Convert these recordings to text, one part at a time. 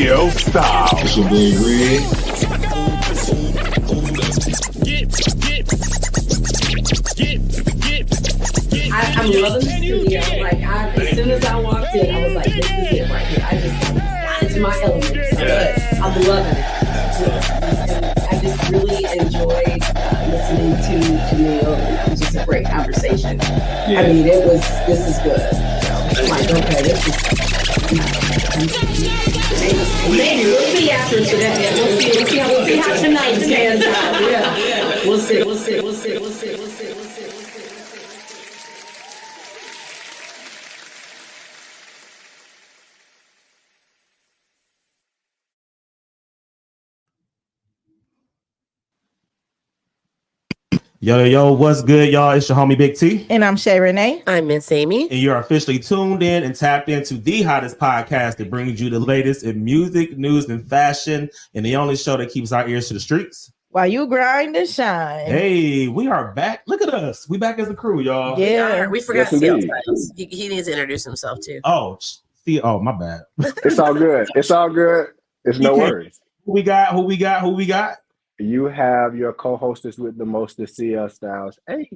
Radio Style. It's your boy Red. I'm loving the studio. Like, as soon as I walked in, I was like, this is it right here. I just got into my element. So I'm loving it. I just really enjoyed listening to Jamil. It was just a great conversation. Yeah. I mean, this is good. I'm like, okay, this is. Maybe we'll see after today. We'll see how tonight pans out. Yeah. We'll see. Yo, what's good, y'all? It's your homie Big T. And I'm Shay Renee. I'm Miss Amy. And you're officially tuned in and tapped into the hottest podcast that brings you the latest in music, news, and fashion, and the only show that keeps our ears to the streets. While you grind and shine. Hey, we are back. Look at us. We back as a crew, y'all. Yeah. We forgot CL Styles. He needs to introduce himself, too. Oh, my bad. It's all good. It's no worries. Who we got? You have your co-hostess with the mostest, CL Styles. Hey.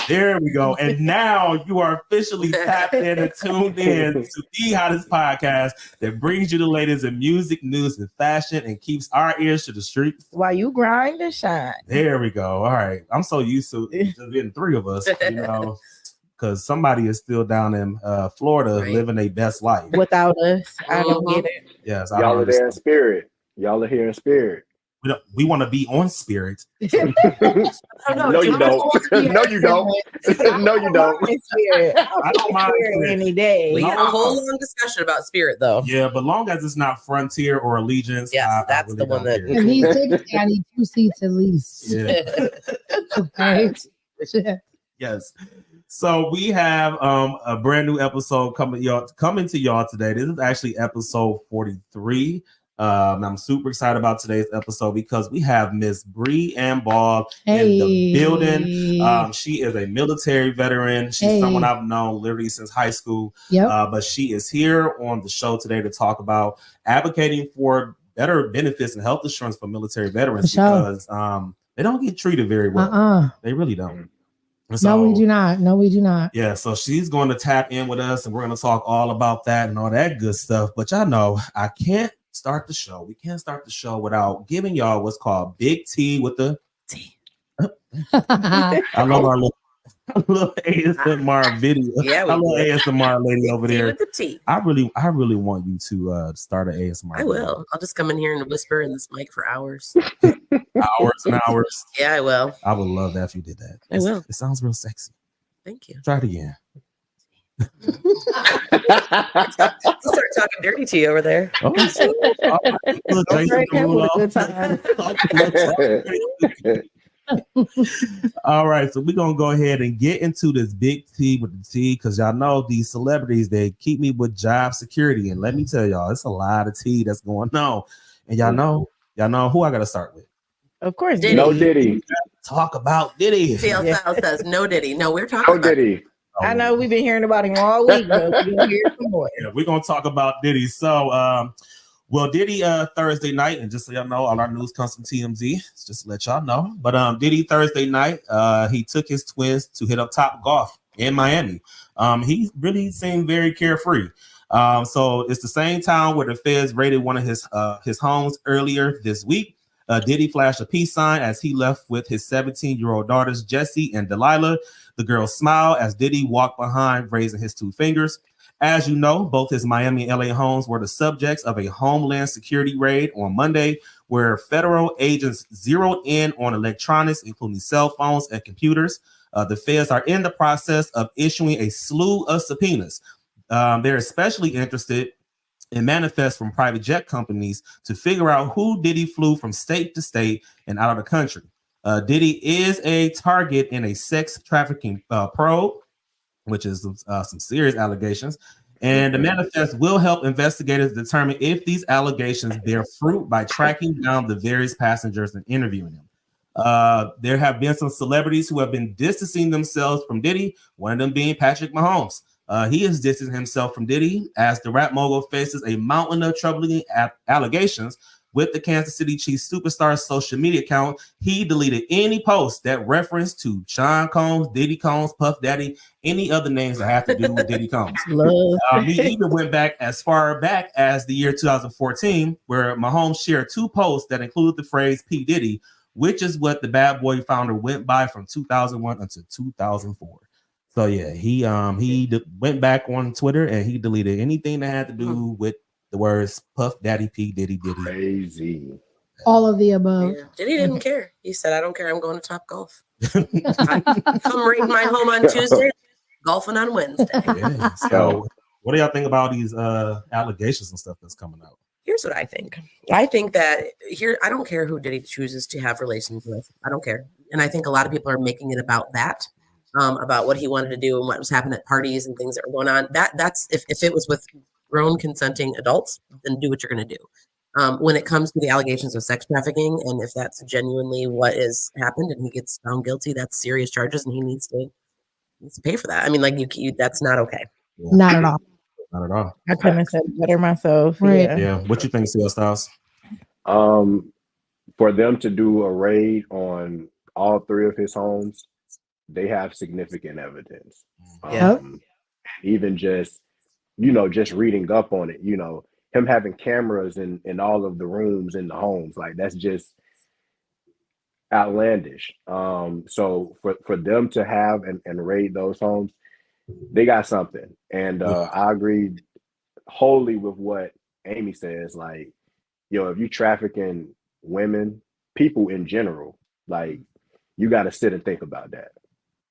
There we go. And now you are officially tapped in and tuned in to the hottest podcast that brings you the latest in music, news, and fashion and keeps our ears to the streets. While you grind and shine. There we go. All right. I'm so used to just being three of us, because somebody is still down in Florida living their best life. Without us, I don't get it. Yes, y'all are there in spirit. Y'all are here in spirit. We want to be on spirit. No, you don't. No, you don't. No, you don't. I don't mind any day. We had a whole long discussion about spirit, though. Yeah, but long as it's not Frontier or Allegiance. Yeah, that's really the one that. And he's taking I need 2 seats at least. Yeah. Okay. Yes. So we have a brand new episode coming to y'all today. This is actually episode 43. And I'm super excited about today's episode because we have Miss Brianne Ball in the building. She is a military veteran. She's someone I've known literally since high school. Yep. But she is here on the show today to talk about advocating for better benefits and health insurance for military veterans because they don't get treated very well. They really don't. So, no, we do not. Yeah, so she's going to tap in with us and we're going to talk all about that and all that good stuff. But y'all know I can't start the show. We can't start the show without giving y'all what's called Big T with the T. I love our little ASMR video. Yeah, I love ASMR lady over there. With the T. I really want you to start an ASMR. I will. I'll just come in here and whisper in this mic for hours. Hours and hours. Yeah, I will. I would love that if you did that. I will. It sounds real sexy. Thank you. Try it again. Start talking dirty to you over there. All right, so we're gonna go ahead and get into this Big T with the T because y'all know these celebrities, they keep me with job security, and let me tell y'all, it's a lot of tea that's going on. And y'all know who I gotta start with. Of course, Diddy. No Diddy. Talk about Diddy. CL Styles says no Diddy. No, we're talking No about Diddy. I know we've been hearing about him all week, but we're gonna hear some more. Yeah, we're gonna talk about Diddy. So Diddy Thursday night, and just so y'all know, all our news comes from TMZ, just to let y'all know. But Diddy Thursday night, he took his twins to hit up Top Golf in Miami. He really seemed very carefree. So it's the same town where the feds raided one of his homes earlier this week. Diddy flashed a peace sign as he left with his 17-year-old daughters, Jessie and Delilah. The girls smiled as Diddy walked behind, raising his 2 fingers. As you know, both his Miami and LA homes were the subjects of a Homeland Security raid on Monday, where federal agents zeroed in on electronics, including cell phones and computers. The feds are in the process of issuing a slew of subpoenas. They're especially interested in manifests from private jet companies to figure out who Diddy flew from state to state and out of the country. Diddy is a target in a sex trafficking probe, which is some serious allegations. And the manifest will help investigators determine if these allegations bear fruit by tracking down the various passengers and interviewing them. There have been some celebrities who have been distancing themselves from Diddy, one of them being Patrick Mahomes. He is distancing himself from Diddy as the rap mogul faces a mountain of troubling allegations with the Kansas City Chiefs superstar's social media account. He deleted any post that referenced to Sean Combs, Diddy Combs, Puff Daddy, any other names that have to do with Diddy Combs. He even went back as far back as the year 2014, where Mahomes shared 2 posts that included the phrase P. Diddy, which is what the Bad Boy founder went by from 2001 until 2004. So yeah, he went back on Twitter and he deleted anything that had to do with the words Puff Daddy, P Diddy, Diddy. Crazy. All of the above. Yeah. Diddy didn't care. He said, "I don't care. I'm going to Top Golf. Come raid my home on Tuesday, golfing on Wednesday." Yeah. So, what do y'all think about these allegations and stuff that's coming out? Here's what I think. I think that I don't care who Diddy chooses to have relations with. I don't care. And I think a lot of people are making it about that, about what he wanted to do and what was happening at parties and things that were going on. That's if it was with grown consenting adults, then do what you're going to do. When it comes to the allegations of sex trafficking, and if that's genuinely what has happened and he gets found guilty, that's serious charges and he needs to pay for that. I mean, like you that's not okay. Yeah. Not at all. Not at all. I couldn't have said it better myself. Right. Yeah. What you think, CL Styles? For them to do a raid on all 3 of his homes, they have significant evidence. Even just reading up on it, him having cameras in all of the rooms in the homes, like that's just outlandish. So for them to have and raid those homes, they got something. And I agree wholly with what Amy says. Like, if you trafficking women, people in general, like you got to sit and think about that.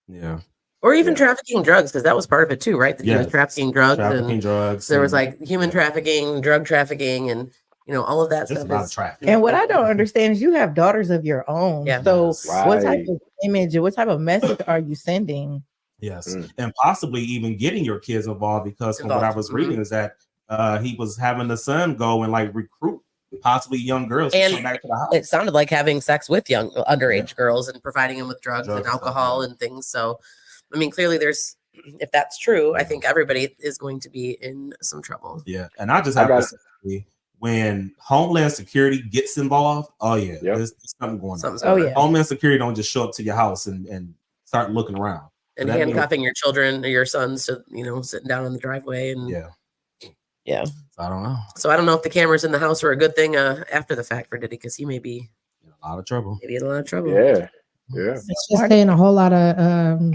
Yeah. Or even trafficking drugs, because that was part of it too, right? He was trafficking drugs. There was like human trafficking, drug trafficking, and all of that stuff. A lot of trafficking. And what I don't understand is you have daughters of your own. Yeah. So Right. what type of image or what type of message are you sending? Yes. And possibly even getting your kids involved, because from what I was reading is that he was having the son go and like recruit possibly young girls to come back to the house. It sounded like having sex with young underage girls and providing them with drugs and alcohol and things. So, I mean, clearly if that's true, I think everybody is going to be in some trouble. Yeah. And I just have to say, when Homeland Security gets involved, there's something going on. Homeland Security don't just show up to your house and start looking around. And handcuffing your children or your sons to, sitting down in the driveway. And yeah. I don't know. So I don't know if the cameras in the house are a good thing after the fact for Diddy, because he may be in a lot of trouble. Maybe in a lot of trouble. Yeah. It's just saying a whole lot of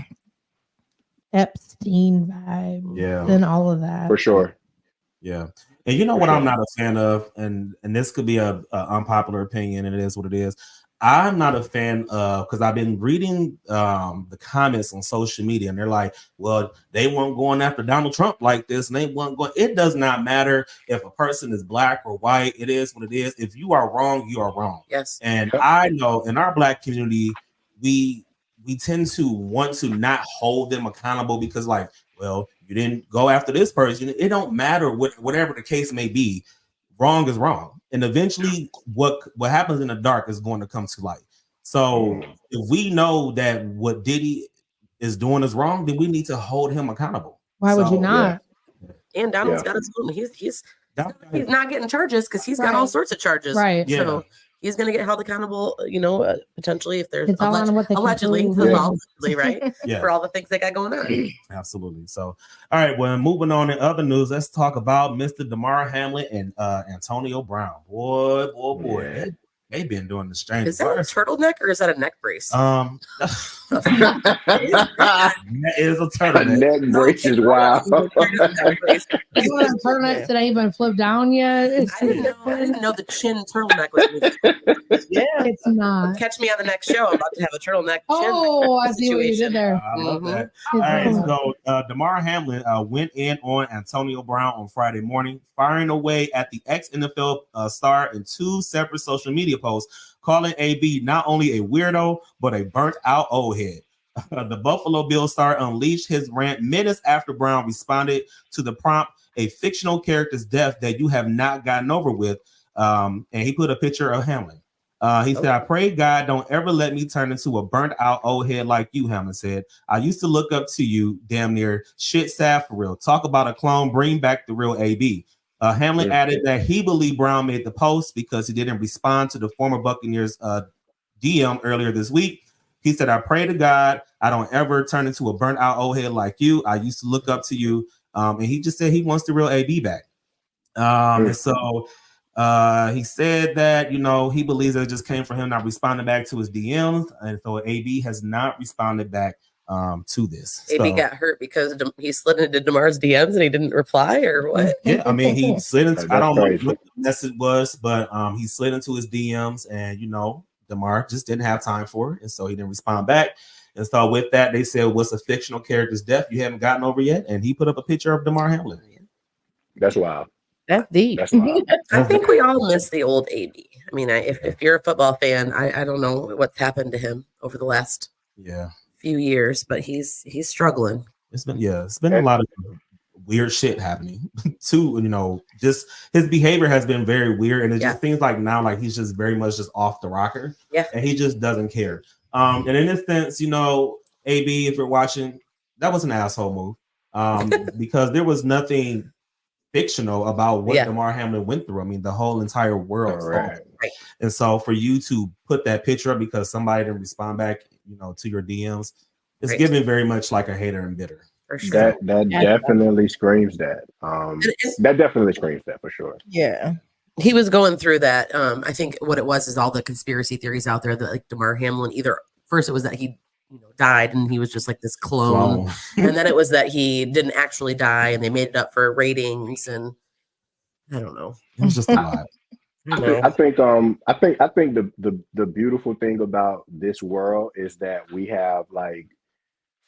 Epstein vibe and all of that. For sure. Yeah. And you know what I'm not a fan of, and this could be a unpopular opinion, and it is what it is. I'm not a fan of, because I've been reading the comments on social media, and they're like, well, they weren't going after Donald Trump like this, and they weren't going. It does not matter if a person is black or white. It is what it is. If you are wrong, you are wrong. Yes. And I know in our black community, we tend to want to not hold them accountable because, like, well, you didn't go after this person. It don't matter whatever the case may be. Wrong is wrong. And eventually what happens in the dark is going to come to light. So if we know that what Diddy is doing is wrong, then we need to hold him accountable. Why would you not? Yeah. And Donald's got his own. He's not getting charges because he's got all sorts of charges. Right. So he's going to get held accountable, potentially if there's allegedly, right? For all the things they got going on. Absolutely. So, all right, well, moving on in other news, let's talk about Mr. Damar Hamlin and Antonio Brown. Boy. Yeah. They've been doing the strange. Is that a turtleneck or is that a neck brace? That is a turtleneck. A neck brace is wild. Turtlenecks that ain't even flipped down yet. I didn't know the chin turtleneck was. It's not. Catch me on the next show. I'm about to have a turtleneck. Oh, I see what you did there. I love that. All right, so Damar Hamlin went in on Antonio Brown on Friday morning, firing away at the ex-NFL star in 2 separate social media posts, calling AB not only a weirdo, but a burnt-out old head. The Buffalo Bills star unleashed his rant minutes after Brown responded to the prompt, a fictional character's death that you have not gotten over with, and he put a picture of Hamlin. He said, I pray God don't ever let me turn into a burnt out old head like you, Hamlin said. I used to look up to you, damn near shit sad for real. Talk about a clone, bring back the real AB. Hamlin added that he believed Brown made the post because he didn't respond to the former Buccaneers DM earlier this week. He said, I pray to God I don't ever turn into a burnt out old head like you. I used to look up to you. And he just said he wants the real AB back. And so he said that, you know, he believes that it just came from him not responding back to his DMs. And so AB has not responded back to this. AB got hurt because he slid into DeMar's DMs and he didn't reply, or what? Yeah, I mean, he slid into, I don't know what the message was, but he slid into his DMs and, you know, DeMar just didn't have time for it. And so he didn't respond back. And so with that, they said, what's a fictional character's death you haven't gotten over yet? And he put up a picture of DeMar Hamlin. That's wild. That's deep. That's wild. I think we all miss the old AB. I mean, if you're a football fan, I don't know what's happened to him over the last few years, but he's struggling. It's been a lot of weird shit happening too. You know, just his behavior has been very weird, and it just seems like now, like he's just very much just off the rocker. Yeah, and he just doesn't care. And in this sense, you know, AB, if you're watching, that was an asshole move. Because there was nothing fictional about what DeMar Hamlin went through. I mean, the whole entire world. Right. And so for you to put that picture up because somebody didn't respond back, you know, to your DMs, it's giving very much like a hater and bitter. For sure. That definitely screams that. That definitely screams that for sure. Yeah. He was going through that. I think what it was is all the conspiracy theories out there that like DeMar Hamlin, either first it was that he died and he was just like this clone. And then it was that he didn't actually die and they made it up for ratings, and I don't know. It was just a lot. I think the beautiful thing about this world is that we have like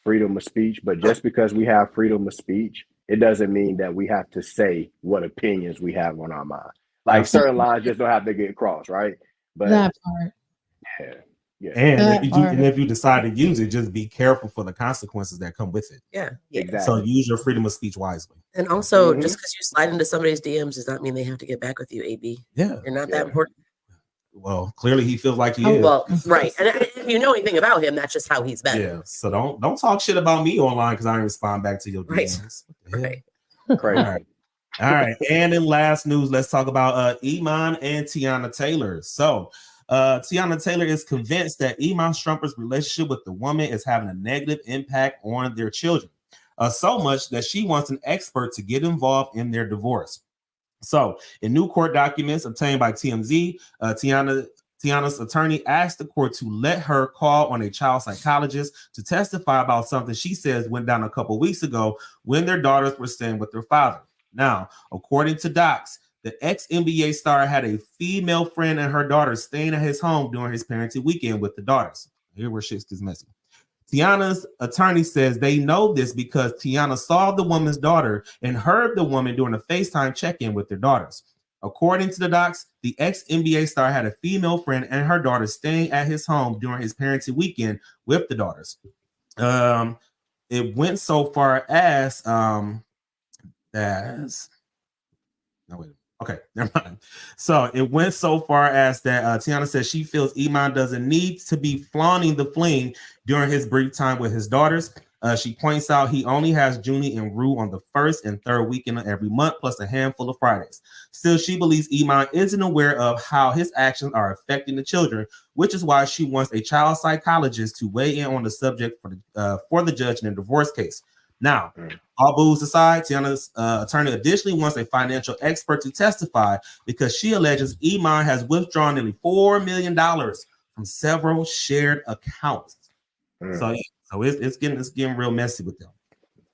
freedom of speech, but just because we have freedom of speech, it doesn't mean that we have to say what opinions we have on our mind. Like certain lines just don't have to get crossed, right? But that part. Yeah. And if you decide to use it, just be careful for the consequences that come with it. Yeah, exactly. So use your freedom of speech wisely. And also, just because you slide into somebody's DMs does not mean they have to get back with you, AB. Yeah, you're not that important. Well, clearly he feels like he is. Well, right. And if you know anything about him, that's just how he's been. Yeah. So don't talk shit about me online because I didn't respond back to your DMs. Right. Right. All right. And in last news, let's talk about Iman and Tiana Taylor. So Tiana Taylor is convinced that Iman Shumpert's relationship with the woman is having a negative impact on their children. So much that she wants an expert to get involved in their divorce. So in new court documents obtained by TMZ, Tiana's attorney asked the court to let her call on a child psychologist to testify about something she says went down a couple weeks ago when their daughters were staying with their father. Now, according to docs, the ex-NBA star had a female friend and her daughter staying at his home during his parenting weekend with the daughters. Here where shit gets messy. Tiana's attorney says they know this because Tiana saw the woman's daughter and heard the woman during a FaceTime check-in with their daughters. According to the docs, the ex-NBA star had a female friend and her daughter staying at his home during his parenting weekend with the daughters. It went so far as okay, never mind. So it went so far as that Tiana says she feels Iman doesn't need to be flaunting the fling during his brief time with his daughters. She points out he only has Junie and Rue on the first and third weekend of every month, plus a handful of Fridays. Still, she believes Iman isn't aware of how his actions are affecting the children, which is why she wants a child psychologist to weigh in on the subject for the judge in a divorce case. Now, all booze aside, Tiana's attorney additionally wants a financial expert to testify because she alleges Iman has withdrawn nearly $4 million from several shared accounts. So it's getting real messy with them.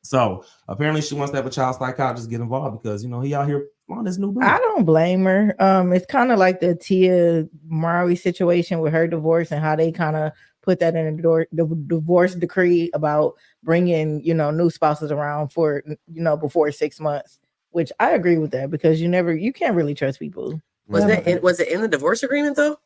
So apparently she wants to have a child psychologist get involved because he out here on this new boo. I don't blame her. It's kind of like the Tia Mowry situation with her divorce and how they kind of put that in the divorce decree about bringing new spouses around for before 6 months, which I agree with that because you can't really trust people. Was it in the divorce agreement though?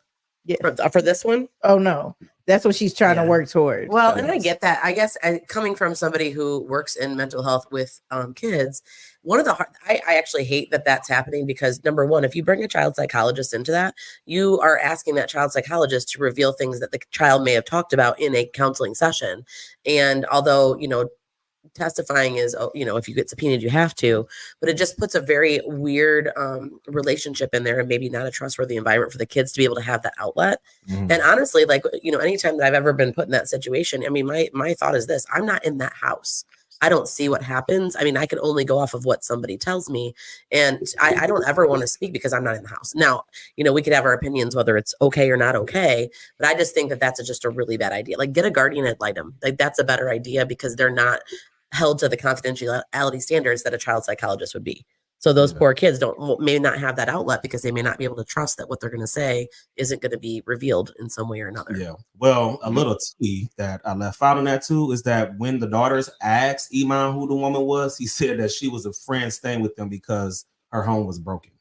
Yeah, for this one. Oh no, that's what she's trying to work towards. Well, and I get that. I guess coming from somebody who works in mental health with kids, one of the I actually hate that that's happening, because number one, if you bring a child psychologist into that, you are asking that child psychologist to reveal things that the child may have talked about in a counseling session. And although, testifying is, if you get subpoenaed, you have to, but it just puts a very weird relationship in there, and maybe not a trustworthy environment for the kids to be able to have that outlet. And honestly, like, anytime that I've ever been put in that situation, I mean, my thought is this: I'm not in that house. I don't see what happens. I mean, I can only go off of what somebody tells me. And I don't ever want to speak because I'm not in the house. Now, we could have our opinions, whether it's okay or not okay, but I just think that that's just a really bad idea. Like, get a guardian ad litem. Like, that's a better idea, because they're not held to the confidentiality standards that a child psychologist would be. So those poor kids may not have that outlet, because they may not be able to trust that what they're going to say isn't going to be revealed in some way or another. Yeah. Well, a little tea that I left out on that too is that when the daughters asked Iman who the woman was, he said that she was a friend staying with them because her home was broken.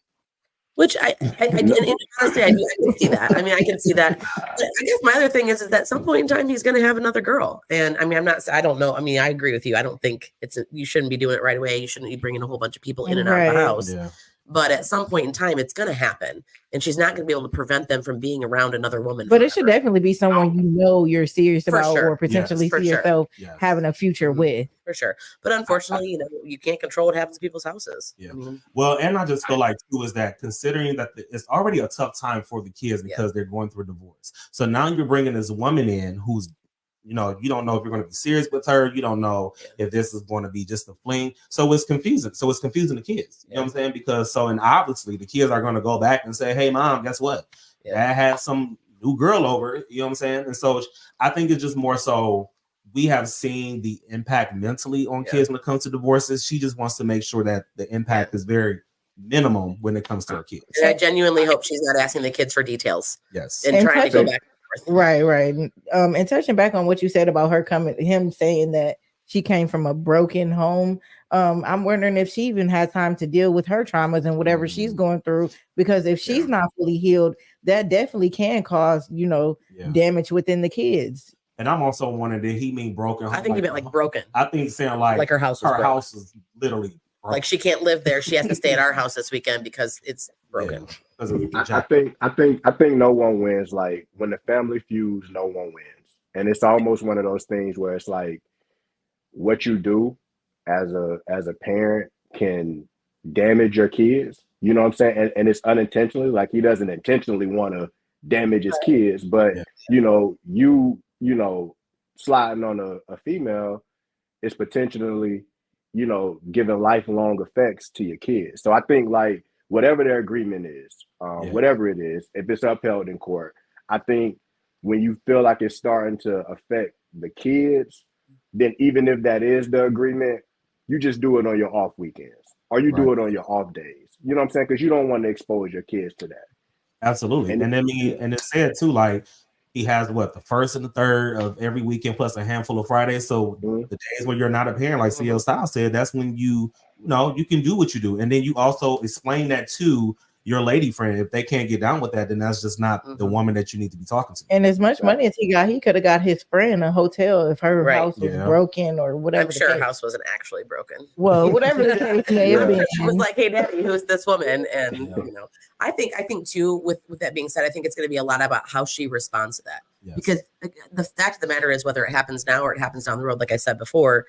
Which I honestly, I can see that. I mean, I can see that. But I guess my other thing is that at some point in time, he's going to have another girl. And I mean, I don't know. I mean, I agree with you. I don't think you shouldn't be doing it right away. You shouldn't be bringing a whole bunch of people in and out of the house. Yeah. But at some point in time, it's going to happen. And she's not going to be able to prevent them from being around another woman. But it should definitely be someone you're serious about, or potentially see yourself having a future with. For sure. But unfortunately, you can't control what happens to people's houses. Yeah. Well, and I just feel like too is that considering that it's already a tough time for the kids because they're going through a divorce. So now you're bringing this woman in who's, you don't know if you're going to be serious with her. You don't know if this is going to be just a fling. So it's confusing. So it's confusing the kids. You know what I'm saying? Because and obviously the kids are going to go back and say, hey, mom, guess what? Dad had some new girl over. You know what I'm saying? And so I think it's just more so we have seen the impact mentally on kids when it comes to divorces. She just wants to make sure that the impact is very minimum when it comes to her kids. And I genuinely hope she's not asking the kids for details. Yes. And trying to go back. Right. And touching back on what you said about him saying that she came from a broken home. I'm wondering if she even had time to deal with her traumas and whatever she's going through, because if she's not fully healed, that definitely can cause, damage within the kids. And I'm also wondering, did he mean broken? I think he meant like broken. I think he's saying like her house is literally broken. Like she can't live there. She has to stay at our house this weekend because it's broken. I think no one wins. Like when the family feuds, no one wins. And it's almost one of those things where it's like what you do as a parent can damage your kids. You know what I'm saying? And it's unintentionally. Like he doesn't intentionally want to damage his kids, but you sliding on a female is potentially, giving lifelong effects to your kids. So I think like whatever their agreement is, whatever it is, if it's upheld in court, I think when you feel like it's starting to affect the kids, then even if that is the agreement, you just do it on your off weekends or you do it on your off days. You know what I'm saying? Because you don't want to expose your kids to that. Absolutely. And I mean, and it said too, like he has the first and the third of every weekend plus a handful of Fridays. So the days when you're not a parent, like CL Styles said, that's when you can do what you do. And then you also explain that to your lady friend. If they can't get down with that, then that's just not the woman that you need to be talking to. And as much money as he got, he could have got his friend a hotel if her house was broken or whatever. I'm sure her house wasn't actually broken. Well, whatever the case may have been. She was like, hey, Daddy, who's this woman? And I think too, with that being said, I think it's going to be a lot about how she responds to that. Yes. Because the fact of the matter is, whether it happens now or it happens down the road, like I said before,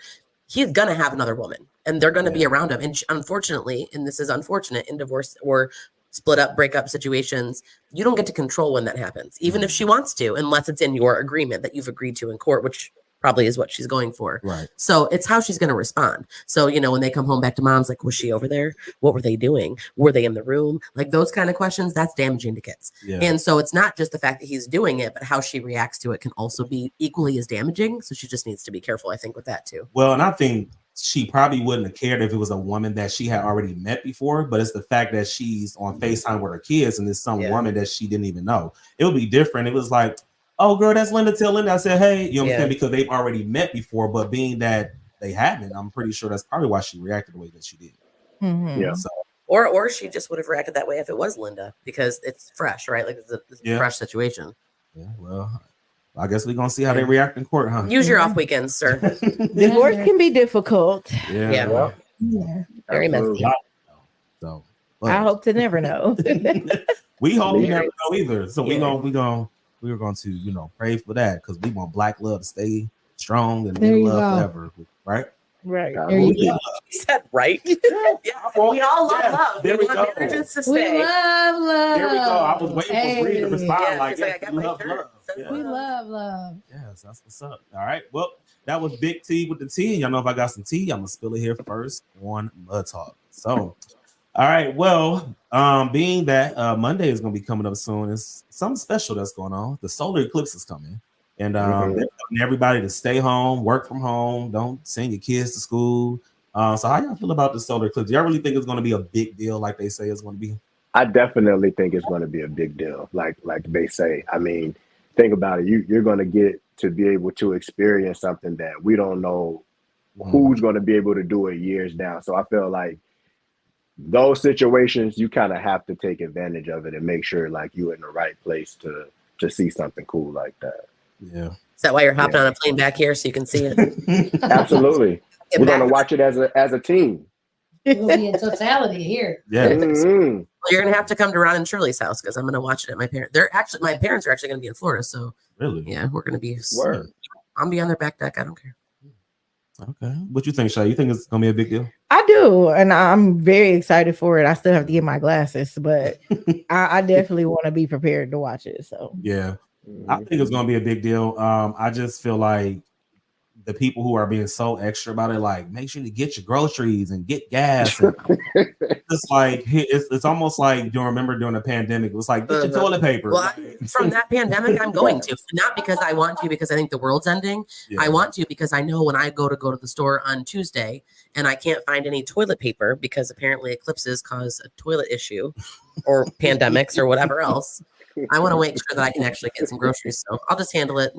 he's going to have another woman and they're going to be around him. And unfortunately, and this is unfortunate in divorce or split up, breakup situations, you don't get to control when that happens, even if she wants to, unless it's in your agreement that you've agreed to in court, which probably is what she's going for. Right. So it's how she's going to respond. So, when they come home back to mom's, like, was she over there? What were they doing? Were they in the room? Like those kind of questions, that's damaging to kids. Yeah. And so it's not just the fact that he's doing it, but how she reacts to it can also be equally as damaging. So she just needs to be careful, I think, with that too. Well, and I think she probably wouldn't have cared if it was a woman that she had already met before, but it's the fact that she's on FaceTime with her kids and it's some woman that she didn't even know. It would be different. It was like, oh, girl, that's Linda. Tell Linda. I said, hey, you know what I'm saying? Because they've already met before, but being that they haven't, I'm pretty sure that's probably why she reacted the way that she did. Mm-hmm. Yeah. So, or she just would have reacted that way if it was Linda, because it's fresh, right? Like it's a fresh situation. Yeah, well, I guess we're gonna see how they react in court, huh? Use your off weekends, sir. Divorce can be difficult. Yeah. Yeah. Very Absolutely. messy. So I hope to never know. we hope we Yeah. never know either. So Yeah. we're going to pray for that because we want Black love to stay strong and There in you love go. forever, right? Right. There you Absolutely. go. He said right. Yeah, we all love love. There we want go. marriages to We stay. love. There we go. I was waiting for Bree to Hey. respond Yeah, like, he's like, yes, I got we my love shirt. love. Says Yeah. We love. Yes, that's what's up. All right. Well, that was Big T with the tea. Y'all know if I got some tea, I'm gonna spill it here first on Mud Talk. So, all right. Well, being that Monday is gonna be coming up soon, it's something special that's going on. The solar eclipse is coming, and they're telling everybody to stay home, work from home, don't send your kids to school. So, how y'all feel about the solar eclipse? Do y'all really think it's gonna be a big deal like they say it's gonna be? I definitely think it's going to be a big deal, like they say. I mean, think about it. You're going to get to be able to experience something that we don't know who's going to be able to do it years down. So I feel like those situations, you kind of have to take advantage of it and make sure like you're in the right place to see something cool like that. Yeah. Is that why you're hopping on a plane back here so you can see it? Absolutely. Get We're going to back. watch it as a team. We'll be in totality here. Yeah. Mhm. Well, you're gonna have to come to Ron and Shirley's house because I'm gonna watch it at my parents. My parents are actually gonna be in Florida, so Really? yeah, we're gonna be. Word. I'm be on their back deck. I don't care. Okay. What you think, Shay? You think it's gonna be a big deal? I do, and I'm very excited for it. I still have to get my glasses, but I definitely want to be prepared to watch it. So Yeah. I think it's gonna be a big deal. I just feel like the people who are being so extra about it, like make sure to get your groceries and get gas. And it's like it's almost like you remember during the pandemic, it was like get your toilet paper. Well, from that pandemic, I'm going to, not because I want to, because I think the world's ending. Yeah. I want to because I know when I go to the store on Tuesday and I can't find any toilet paper because apparently eclipses cause a toilet issue or pandemics or whatever else. I want to make sure that I can actually get some groceries. So I'll just handle it,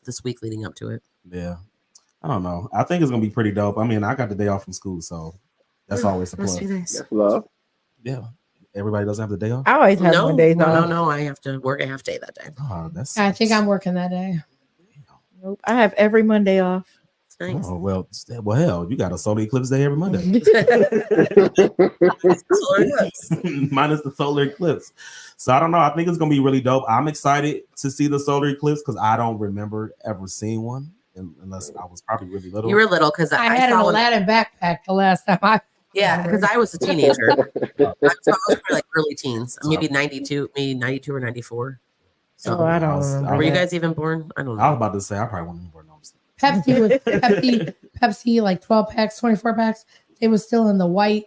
this week leading up to it. Yeah. I don't know. I think it's gonna be pretty dope. I mean, I got the day off from school, so that's always a plus. Nice. That's love. Yeah. Everybody doesn't have the day off. I always have Mondays off. No. I have to work a half day that day. Oh, that's. I think I'm working that day. Nope, I have every Monday off. It's nice. Oh well, hell, you got a solar eclipse day every Monday. Minus the solar eclipse. So I don't know. I think it's gonna be really dope. I'm excited to see the solar eclipse because I don't remember ever seeing one, unless I was probably really little. You were little because I had an Aladdin backpack the last time I. Yeah, because I was a teenager. I was probably like early teens, maybe 92 or 94. So I don't remember. Were you guys even born? I don't know. I was about to say I probably wasn't born. Pepsi was Pepsi like 12 packs, 24 packs. It was still in the white,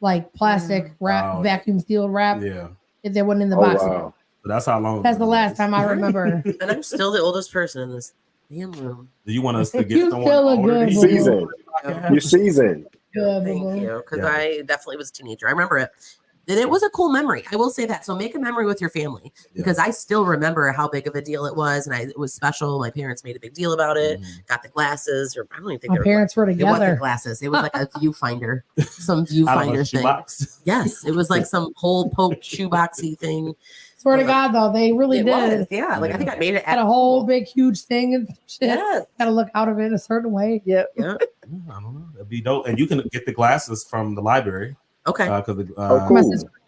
like plastic wrap, vacuum sealed wrap. Yeah. If they wasn't in the box. Wow. So that's how long. That's the last time I remember. And I'm still the oldest person in this damn room. Do you want us to get You someone still look older? good, Season. You're seasoned. Good, Thank boo-boo. you, because I definitely was a teenager. I remember it. And it was a cool memory. I will say that. So make a memory with your family because I still remember how big of a deal it was, and it was special. My parents made a big deal about it. Got the glasses, or I don't even think My parents were It wasn't together. glasses. It was like a viewfinder, some viewfinder thing. Shoebox. Yes, it was like some whole poke shoeboxy thing. Swear to God, though, they really It did. was, yeah. Like I think I made it Had a whole big, huge thing and shit. Yes. Got to look out of it a certain way. Yep. Yeah. I don't know. That'd be dope. And you can get the glasses from the library. Okay. Because Oh, cool.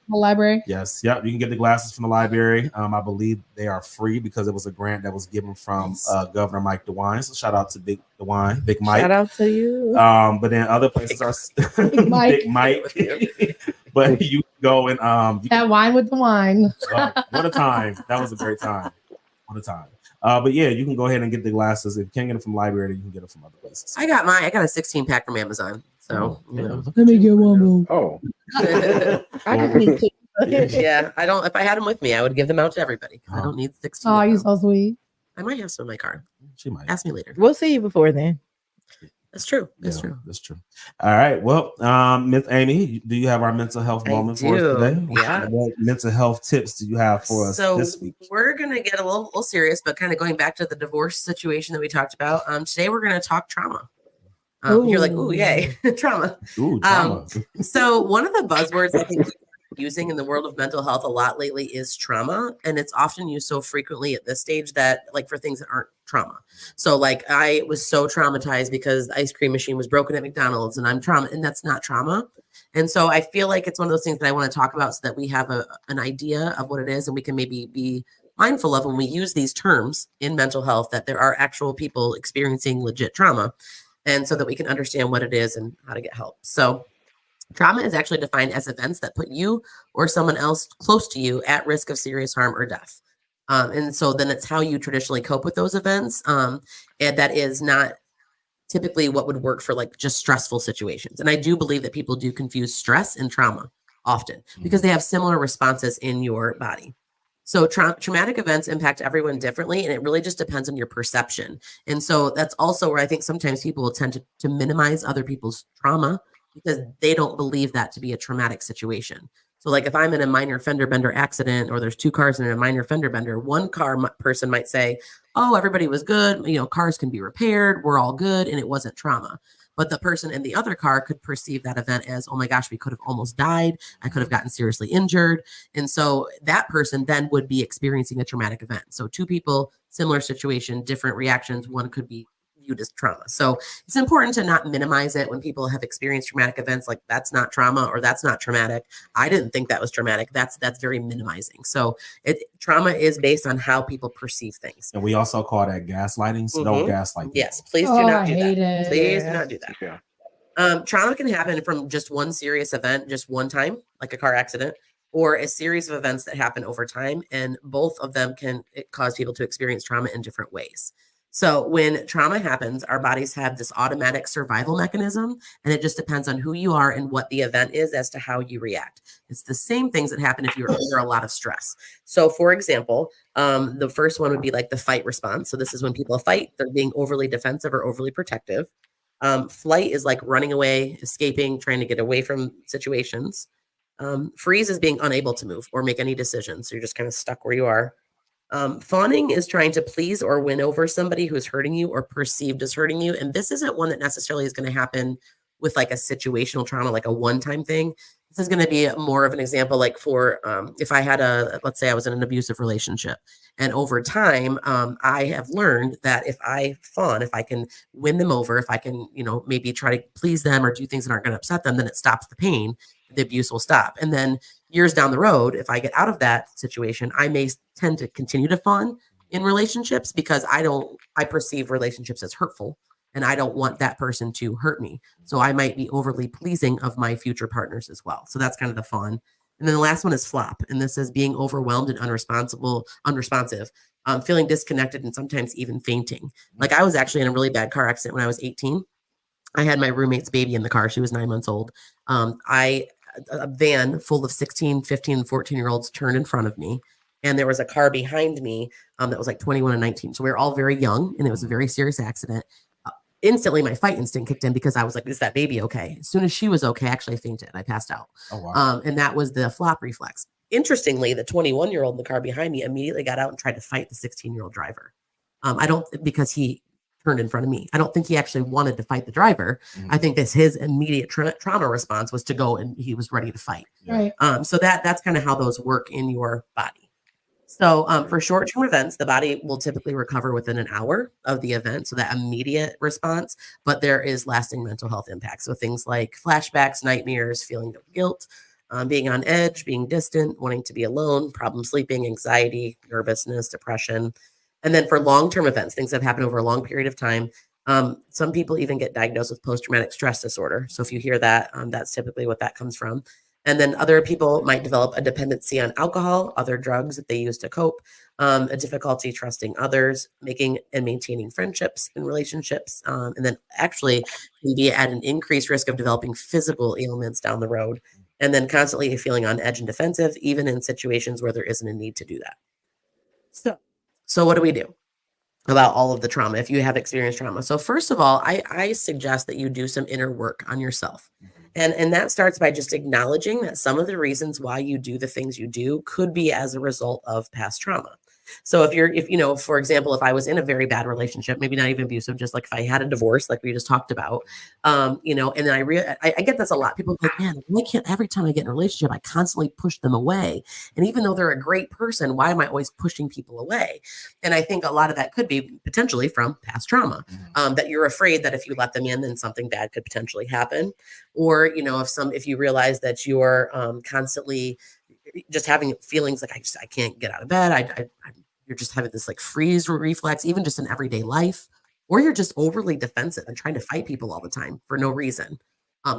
The library. yes, yep. You can get the glasses from the library. I believe they are free because it was a grant that was given from Governor Mike DeWine. So shout out to Big Mike. Shout out to you. But then other places are Mike. Big Mike. But you go and That wine with the wine. what a time. That was a great time. What a time. But yeah, you can go ahead and get the glasses. If you can't get them from the library, you can get them from other places. I got a 16-pack from Amazon. So Let me get one more. Oh. I just need to. yeah, I don't. If I had them with me, I would give them out to everybody. I don't need 16. Oh, you're so sweet. I might have some in my car. She might. Ask me later. We'll see you before then. That's true. That's Yeah, true. That's true. All right. Well, Miss Amy, do you have our mental health moment for us today? Yeah. What mental health tips do you have for us this week? We're gonna get a little serious, but kind of going back to the divorce situation that we talked about. Today we're gonna talk trauma. You're like, ooh, yay, trauma. Ooh, trauma. So one of the buzzwords I think we're using in the world of mental health a lot lately is trauma, and it's often used so frequently at this stage that, like, for things that aren't trauma. So like I was so traumatized because the ice cream machine was broken at McDonald's and I'm trauma, and that's not trauma. And so I feel like it's one of those things that I want to talk about so that we have an idea of what it is, and we can maybe be mindful of when we use these terms in mental health, that there are actual people experiencing legit trauma, and so that we can understand what it is and how to get help. So trauma is actually defined as events that put you or someone else close to you at risk of serious harm or death. And so then it's how you traditionally cope with those events. And that is not typically what would work for like just stressful situations. And I do believe that people do confuse stress and trauma often because they have similar responses in your body. So traumatic events impact everyone differently, and it really just depends on your perception. And so that's also where I think sometimes people will tend to minimize other people's trauma because they don't believe that to be a traumatic situation. So like if I'm in a minor fender bender accident, or there's two cars in a minor fender bender, one person might say, oh, everybody was good. You know, cars can be repaired. We're all good. And it wasn't trauma. But the person in the other car could perceive that event as, oh my gosh, we could have almost died. I could have gotten seriously injured. And so that person then would be experiencing a traumatic event. So two people, similar situation, different reactions. One could be viewed as trauma. So it's important to not minimize it when people have experienced traumatic events, like that's not trauma or that's not traumatic. I didn't think that was traumatic. That's very minimizing. So trauma is based on how people perceive things. And we also call that gaslighting. So don't gaslight people. Yes, please do not do that. It. Please do not do that. Yeah. Trauma can happen from just one serious event, just one time, like a car accident, or a series of events that happen over time. And both of them can cause people to experience trauma in different ways. So when trauma happens, our bodies have this automatic survival mechanism, and it just depends on who you are and what the event is as to how you react. It's the same things that happen if you're under a lot of stress. So for example, the first one would be like the fight response. So this is when people fight, they're being overly defensive or overly protective. Flight is like running away, escaping, trying to get away from situations. Freeze is being unable to move or make any decisions. So you're just kind of stuck where you are. Fawning is trying to please or win over somebody who's hurting you or perceived as hurting you. And this isn't one that necessarily is going to happen with like a situational trauma, like a one-time thing. This is going to be more of an example, like for if I had let's say I was in an abusive relationship, and over time, I have learned that if I fawn, if I can win them over, if I can, maybe try to please them or do things that aren't going to upset them, then it stops the pain. The abuse will stop. And then years down the road, if I get out of that situation, I may tend to continue to fawn in relationships because I perceive relationships as hurtful, and I don't want that person to hurt me. So I might be overly pleasing of my future partners as well. So that's kind of the fawn. And then the last one is flop. And this is being overwhelmed and unresponsive, feeling disconnected and sometimes even fainting. Like I was actually in a really bad car accident when I was 18. I had my roommate's baby in the car. She was 9 months old. A van full of 16, 15, and 14-year-olds turned in front of me. And there was a car behind me that was like 21 and 19. So we were all very young, and it was a very serious accident. Instantly, my fight instinct kicked in because I was like, is that baby okay? As soon as she was okay, actually I fainted. I passed out. Oh, wow. And that was the flop reflex. Interestingly, the 21-year-old in the car behind me immediately got out and tried to fight the 16-year-old driver. Because he turned in front of me. I don't think he actually wanted to fight the driver. I think that his immediate trauma response was to go, and he was ready to fight. Right. So that's kind of how those work in your body. So for short-term events, the body will typically recover within an hour of the event. So that immediate response, but there is lasting mental health impact. So things like flashbacks, nightmares, feeling of guilt, being on edge, being distant, wanting to be alone, problem sleeping, anxiety, nervousness, depression. And then for long-term events, things that happen over a long period of time, some people even get diagnosed with post-traumatic stress disorder. So if you hear that, that's typically what that comes from. And then other people might develop a dependency on alcohol, other drugs that they use to cope, a difficulty trusting others, making and maintaining friendships and relationships, and then actually can be at an increased risk of developing physical ailments down the road, and then constantly feeling on edge and defensive, even in situations where there isn't a need to do that. So what do we do about all of the trauma if you have experienced trauma? So first of all, I suggest that you do some inner work on yourself. And that starts by just acknowledging that some of the reasons why you do the things you do could be as a result of past trauma. So if you know, for example, if I was in a very bad relationship, maybe not even abusive, just like if I had a divorce, like we just talked about, you know, and then I get this a lot. People are like, man, why can't every time I get in a relationship, I constantly push them away? And even though they're a great person, why am I always pushing people away? And I think a lot of that could be potentially from past trauma, that you're afraid that if you let them in, then something bad could potentially happen. Or, you know, if you realize that you're constantly just having feelings like I can't get out of bed. You're just having this like freeze reflex, even just in everyday life, or you're just overly defensive and trying to fight people all the time for no reason.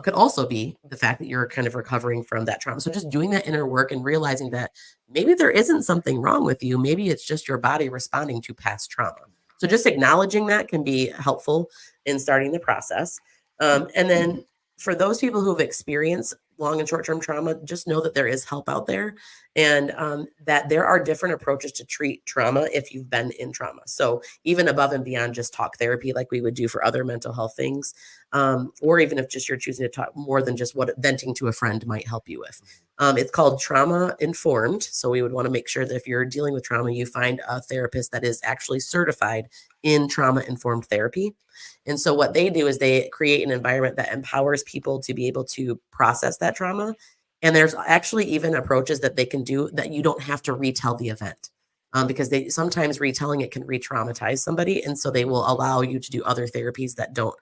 Could also be the fact that you're kind of recovering from that trauma. So just doing that inner work and realizing that maybe there isn't something wrong with you. Maybe it's just your body responding to past trauma. So just acknowledging that can be helpful in starting the process. And then for those people who've experienced long and short-term trauma, just know that there is help out there, and that there are different approaches to treat trauma if you've been in trauma. So even above and beyond just talk therapy like we would do for other mental health things, or even if just you're choosing to talk more than just what venting to a friend might help you with. It's called trauma informed. So we would want to make sure that if you're dealing with trauma, you find a therapist that is actually certified in trauma informed therapy. And so what they do is they create an environment that empowers people to be able to process that trauma. And there's actually even approaches that they can do that you don't have to retell the event, because they sometimes retelling it can re-traumatize somebody. And so they will allow you to do other therapies that don't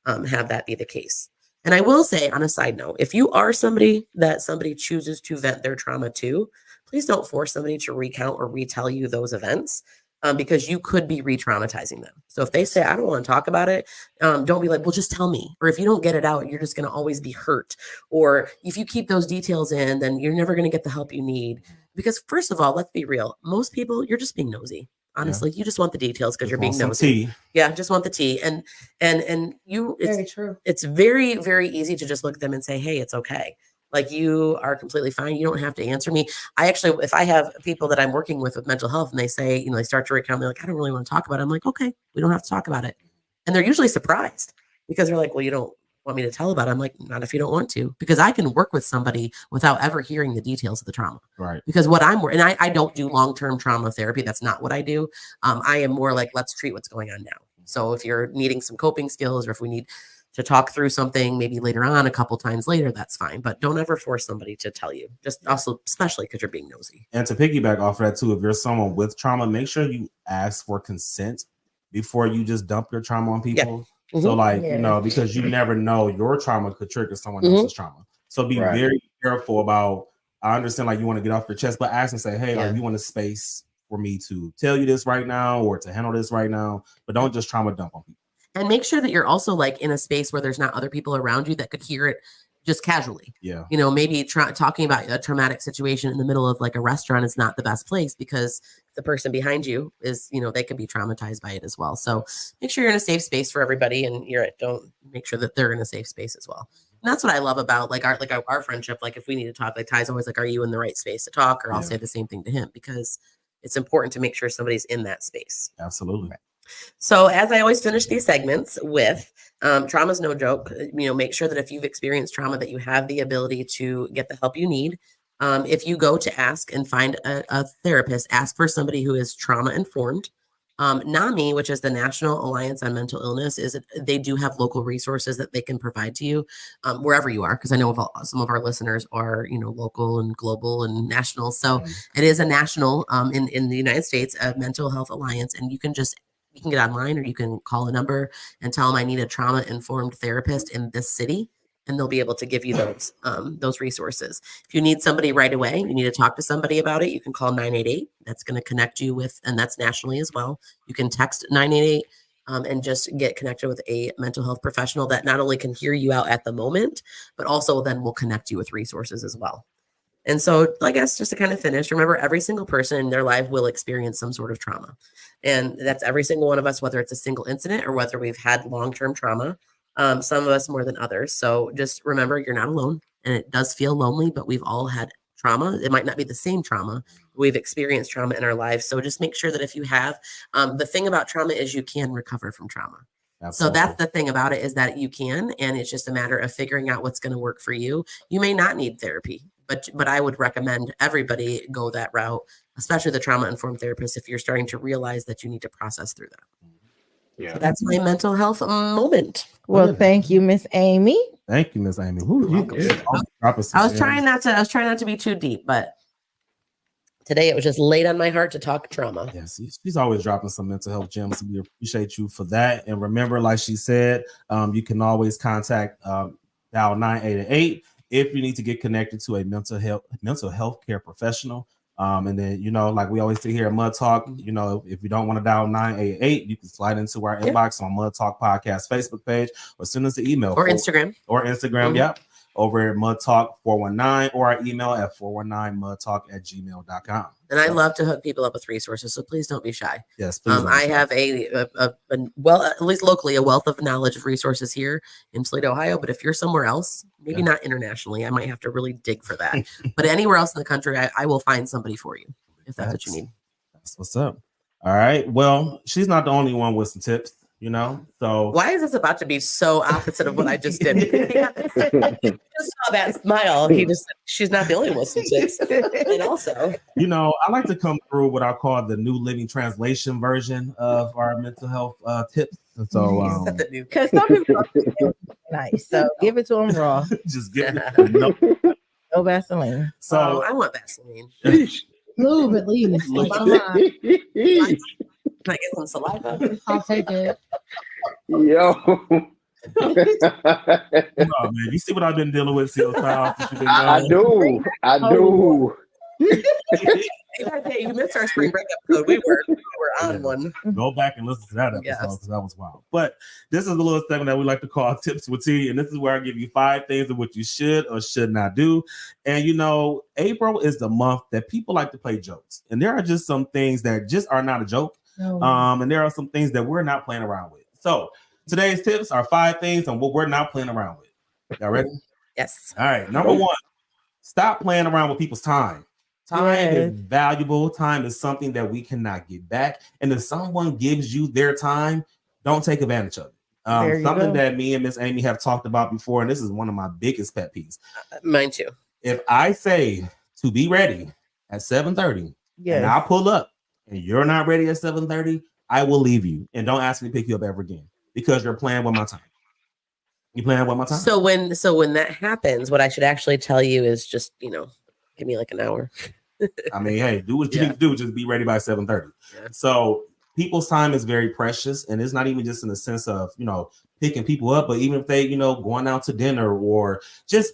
have that be the case. And I will say on a side note, if you are somebody that somebody chooses to vent their trauma to, please don't force somebody to recount or retell you those events. Because you could be re-traumatizing them. So if they say, I don't want to talk about it, don't be like, well, just tell me. Or if you don't get it out, you're just going to always be hurt. Or if you keep those details in, then you're never going to get the help you need. Because first of all, let's be real. Most people, you're just being nosy. Honestly, you just want the details because you're being nosy. Tea. Yeah, just want the tea. And you, it's very true. It's very, very easy to just look at them and say, hey, it's okay. Like, you are completely fine. You don't have to answer me. I actually, if I have people that I'm working with mental health and they say, you know, they start to recount, they're like, I don't really want to talk about it. I'm like, okay, we don't have to talk about it. And they're usually surprised because they're like, well, you don't want me to tell about it. I'm like, not if you don't want to, because I can work with somebody without ever hearing the details of the trauma. Right. Because what and I don't do long-term trauma therapy. That's not what I do. I am more like, let's treat what's going on now. So if you're needing some coping skills, or if we need to talk through something maybe later on, a couple times later, that's fine. But don't ever force somebody to tell you, just also, especially because you're being nosy. And to piggyback off of that too, if you're someone with trauma, make sure you ask for consent before you just dump your trauma on people. Yeah. So like, you know, because you never know, your trauma could trigger someone else's trauma. So be very careful about, I understand like you want to get off your chest, but ask and say, hey, are you in a space for me to tell you this right now or to handle this right now? But don't just trauma dump on people. And make sure that you're also like in a space where there's not other people around you that could hear it just casually. Yeah. You know, maybe talking about a traumatic situation in the middle of like a restaurant is not the best place, because the person behind you is, you know, they could be traumatized by it as well. So make sure you're in a safe space for everybody, and don't make sure that they're in a safe space as well. And that's what I love about like our friendship. Like if we need to talk, like Ty's always like, are you in the right space to talk? Or I'll say the same thing to him, because it's important to make sure somebody's in that space. Absolutely. Right. So as I always finish these segments with, trauma's no joke. You know, make sure that if you've experienced trauma, that you have the ability to get the help you need. If you go to ask and find a therapist, ask for somebody who is trauma informed. NAMI, which is the National Alliance on Mental Illness, they do have local resources that they can provide to you wherever you are, because I know some of our listeners are, you know, local and global and national. So it is a national in the United States, a mental health alliance, and you can get online, or you can call a number and tell them I need a trauma informed therapist in this city, and they'll be able to give you those resources. If you need somebody right away, you need to talk to somebody about it, you can call 988. That's going to connect you with, and that's nationally as well. You can text 988 and just get connected with a mental health professional that not only can hear you out at the moment, but also then will connect you with resources as well. And so I guess just to kind of finish, remember, every single person in their life will experience some sort of trauma. And that's every single one of us, whether it's a single incident or whether we've had long-term trauma, some of us more than others. So just remember, you're not alone, and it does feel lonely, but we've all had trauma. It might not be the same trauma. We've experienced trauma in our lives. So just make sure that if you have, the thing about trauma is you can recover from trauma. Absolutely. So that's the thing about it, is that you can, and it's just a matter of figuring out what's going to work for you. You may not need therapy, But I would recommend everybody go that route, especially the trauma-informed therapist, if you're starting to realize that you need to process through that. Yeah. So that's my mental health moment. Well, thank you, Miss Amy. Thank you, Miss Amy. I was trying not to be too deep, but today it was just laid on my heart to talk trauma. Yes, she's always dropping some mental health gems. We appreciate you for that. And remember, like she said, you can always contact dial 988 if you need to get connected to a mental health care professional. And then, like we always say here at Mud Talk, if you don't want to dial 988, you can slide into our inbox on Mud Talk Podcast Facebook page, or send us an email or Instagram. Yep. Over at Mud Talk 419, or our email at 419mudtalk@gmail.com. And I love to hook people up with resources, so please don't be shy. Yes, please. I have well, at least locally, a wealth of knowledge of resources here in Toledo, Ohio. But if you're somewhere else, maybe not internationally, I might have to really dig for that. But anywhere else in the country, I will find somebody for you if that's what you need. That's what's up. All right. Well, she's not the only one with some tips. So why is this about to be so opposite of what I just did? I just saw that smile. He just said, she's not the only one with some tips. And also, I like to come through what I call the New Living Translation version of our mental health tips. And so, because some people are nice, so give it to them raw. Just give it no Vaseline. So I want Vaseline. Lube at least. Can I get some saliva? I'll take it. Yo. Man, you see what I've been dealing with, Seal Style? I do. You missed our spring break episode. We were on one. Go back and listen to that episode because that was wild. But this is a little segment that we like to call Tips with T, and this is where I give you 5 things of what you should or should not do. And April is the month that people like to play jokes, and there are just some things that just are not a joke. No. And there are some things that we're not playing around with. So today's tips are 5 things on what we're not playing around with. Y'all ready? Yes. All right. Number 1, stop playing around with people's time. Time is valuable. Time is something that we cannot get back. And if someone gives you their time, don't take advantage of it. Something that me and Miss Amy have talked about before, and this is one of my biggest pet peeves. Mine too. If I say to be ready at 7:30, and I pull up, and you're not ready at 7:30, I will leave you and don't ask me to pick you up ever again because you're playing with my time. You playing with my time. So when that happens, what I should actually tell you is just give me like an hour. I mean, hey, do what you need to do. Just be ready by 7:30. Yeah. So people's time is very precious, and it's not even just in the sense of picking people up, but even if they going out to dinner or just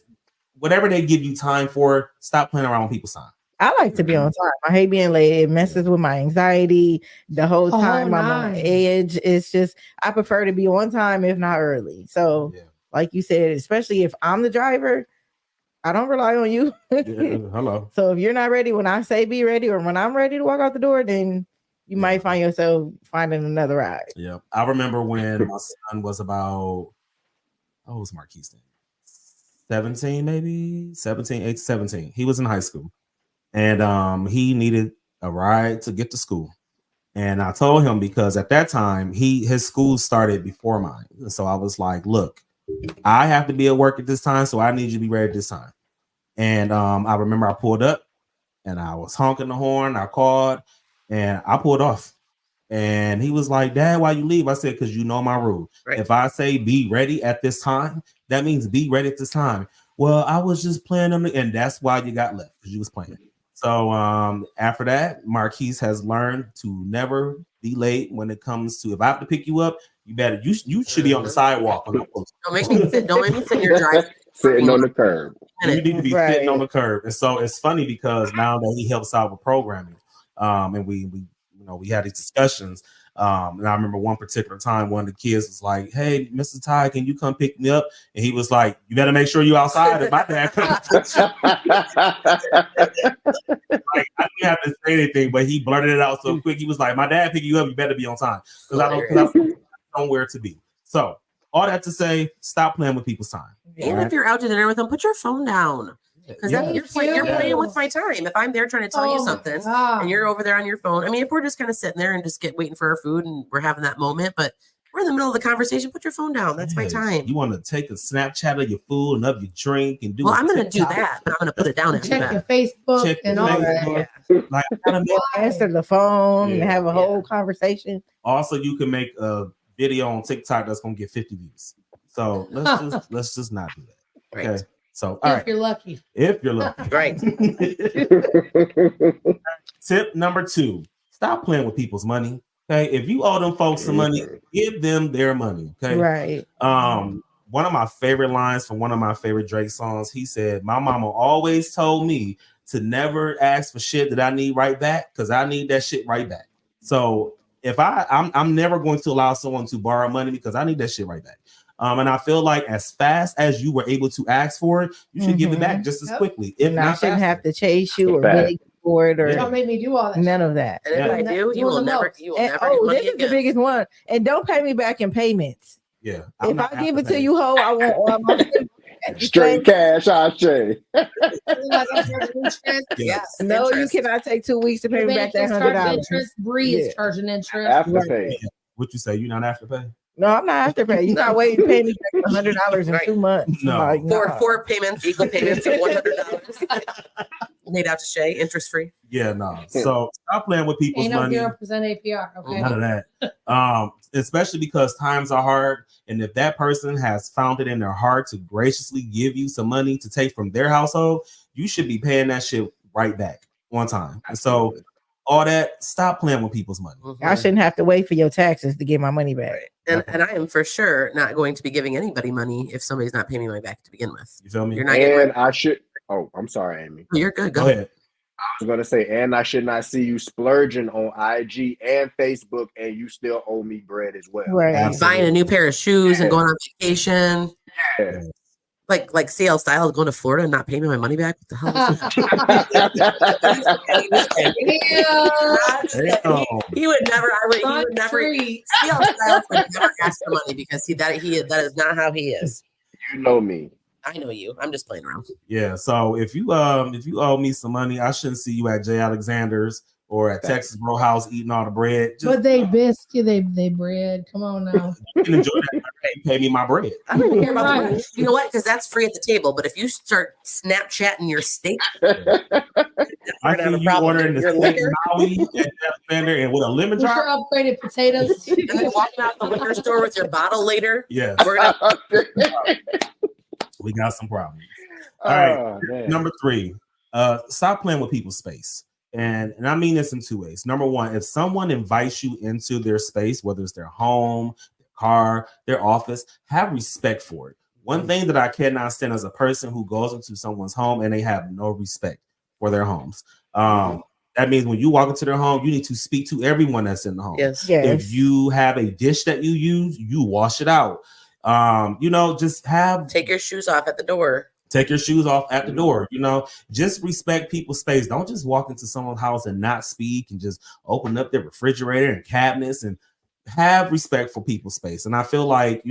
whatever they give you time for, stop playing around with people's time. I like to be on time. I hate being late. It messes with my anxiety the whole time. I'm on edge. It's just I prefer to be on time, if not early. So, like you said, especially if I'm the driver, I don't rely on you. Hello. So if you're not ready when I say be ready, or when I'm ready to walk out the door, then you might find yourself finding another ride. Yeah, I remember when my son was about, what was Marquise then? 17, maybe 17. He was in high school. And he needed a ride to get to school. And I told him because at that time, his school started before mine. And so I was like, look, I have to be at work at this time, so I need you to be ready at this time. And I remember I pulled up and I was honking the horn. I called and I pulled off. And he was like, Dad, why you leave? I said, because you know my rule. Right. If I say be ready at this time, that means be ready at this time. Well, I was just playing them, and that's why you got left, because you was playing. So after that, Marquise has learned to never be late when it comes to, if I have to pick you up, you should be on the sidewalk. Don't make me sit in your drive. Sitting on the curb. You need to be sitting on the curb. And so it's funny because now that he helps out with programming, and we had these discussions. And I remember one particular time, one of the kids was like, "Hey, Mr. Ty, can you come pick me up?" And he was like, "You better make sure you're outside if my dad comes." Like, I didn't have to say anything, but he blurted it out so quick. He was like, "My dad pick you up, you better be on time because I don't somewhere to be." So all that to say, stop playing with people's time. And if you're out to dinner with them, put your phone down. Because you're playing with my time. If I'm there trying to tell you something and you're over there on your phone, I mean, if we're just kind of sitting there and just waiting for our food and we're having that moment, but we're in the middle of the conversation, put your phone down. That's my time. You want to take a Snapchat of your food and of your drink and do. Well, I'm going to do that, but I'm going to put it down after Check that. your Facebook and all that. Like, answer the phone and Yeah. have a whole conversation. also, you can make a video on TikTok that's gonna get 50 views. So let's just not do that. Right. Okay. So all If right. you're lucky. If you're lucky. Right. Tip number 2: stop playing with people's money. Okay. If you owe them folks some money, give them their money. Okay. Right. One of my favorite lines from one of my favorite Drake songs, he said, "My mama always told me to never ask for shit that I need right back because I need that shit right back." So if I'm never going to allow someone to borrow money because I need that shit right back. And I feel like as fast as you were able to ask for it, you should give it back just as quickly. If And I not shouldn't faster. have to chase you or beg for it or Don't make me do all that. none of that. And if I do, you will never And, get oh, money this is the again. biggest one. And don't pay me back in payments. Yeah. If I give it to you whole, I want all my shit at the Straight same- cash, I say. Yes. No, interest. you cannot take 2 weeks to pay me back that $100. Interest, Bree is charging interest. Afterpay. What you say? You not afterpay? No, I'm not after pay. You're not waiting to pay me back $100 in Right. 2 months. No. Like, Four nah. four payments, equal payments of $100 made out to Shay, interest free. Yeah, no. So stop playing with people's Ain't no money. 0% APR. Okay. None of that. Especially because times are hard. And if that person has found it in their heart to graciously give you some money to take from their household, you should be paying that shit right back one time. And so all that, stop playing with people's money. I shouldn't have to wait for your taxes to get my money back. And I am for sure not going to be giving anybody money if somebody's not paying me my back to begin with. You feel me? You're not getting And I should. Oh, I'm sorry, Amy. You're good. Go ahead. I was gonna say, and I should not see you splurging on IG and Facebook, and you still owe me bread as well. Right. Absolutely. Buying a new pair of shoes and going on vacation. Yeah. Like CL Style going to Florida and not paying me my money back. What the hell? He would never. He would never. CL Style would never ask for money because that is not how he is. You know me. I know you. I'm just playing around. Yeah. So if you owe me some money, I shouldn't see you at J. Alexander's or at Texas Bro House eating all the bread. Just, But they biscuit, they bread. Come on now. you can enjoy that. Pay me my bread. I don't care about Right. the money. You know what? Because that's free at the table. But if you start Snapchatting your steak, I have see a you problem. ordering the Your steak liquor. Maui at Alexander and with a lemon With your drop. upgraded potatoes. and then walking out the liquor store with your bottle later, Yes, we're gonna. we got some problems. All right. Oh, man. Number 3, stop playing with people's space. And I mean this in 2 ways. Number 1, if someone invites you into their space, whether it's their home, their car, their office, have respect for it. One thing that I cannot stand as a person who goes into someone's home and they have no respect for their homes. That means when you walk into their home, you need to speak to everyone that's in the home. Yes. Yes. If you have a dish that you use, you wash it out. Just Take your shoes off at the door. take your shoes off at the door. Just respect people's space. Don't just walk into someone's house and not speak and just open up their refrigerator and cabinets, and have respect for people's space. And I feel like,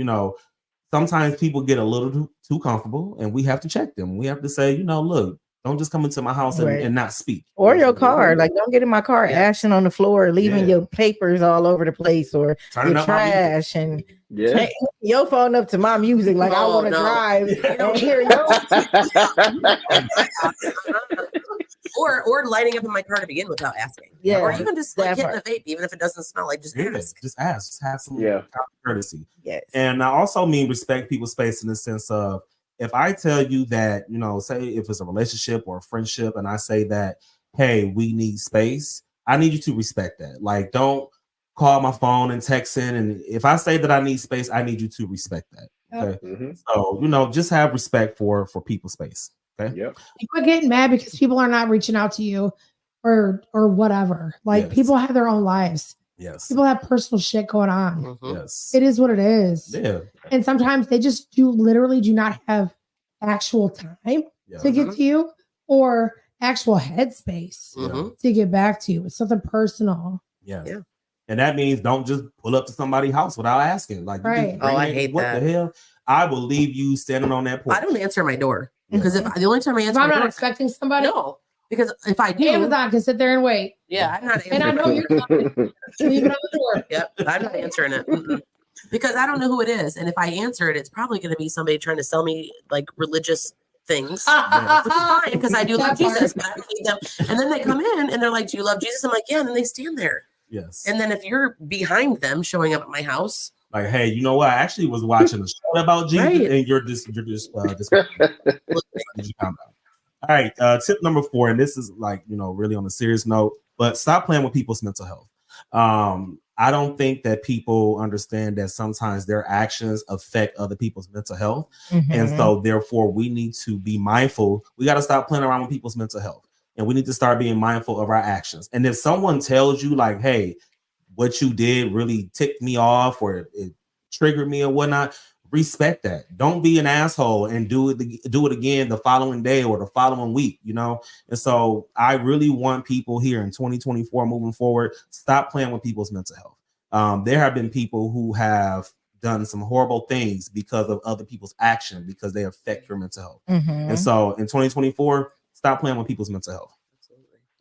sometimes people get a little too comfortable and we have to check them. We have to say, look, don't just come into my house Right. and not speak. Or your car. Like, don't get in my car Yeah. ashing on the floor, leaving Yeah. your papers all over the place, or Turning your up my music. trash, and Yeah. take your phone up to my music. Like, I Oh, want to no. drive and hear your or lighting up in my car to begin without asking. Yeah, Or even just like that hitting a vape, even if it doesn't smell like, just Yeah, ask. just ask. Just have some Yeah. courtesy. Yes. And I also mean respect people's space in the sense of, if I tell you that, say if it's a relationship or a friendship, and I say that, hey, we need space, I need you to respect that. Like, don't call my phone and text in. And if I say that I need space, I need you to respect that. Okay. Mhm. So, just have respect for people's space. Okay. Yep. People are getting mad because people are not reaching out to you or whatever. Like Yes. people have their own lives. Yes. People have personal shit going on. Mhm. Yes. It is what it is. Yeah. And sometimes they just literally do not have actual time Yeah. to get to you or actual headspace Mhm. to get back to you. It's something personal. Yeah. Yeah. And that means don't just pull up to somebody's house without asking. Like, you Right. just bring Oh, I it, hate what that. the hell? I will leave you standing on that porch. I don't answer my door Yeah. because the only time I If answer I'm my not door, expecting somebody, no, because if I do, Amazon can sit there and wait. yeah, I'm not And I answering. know you're coming. Leave it on the door. Yep, I'm not answering it. Mm-mm. because I don't know who it is, and if I answer it, it's probably going to be somebody trying to sell me like religious things, which is fine because I do love Jesus, but I hate them. And then they come in and they're like, "Do you love Jesus?" I'm like, "Yeah," and then they stand there. Yes. And then if you're behind them, showing up at my house, like, hey, you know what? I actually was watching a show about Jesus, Right. and you're just did you calm down? All right, tip number 4, and this is like, you know, really on a serious note, but stop playing with people's mental health. I don't think that people understand that sometimes their actions affect other people's mental health. And so therefore we need to be mindful. We got to stop playing around with people's mental health, and we need to start being mindful of our actions. And if someone tells you like, hey, what you did really ticked me off or it triggered me or whatnot, respect that. Don't be an asshole and do it again the following day or the following week, you know? And so I really want people here in 2024 moving forward, stop playing with people's mental health. There have been people who have done some horrible things because of other people's action, because they affect your mental health. And so in 2024, stop playing with people's mental health.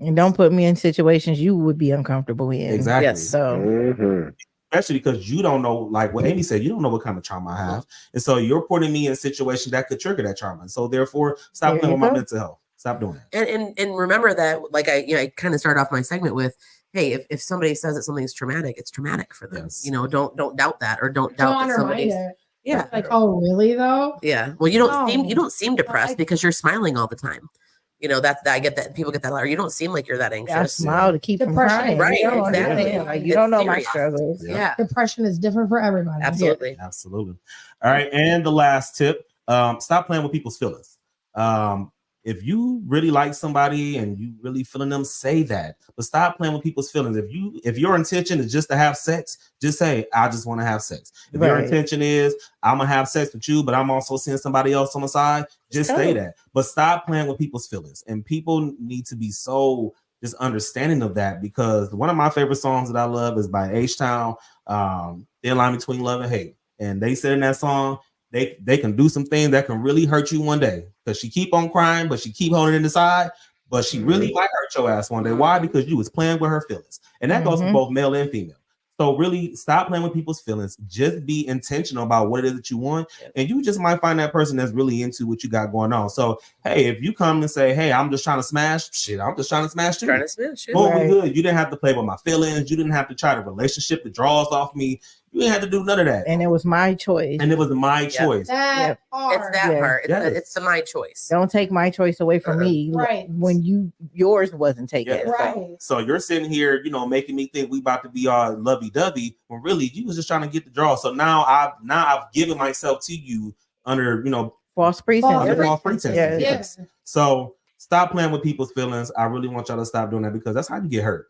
And don't put me in situations you would be uncomfortable in. Exactly. Yes. So especially because you don't know, like what Amy said, you don't know what kind of trauma I have. And so you're putting me in situations that could trigger that trauma. And so therefore, stop playing with my mental health. Stop doing that. And remember that, like I kind of start off my segment with, hey, if somebody says that something's traumatic, it's traumatic for them. Yes. You know, don't doubt that, or don't doubt that somebody's. Yeah. Like, oh, really though? Yeah. Well, you don't seem depressed because you're smiling all the time. You know, I get that. People get that a lot. You don't seem like you're that anxious. I smile to keep from crying. Right, You don't exactly. understand. Like, you don't know my struggles. Yeah. Depression is different for everybody. Absolutely. Absolutely. All right. And the last tip, stop playing with people's feelings. If you really like somebody and you really feeling them, say that. But stop playing with people's feelings. If your intention is just to have sex, just say, I just want to have sex. If your intention is, I'm gonna have sex with you, but I'm also seeing somebody else on the side, just say that. But stop playing with people's feelings. And people need to be so just understanding of that, because one of my favorite songs that I love is by H-Town, Thin Line Between Love and Hate. And they said in that song, they can do some things that can really hurt you one day, because she keep on crying, but she keep holding it inside, but she really might hurt your ass one day. Why? Because you was playing with her feelings. And that goes for both male and female. So really stop playing with people's feelings. Just be intentional about what it is that you want. And you just might find that person that's really into what you got going on. So, hey, if you come and say, hey, I'm just trying to smash, shit, I'm just trying to smash too. Boom, we good. You didn't have to play with my feelings. You didn't have to try to relationship the draws off me. You didn't have to do none of that. And it was my choice. And it was my choice. That part. It's that part. It's my choice. Don't take my choice away from me. Right. When yours wasn't taken. Yeah. Right. So you're sitting here, you know, making me think we about to be all lovey-dovey, when really you was just trying to get the draw. So now I've given myself to you under, you know, false pretense. False pretense. Yes. So stop playing with people's feelings. I really want y'all to stop doing that, because that's how you get hurt.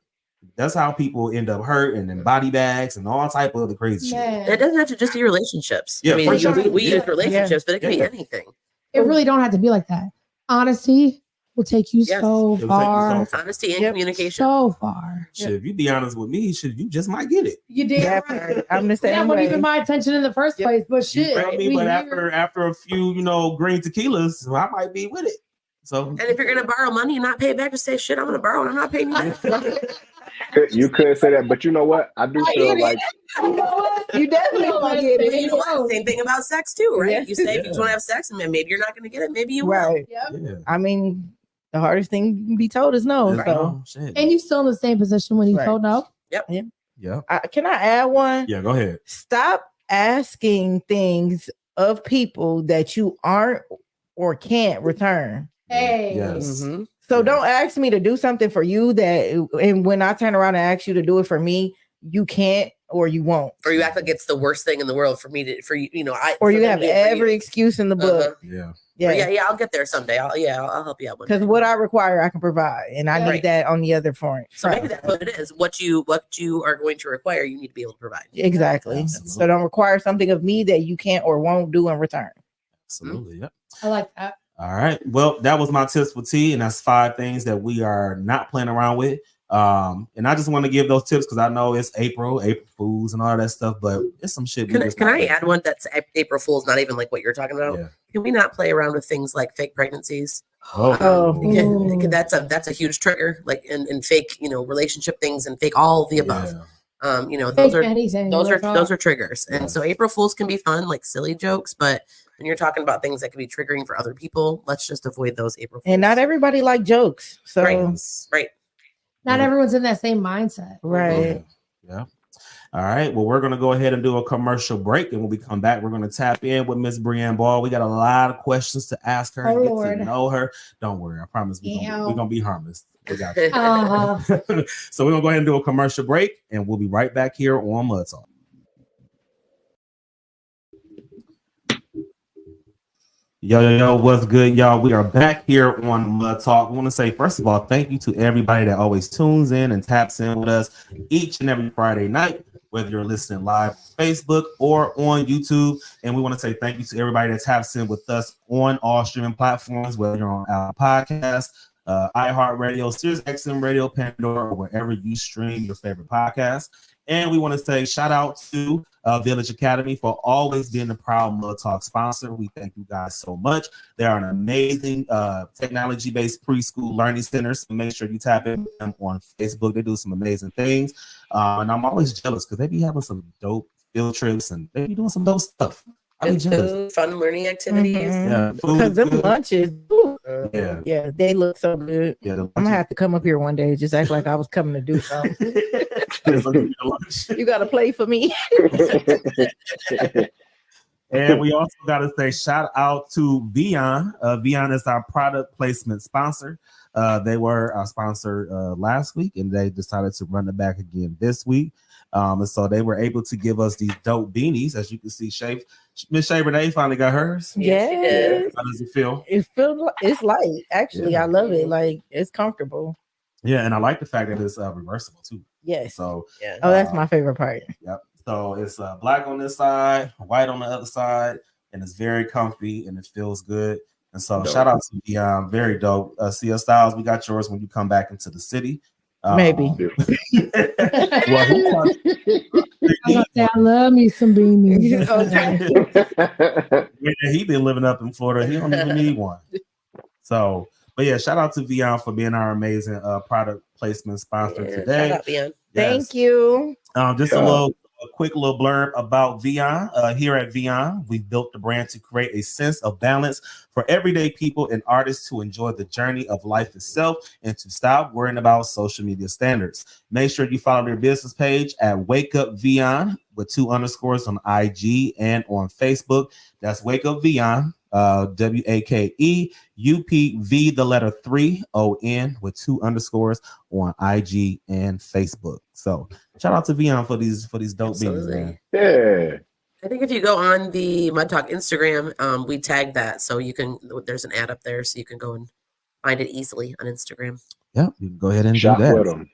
That's how people end up hurt and in body bags and all type of other crazy shit. It doesn't have to just be relationships. Yeah, I mean, sure. we use relationships, but it can be anything. It really don't have to be like that. Honesty will take you so far. Honesty and communication. So far. Shit, if you be honest with me, shit, you just might get it. You did. Right. I'm the same that way. wasn't even my attention in the first place, but shit. You feel me? But after a few, you know, green tequilas, I might be with it. So, and if you're gonna borrow money and not pay it back, just say, shit, I'm gonna borrow and I'm not paying you back. You could say that, but you know what? I do feel like you definitely want to get it. You know, same thing about sex too, right? Yeah. You say if you want to have sex, and maybe you're not going to get it, maybe you will. Right. Yep. I mean, the hardest thing you can be told is no. Right. So. And you're still in the same position when you told no. Yep. Yeah. Can I add one? Yeah, go ahead. Stop asking things of people that you aren't or can't return. Hey. Yes. Mm-hmm. So don't ask me to do something for you and when I turn around and ask you to do it for me, you can't or you won't. Or you act like it's the worst thing in the world for you, you know. Or you have every excuse in the book. Yeah. I'll get there someday. I'll help you out. Because what I require, I can provide, and I need that on the other front. So maybe that's what it is. What you are going to require, you need to be able to provide. Exactly. Absolutely. So don't require something of me that you can't or won't do in return. Absolutely. Yep. I like that. All right. Well, that was my tips for T, and that's 5 things that we are not playing around with. And I just want to give those tips because I know it's April Fools and all that stuff, but it's some shit. Can I add one that's April Fools, not even like what you're talking about? Yeah. Can we not play around with things like fake pregnancies? Oh. That's a huge trigger, like in fake, you know, relationship things and fake all of the above. Those anything. those are triggers. And so April Fools can be fun, like silly jokes, but when you're talking about things that can be triggering for other people, let's just avoid those April Fools. And not everybody like jokes. So right. Not everyone's in that same mindset. Right. Yeah. All right. Well, we're going to go ahead and do a commercial break. And when we come back, we're going to tap in with Miss Brianne Ball. We got a lot of questions to ask her and get to know her. Don't worry. I promise we're going to be harmless. We got you. So we're going to go ahead and do a commercial break. And we'll be right back here on Mud Talk. Yo, what's good, y'all? We are back here on Mud Talk. I want to say, first of all, thank you to everybody that always tunes in and taps in with us each and every Friday night, whether you're listening live on Facebook or on YouTube. And we want to say thank you to everybody that taps in with us on all streaming platforms, whether you're on Apple Podcasts, iHeartRadio, Sirius XM Radio, Pandora, or wherever you stream your favorite podcast. And we want to say shout out to Village Academy for always being the proud Mud Talk sponsor. We thank you guys so much. They are an amazing technology-based preschool learning center. So make sure you tap in with them on Facebook. They do some amazing things. And I'm always jealous because they be having some dope field trips and they be doing some dope stuff. Good food, fun learning activities. Yeah, because them lunches, yeah, they look so good. Yeah, I'm gonna have to come up here one day, just act like I was coming to do something. You got to play for me. And we also got to say shout out to Vion. Vion is our product placement sponsor. They were our sponsor last week, and they decided to run it back again this week. And so they were able to give us these dope beanies, as you can see. Miss Shay Renee finally got hers. Yes. How does it feel? It's light. Actually, I love it. Like, it's comfortable. Yeah, and I like the fact that it's reversible too. Yes. So that's my favorite part. Yep. So it's black on this side, white on the other side, and it's very comfy and it feels good. And so shout out to Beyond, very dope. CL Styles, we got yours when you come back into the city. Maybe. I love me some beanies. He been living up in Florida. He don't even need one. So, but yeah, shout out to Vion for being our amazing product placement sponsor today. Shout out, Vion. Yes. Thank you. Just a quick little blurb about Vion. Here at Vion, we've built the brand to create a sense of balance for everyday people and artists to enjoy the journey of life itself and to stop worrying about social media standards. Make sure you follow their business page at Wake Up Vion with 2 underscores on IG and on Facebook. That's Wake Up Vion. WAKEUPV, the letter 3ON with 2 underscores on IG and Facebook. So shout out to Vion for these dope beans, man. Yeah. I think if you go on the Mud Talk Instagram, we tag that, so you can. There's an ad up there, so you can go and find it easily on Instagram. Yeah, you can go ahead and shop do that. With them.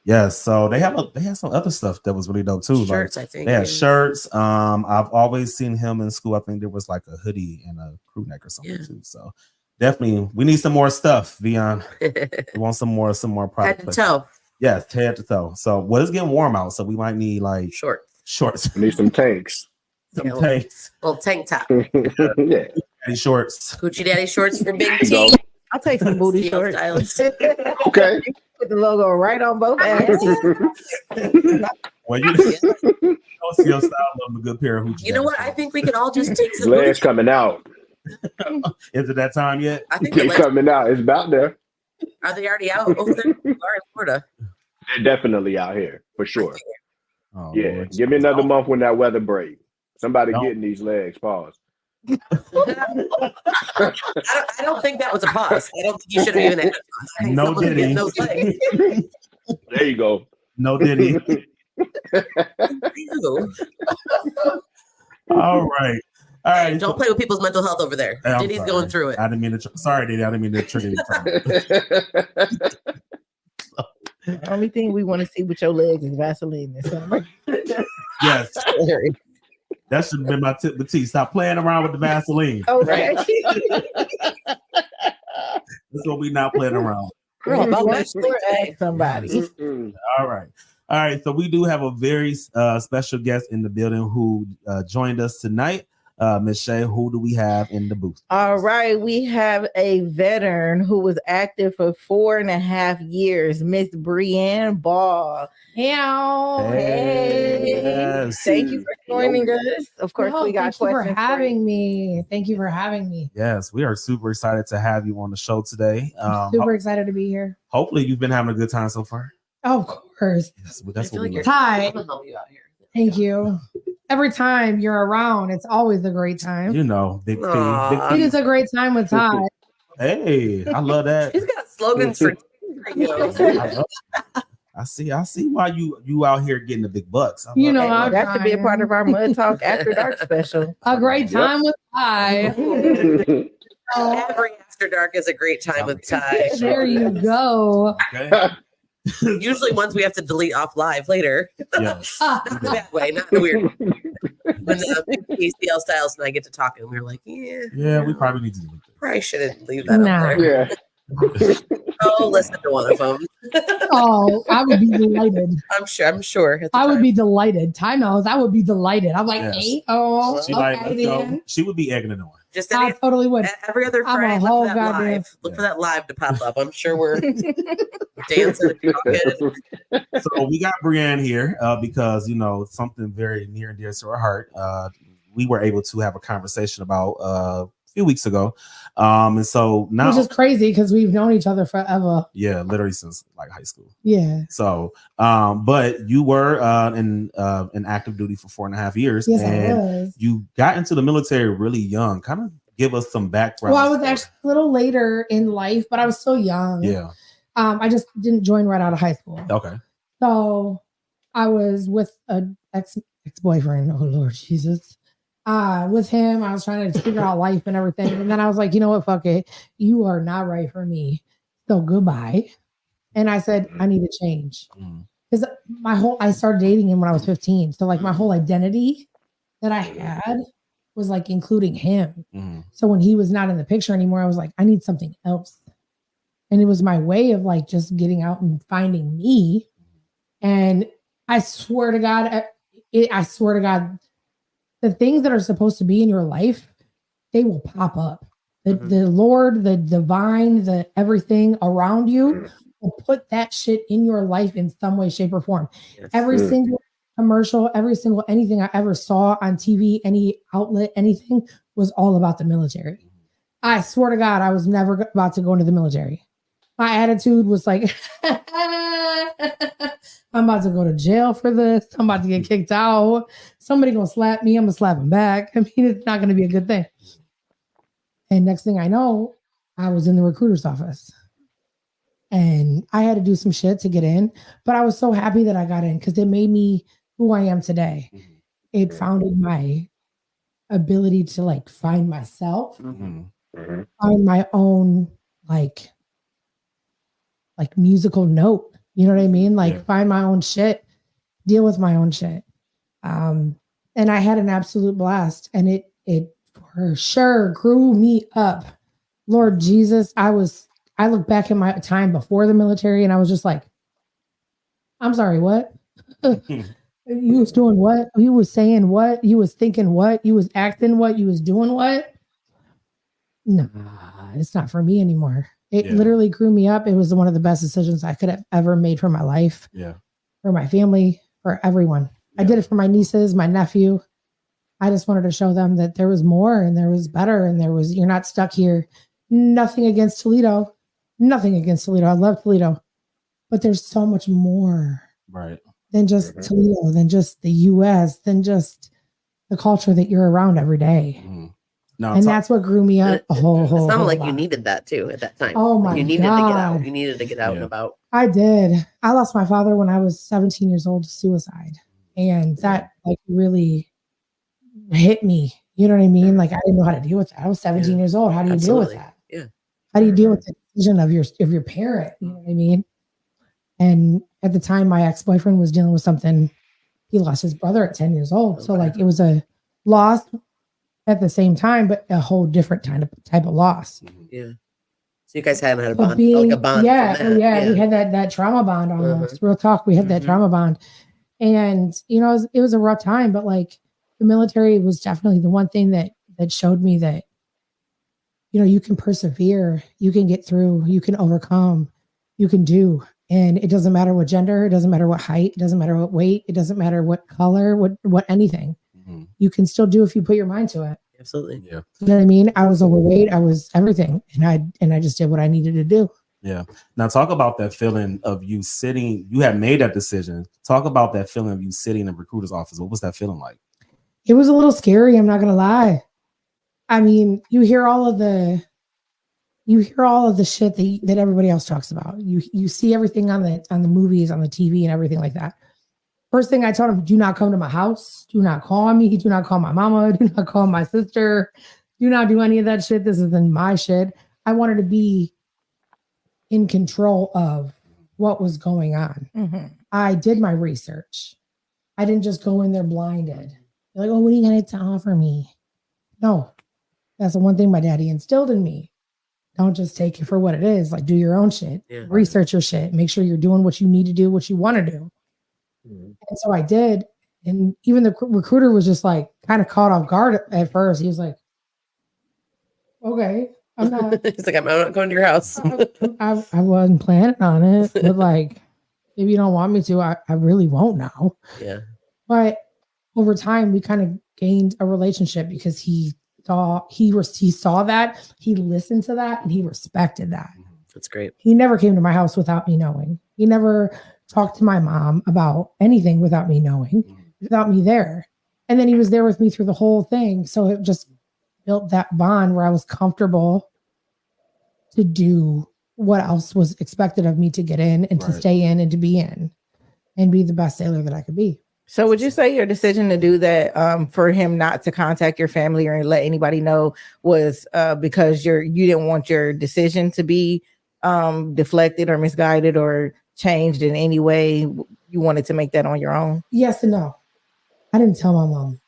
Yeah, so they had some other stuff that was really dope too. Shirts, like, I think. They had shirts. I've always seen him in school. I think there was like a hoodie and a crew neck or something too. So definitely, we need some more stuff. Vion, we want some more product. Head to toe. Yes, head to toe. So it's getting warm out, so we might need like shorts. We need some tanks. Tanks. Little tank top. Yeah. Daddy shorts. Coochie Daddy shorts for Big T. I'll take some booty shorts. Okay. Put the logo right on both ends. Well, you don't see your style of a good pair of hoochie. You know what? I think we could all just take some legs coming out. Is it that time yet? I think they're coming out. It's about there. Are they already out over there? Or in Florida? They're definitely out here for sure. Oh, yeah. Lord. Give me another month when that weather breaks. Somebody getting these legs. Pause. I don't think that was a pause. I don't think you should have even had a pause. I think No Diddy. those legs. There you go. No Diddy. All right. All right. Don't play with people's mental health over there. Hey, Diddy's going through it. I didn't mean to. Sorry, Diddy. I didn't mean to trigger you. The only thing we want to see with your legs is Vaseline this summer. Yes. That should have been my tip to T. Stop playing around with the Vaseline. Okay. That's what we not playing around. Girl, about somebody. All right. So we do have a very special guest in the building who joined us tonight. Miss Shay, who do we have in the booth? All right, we have a veteran who was active for 4.5 years, Miss Brianne Ball. Hey. Yes. Thank you for joining us. Of course, we got thank you questions for having me. Thank you for having me. Yes, we are super excited to have you on the show today. Super excited to be here. Hopefully, you've been having a good time so far. Of course. Yes, that's what we you're love. Hi. I'm gonna help you out here. Thank you. Every time you're around, it's always a great time. You know, big Aw. P. It is a great time with Ty. Hey, I love that. He's got slogans for you. I see why you out here getting the big bucks. I You love know, that. I'm That should be a trying. part of our Mud Talk After Dark special. A great time with Ty. Every After Dark is a great time with Ty. There you go. Okay. Usually ones we have to delete off live later. Yes. Not in that way, not in a weird way. When ACL Styles and I get to talking, we're like, Yeah, we probably need to do this. probably shouldn't leave that Nah. up there. Yeah. Oh, listen to one of them. Oh, I would be delighted. I'm sure. At the I would time. be delighted. Ty knows I would be delighted. I'm like, Yes. hey, oh, She okay, like, you know, then. she would be egging it on. Just I totally would. every other I'm a Friday. whole Look for that goddamn- live. Look for that live to pop up. I'm sure we're dancing. Talking. So we got Brianne here because you know something very near and dear to her heart. We were able to have a conversation about a few weeks ago, and so now, Which is crazy because we've known each other forever. yeah, literally since like high school. Yeah. So, but you were in active duty for 4.5 years, Yes, I and was. you got into the military really young. Kind of give us some background. Well, I was actually a little later in life, but I was still young. Yeah. I just didn't join right out of high school. Okay. So I was with an ex-boyfriend. Oh Lord Jesus. With him, I was trying to figure out life and everything. And then I was like, you know what? Fuck it. You are not right for me. So goodbye. And I said, I need to change. Mm. Because I started dating him when I was 15. So like my whole identity that I had was like including him. Mm. So when he was not in the picture anymore, I was like, I need something else. And it was my way of like just getting out and finding me. And I swear to God, the things that are supposed to be in your life, they will pop up. The Lord, the divine, the everything around you will put that shit in your life in some way, shape, or form. Yes. Every single commercial, every single anything I ever saw on TV, any outlet, anything was all about the military. I swear to God, I was never about to go into the military. My attitude was like, I'm about to go to jail for this. I'm about to get kicked out. Somebody gonna slap me. I'm gonna slap him back. I mean, it's not gonna be a good thing. And next thing I know, I was in the recruiter's office. And I had to do some shit to get in. But I was so happy that I got in because it made me who I am today. It founded my ability to like find myself, find my own like musical note. You know what I mean? Like find my own shit, deal with my own shit. And I had an absolute blast. And it for sure grew me up. Lord Jesus, I look back at my time before the military and I was just like, I'm sorry, what? You was doing what? You was saying what? You was thinking what? You was acting what? You was doing what? No, it's not for me anymore. It literally grew me up. It was one of the best decisions I could have ever made for my life, for my family, for everyone. I did it for my nieces, my nephew. I just wanted to show them that there was more and there was better and you're not stuck here. Nothing against Toledo. Nothing against Toledo. I love Toledo. But there's so much more than just Toledo, than just the U.S., than just the culture that you're around every day. No, and that's what grew me up a whole It sounded like lot. you needed that too at that time. Oh my You needed to get out. God. You needed to get out and about. I did. I lost my father when I was 17 years old to suicide. And that like really hit me. You know what I mean? Like I didn't know how to deal with that. I was 17 years old. How do you deal with that? Yeah. How do you deal with the decision of your parent? You know what I mean? And at the time, my ex-boyfriend was dealing with something. He lost his brother at 10 years old. So like it was a loss at the same time, but a whole different type of loss. Yeah. So you guys hadn't had a But bond, like a bond. Yeah, from that. we had that trauma bond almost. Real talk, we had that trauma bond. And, you know, it was a rough time, but like the military was definitely the one thing that showed me that, you know, you can persevere, you can get through, you can overcome, you can do. And it doesn't matter what gender, it doesn't matter what height, it doesn't matter what weight, it doesn't matter what color, what anything. Mm-hmm. You can still do if you put your mind to it. Absolutely. Yeah. You know what I mean? I was overweight, I was everything. And I just did what I needed to do. Yeah. Now talk about that feeling of you sitting, you had made that decision. Talk about that feeling of you sitting in the recruiter's office. What was that feeling like? It was a little scary, I'm not gonna lie. I mean, you hear all of the shit that everybody else talks about. You see everything on the movies, on the TV and everything like that. First thing I told him, do not come to my house. Do not call me. Do not call my mama. Do not call my sister. Do not do any of that shit. This isn't my shit. I wanted to be in control of what was going on. Mm-hmm. I did my research. I didn't just go in there blinded. They're like, oh, what are you going to offer me? No, that's the one thing my daddy instilled in me. Don't just take it for what it is. Like, do your own shit. Yeah. Research your shit. Make sure you're doing what you need to do, what you want to do. Mm-hmm. And so I did. And even the recruiter was just like kind of caught off guard at first. He was like, okay, I'm not. He's like, I'm not going to your house. I wasn't planning on it. But like, if you don't want me to, I really won't now. Yeah. But over time, we kind of gained a relationship because he saw that, he listened to that, and he respected that. That's great. He never came to my house without me knowing. He never talked to my mom about anything without me knowing, without me there. And then he was there with me through the whole thing. So it just built that bond where I was comfortable to do what else was expected of me to get in and to stay in and to be in and be the best sailor that I could be. So would you say your decision to do that for him not to contact your family or let anybody know was because you didn't want your decision to be deflected or misguided or changed in any way? You wanted to make that on your own? Yes and no. I didn't tell my mom.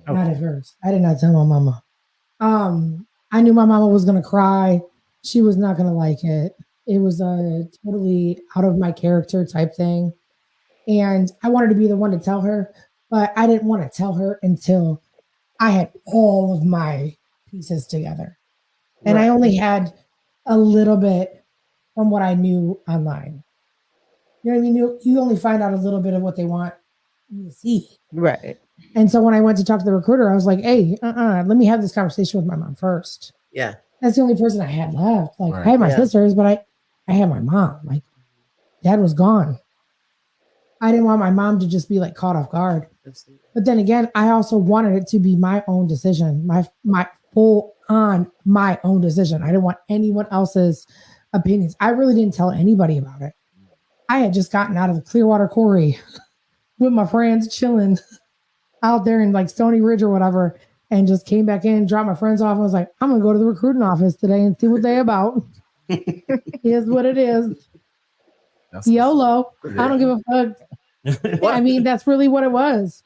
Okay. Not at first. I did not tell my mama. I knew my mama was going to cry. She was not going to like it. It was a totally out of my character type thing. And I wanted to be the one to tell her, but I didn't want to tell her until I had all of my pieces together. And I only had a little bit from what I knew online. You know what I mean? You only find out a little bit of what they want you to see. Right. And so when I went to talk to the recruiter, I was like, hey, let me have this conversation with my mom first. Yeah. That's the only person I had left. Like, I had my sisters, but I had my mom. Like, dad was gone. I didn't want my mom to just be like caught off guard. Absolutely. But then again, I also wanted it to be my own decision, my full on my own decision. I didn't want anyone else's opinions. I really didn't tell anybody about it. I had just gotten out of the Clearwater Quarry with my friends chilling out there in like Stony Ridge or whatever, and just came back in, dropped my friends off, and was like, I'm gonna go to the recruiting office today and see what they about. Here's what it is. That's YOLO. Yeah. I don't give a fuck. I mean, that's really what it was.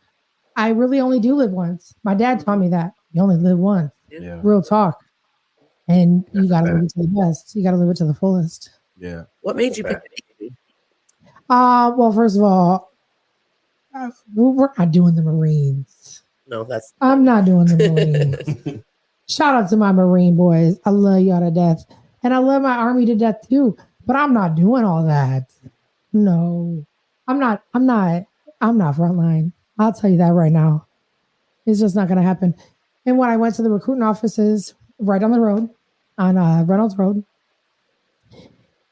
I really only do live once. My dad taught me that. You only live once. Yeah. Real talk. And you got to live it to the best. You got to live it to the fullest. Yeah. What made you pick it? Well, first of all, we're not doing the Marines. No, I'm not doing the Marines. Shout out to my Marine boys. I love y'all to death. And I love my Army to death too. But I'm not doing all that. No, I'm not frontline. I'll tell you that right now. It's just not going to happen. And when I went to the recruiting offices right on the road, on Reynolds Road,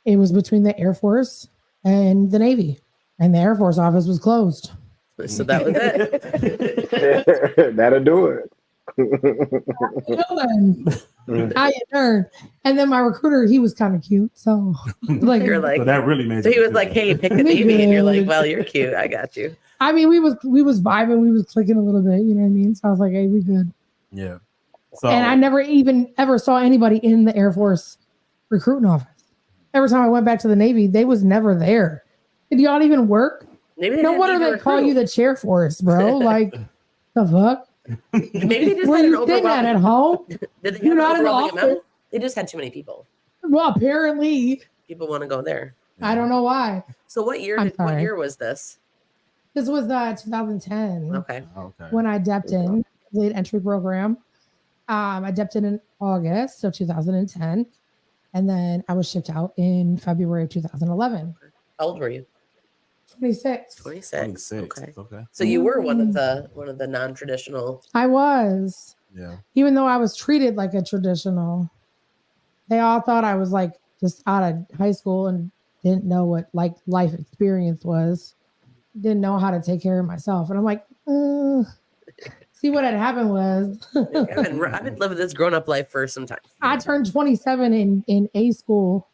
it was between the Air Force and the Navy. And the Air Force office was closed. So that was it. That'll do it. How you turn. And then my recruiter, he was kind of cute. So like, you're like, so that really made so he was like, hey, pick the Navy, and you're like, well, you're cute. I got you. I mean, we was vibing, we was clicking a little bit, you know what I mean? So I was like, hey, we good. Yeah. So, and I never even ever saw anybody in the Air Force recruiting office. Every time I went back to the Navy, they was never there. Did y'all even work? Maybe no wonder they call you the chair force, bro. Like, the fuck? Maybe they just were had you sitting at home? Did they not in the office? They just had too many people. Well, apparently. People want to go there. I don't know why. So what year was this? This was 2010 Okay. when I depped in late entry program. I depped in August of 2010, and then I was shipped out in February of 2011. How old were you? 26. 26. Okay. Okay. So you were one of the non-traditional. I was. Yeah. Even though I was treated like a traditional, they all thought I was like just out of high school and didn't know what like life experience was. Didn't know how to take care of myself. And I'm like, see what had happened was I've been living this grown-up life for some time. I turned 27 in A school.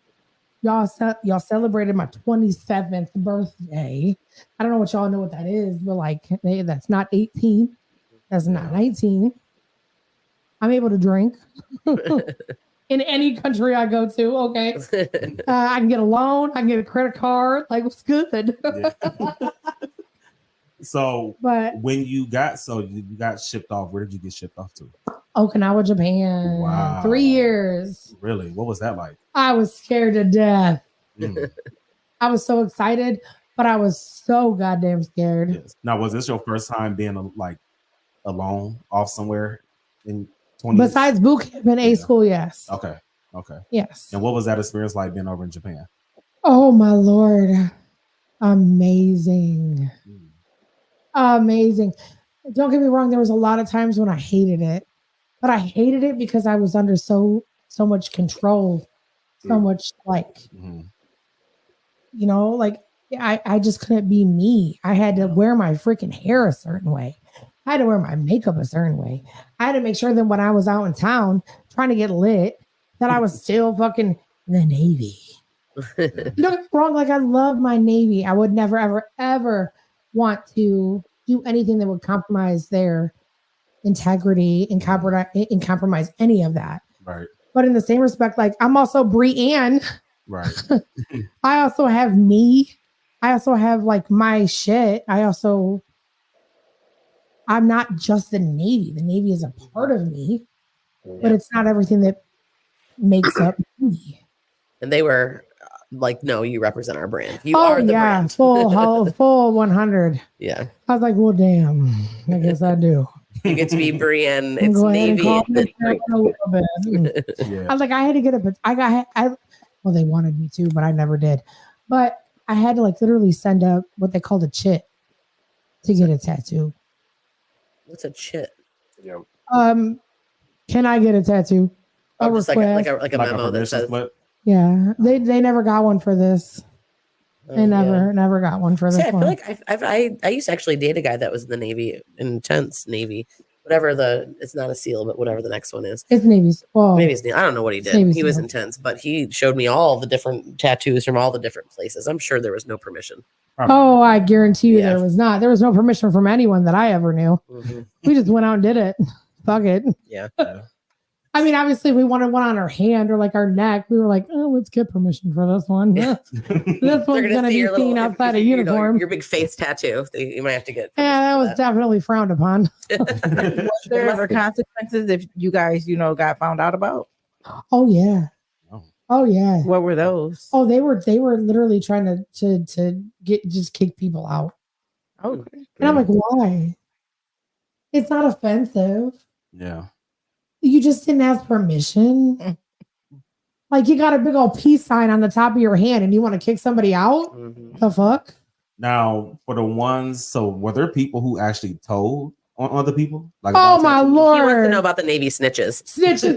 Y'all celebrated my 27th birthday. I don't know what y'all know what that is, but like that's not 18. That's not 19. I'm able to drink in any country I go to. Okay. I can get a loan. I can get a credit card. Like, what's good? So, but when you got shipped off, where did you get shipped off to? Okinawa, Japan. Wow. 3 years. Really? What was that like? I was scared to death. I was so excited, but I was so goddamn scared. Yes. Now, was this your first time being like alone off somewhere in 20 Besides boot camp and A school, yes. Okay. Yes. And what was that experience like being over in Japan? Oh my Lord. Amazing. Amazing. Don't get me wrong, there was a lot of times when I hated it, but I hated it because I was under so much control, so much like, you know, like I just couldn't be me. I had to wear my freaking hair a certain way. I had to wear my makeup a certain way. I had to make sure that when I was out in town trying to get lit, that I was still fucking the Navy. Don't get me wrong, like I love my Navy. I would never, ever, ever want to do anything that would compromise their integrity and compromise any of that. Right. But in the same respect, like I'm also Brianne. Right. I also have me. I also have like my shit. I'm not just the Navy. The Navy is a part of me, but it's not everything that makes up me. And they were like, no, you represent our brand. You are the brand. full 100. Yeah. I was like, well, damn. I guess I do. You get to be Brianne. It's Navy. A little bit. Yeah. I was like, I had to get well, they wanted me to, but I never did. But I had to like literally send up what they called a chit to get a tattoo. What's a chit? Yeah. Can I get a tattoo? Oh, just like a memo that says. Yeah, they never got one for this. They never got one for this I feel one. like I used to actually date a guy that was in the Navy, intense Navy, whatever it's not a SEAL, but whatever the next one is. It's Navy's. Well, Navy's. I don't know what he did. He was intense, but he showed me all the different tattoos from all the different places. I'm sure there was no permission. Oh, I guarantee you there was not. There was no permission from anyone that I ever knew. We just went out and did it. Fuck it. Yeah. I mean, obviously, if we wanted one on our hand or like our neck, we were like, oh, let's get permission for this one. This one's going to be seen outside of uniform. Your big face tattoo. You might have to get. Yeah, that was definitely frowned upon. Was there ever consequences if you guys, got found out about? Oh, yeah. Oh, yeah. What were those? Oh, they were literally trying to just kick people out. Okay. And I'm like, why? It's not offensive. Yeah. You just didn't ask permission. Like you got a big old peace sign on the top of your hand and you want to kick somebody out? The fuck? Now, for the ones, so were there people who actually told on other people? Like, oh my Lord. He wants to know about the Navy snitches. Snitches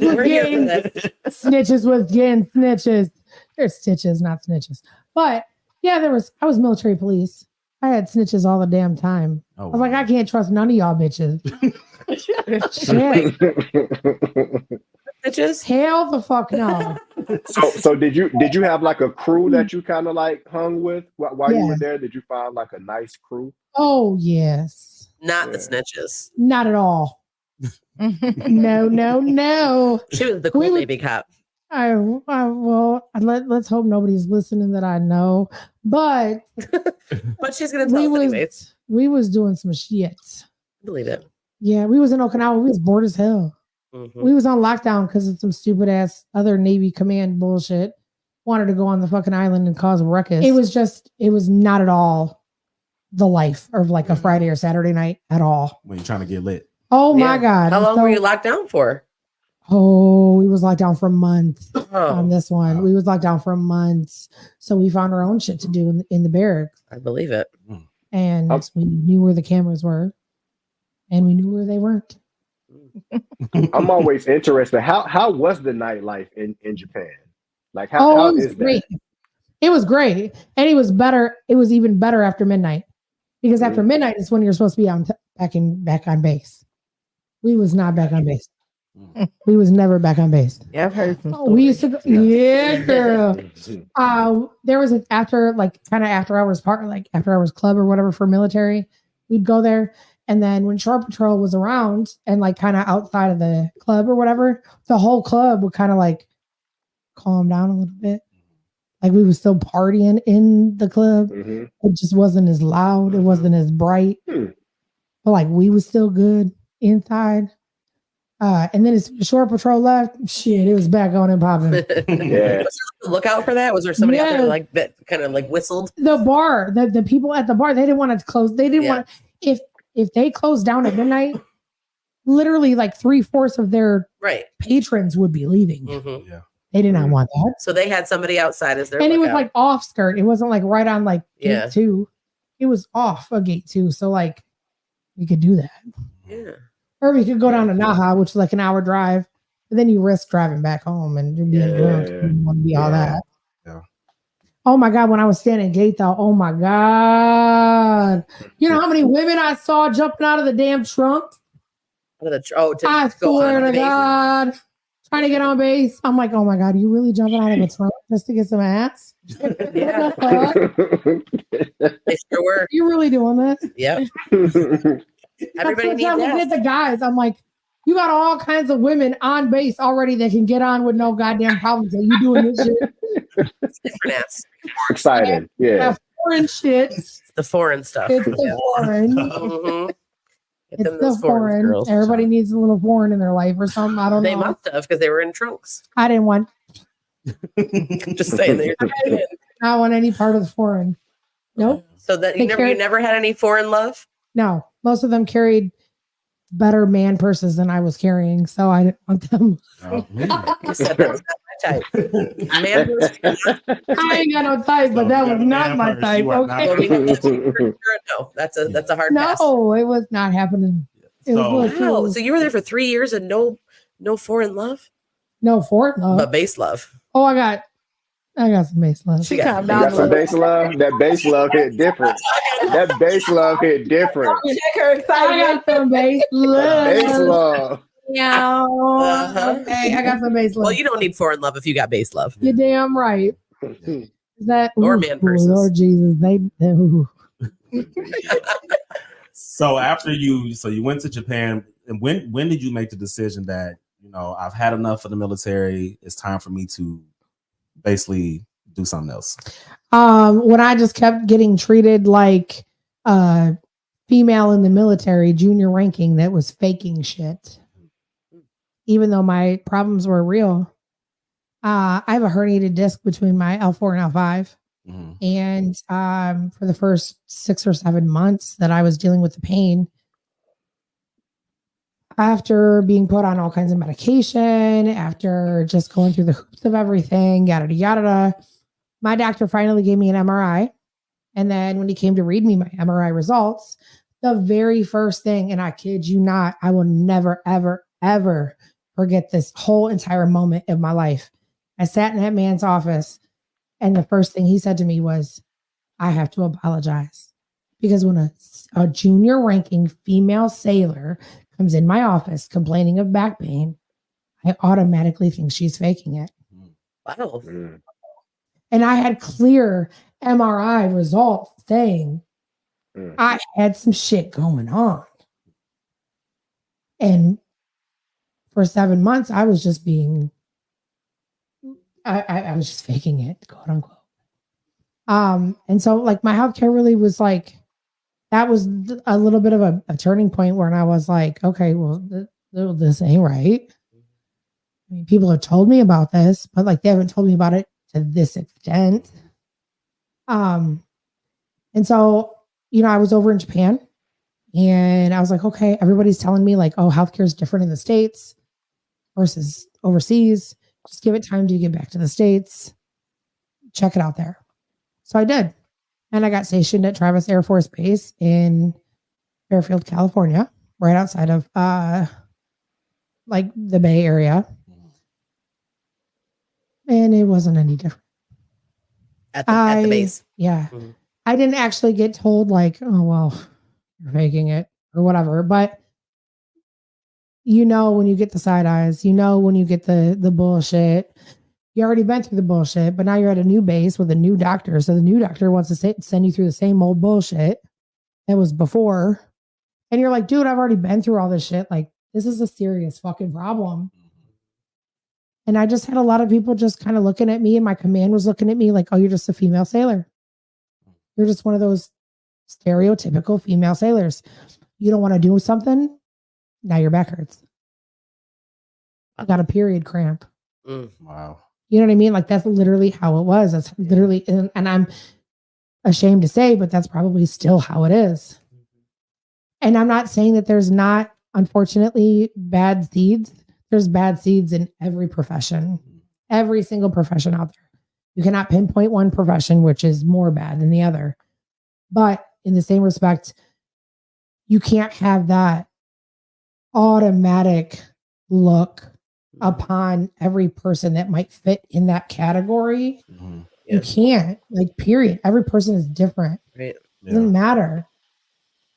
was getting snitches. They're stitches, not snitches. But yeah, I was military police. I had snitches all the damn time. I was like, I can't trust none of y'all bitches. Shit. Snitches? Hell the fuck no. So did you have like a crew that you kind of like hung with while you were there? Did you find like a nice crew? Oh yes. Not the snitches. Not at all. No. She was the cool Navy cop. Let's hope nobody's listening that I know. But she's gonna tell us anyways. We was doing some shit. Believe it. Yeah, we was in Okinawa. We was bored as hell. We was on lockdown because of some stupid ass other Navy command bullshit. Wanted to go on the fucking island and cause a ruckus. It was not at all the life of like a Friday or Saturday night at all. When you're trying to get lit. Oh my God. How long were you locked down for? Oh, we was locked down for months on this one. Wow. We was locked down for months. So we found our own shit to do in the barracks. I believe it. And we knew where the cameras were and we knew where they weren't. I'm always interested. How was the nightlife in Japan? Like how it was is great. that? It was great. And it was better. It was even better after midnight. Because after midnight is when you're supposed to be back on base. We was not back on base. We was never back on base. Yeah, I've heard some. We used to go, yeah, girl. There was an after hours part, like after hours club or whatever for military. We'd go there. And then when Shore Patrol was around and like kind of outside of the club or whatever, the whole club would kind of like calm down a little bit. Like we were still partying in the club. Mm-hmm. It just wasn't as loud. It wasn't as bright. But like we was still good inside. And then as Shore Patrol left, shit, it was back on and popping. Yeah. Look out for that. Was there somebody out there like that kind of like whistled? The bar, the people at the bar, they didn't want to close. They didn't want if they closed down at midnight, literally like 3/4 of their patrons would be leaving. Mm-hmm. Yeah. They did not want that. So they had somebody outside as their and lookout. it was like off skirt. It wasn't like right on like Yeah. gate 2. It was off a gate 2. So like we could do that. Yeah. Or we could go down to Naha, which is like an hour drive. But then you risk driving back home and you're being drunk. You don't want to be all that. Yeah. Oh my God, when I was standing gate though, oh my God. You know how many women I saw jumping out of the damn trunk? I swear to God. Trying to get on base. I'm like, oh my God, you really jumping out of a trunk just to get some ass? Yeah. They sure were. You really doing this? Yep. Everybody needs that. With the guys, I'm like, you got all kinds of women on base already that can get on with no goddamn problems. And you doing this shit? It's different ass. Exciting. Yeah. Foreign shit. It's the foreign stuff. It's the foreign. Mm-hmm. It's the foreign. Girls. Everybody needs a little foreign in their life or something. I don't know. They must have because they were in trunks. I didn't want. Just saying that. I want any part of the foreign. Nope. So that you never had any foreign love? No. Most of them carried better man purses than I was carrying, so I didn't want them. You said that's not my type. Man purse. I ain't got no type, but that was not my type. Okay. No, that's a hard pass. No, it was not happening. It was wow. So you were there for 3 years and no foreign love? No foreign love. But base love. Oh, I got some base love. She got some base love. That base love hit different. That base love hit different. I got some base love. Base love. Yeah. Okay, I got some base love. Well, you don't need foreign love if you got base love. You're damn right. Is that or man purses? Lord Jesus, So you went to Japan, and when did you make the decision that I've had enough of the military? It's time for me to basically do something else. When I just kept getting treated like a female in the military, junior ranking that was faking shit, even though my problems were real. I have a herniated disc between my L4 and L5. And for the first 6 or 7 months that I was dealing with the pain, after being put on all kinds of medication, after just going through the hoops of everything, yada, yada, my doctor finally gave me an MRI. And then when he came to read me my MRI results, the very first thing, and I kid you not, I will never, ever, ever forget this whole entire moment of my life. I sat in that man's office, and the first thing he said to me was, I have to apologize. Because when a junior ranking female sailor comes in my office complaining of back pain, I automatically think she's faking it. Wow. And I had clear MRI results saying I had some shit going on. And for 7 months, I was just being, I was just faking it, quote unquote. And so like my healthcare really was like, that was a little bit of a turning point where I was like, okay, well, this ain't right. I mean, people have told me about this, but like they haven't told me about it to this extent. And so I was over in Japan and I was like, okay, everybody's telling me like, oh, healthcare is different in the States versus overseas. Just give it time to get back to the States. Check it out there. So I did. And I got stationed at Travis Air Force Base in Fairfield, California, right outside of like the Bay Area. And it wasn't any different. At the base. Yeah. Mm-hmm. I didn't actually get told like, oh, well, you're faking it or whatever. But when you get the side eyes, when you get the bullshit, you already been through the bullshit, but now you're at a new base with a new doctor. So the new doctor wants to send you through the same old bullshit that was before. And you're like, dude, I've already been through all this shit. Like, this is a serious fucking problem. And I just had a lot of people just kind of looking at me, and my command was looking at me like, oh, you're just a female sailor. You're just one of those stereotypical female sailors. You don't want to do something. Now your back hurts. I got a period cramp. Wow. You know what I mean? Like, that's literally how it was. That's literally, and I'm ashamed to say, but that's probably still how it is. And I'm not saying that there's not, unfortunately, bad seeds. There's bad seeds in every profession, every single profession out there. You cannot pinpoint one profession which is more bad than the other. But in the same respect, you can't have that automatic look upon every person that might fit in that category. Mm-hmm. You can't, like, period. Every person is different. Right. It doesn't matter.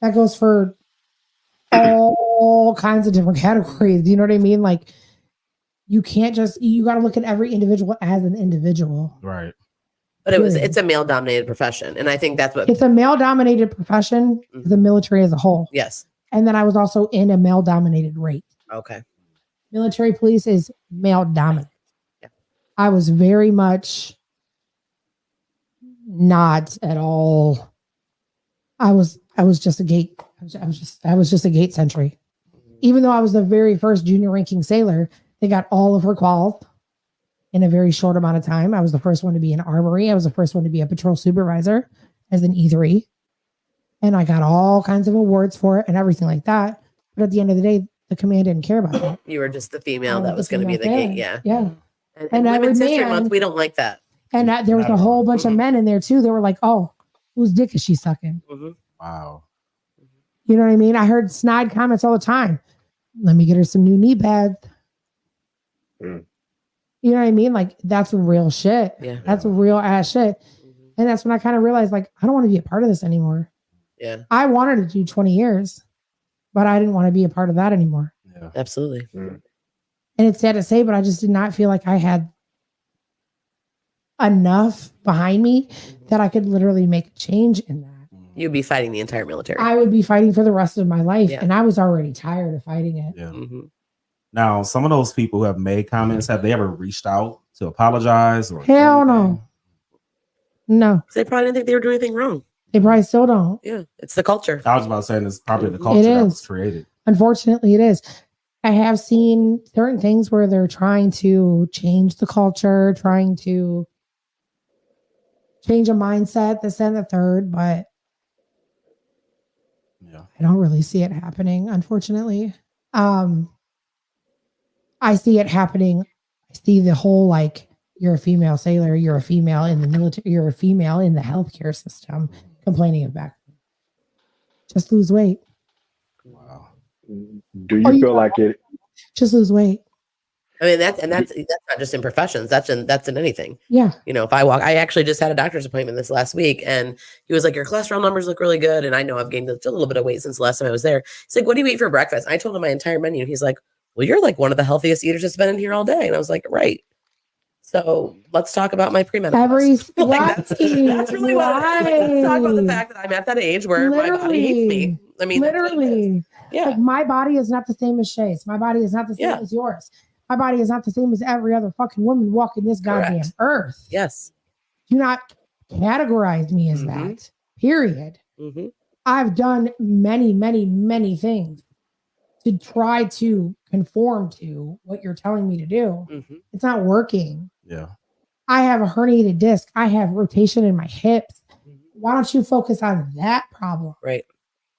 That goes for all kinds of different categories. You know what I mean? Like, you can't you got to look at every individual as an individual. Right. But it's a male dominated profession. And I think that's what it's a male dominated profession, the military as a whole. Yes. And then I was also in a male dominated rate. Okay. Military police is male dominant. Yeah. I was very much not at all. I was just a gate. I was just a gate sentry. Even though I was the very first junior ranking sailor, they got all of her quals in a very short amount of time. I was the first one to be an armory. I was the first one to be a patrol supervisor as an E3. And I got all kinds of awards for it and everything like that. But at the end of the day, the command didn't care about that. You were just the female that was going to be the gate. Yeah. Yeah. And Women's History Month, we don't like that. And there was a whole bunch of men in there too. They were like, oh, whose dick is she sucking? Mm-hmm. Wow. You know what I mean? I heard snide comments all the time. Let me get her some new knee pads. You know what I mean? Like, that's real shit. Yeah. That's real ass shit. Mm-hmm. And that's when I kind of realized, like, I don't want to be a part of this anymore. Yeah. I wanted to do 20 years, but I didn't want to be a part of that anymore. Yeah. Absolutely. And it's sad to say, but I just did not feel like I had enough behind me that I could literally make a change in that. You'd be fighting the entire military. I would be fighting for the rest of my life. Yeah. And I was already tired of fighting it. Yeah. Mm-hmm. Now, some of those people who have made comments, have they ever reached out to apologize? Or hell no. No. They probably didn't think they were doing anything wrong. They probably still don't. Yeah. It's the culture. I was about to say, it's probably the culture that was created. Unfortunately, it is. I have seen certain things where they're trying to change the culture, trying to change a mindset, this and the third, but I don't really see it happening, unfortunately. I see it happening. I see the whole, like, you're a female sailor, you're a female in the military, you're a female in the healthcare system complaining of back pain. Just lose weight. Wow. Do you feel like it? Just lose weight. I mean, that's not just in professions. That's in anything. Yeah. You know, if I actually just had a doctor's appointment this last week, and he was like, your cholesterol numbers look really good. And I know I've gained a little bit of weight since the last time I was there. He's like, what do you eat for breakfast? I told him my entire menu. He's like, well, you're like one of the healthiest eaters that's been in here all day. And I was like, right. So let's talk about my premenopause. That's really what let's talk about the fact that I'm at that age where my body hates me. I mean, literally. Yeah. Like, my body is not the same as Shay's. My body is not the same as yours. My body is not the same as every other fucking woman walking this goddamn earth. Yes. Do not categorize me as that. Period. Mm-hmm. I've done many, many, many things to try to conform to what you're telling me to do. Mm-hmm. It's not working. Yeah. I have a herniated disc. I have rotation in my hips. Why don't you focus on that problem? Right.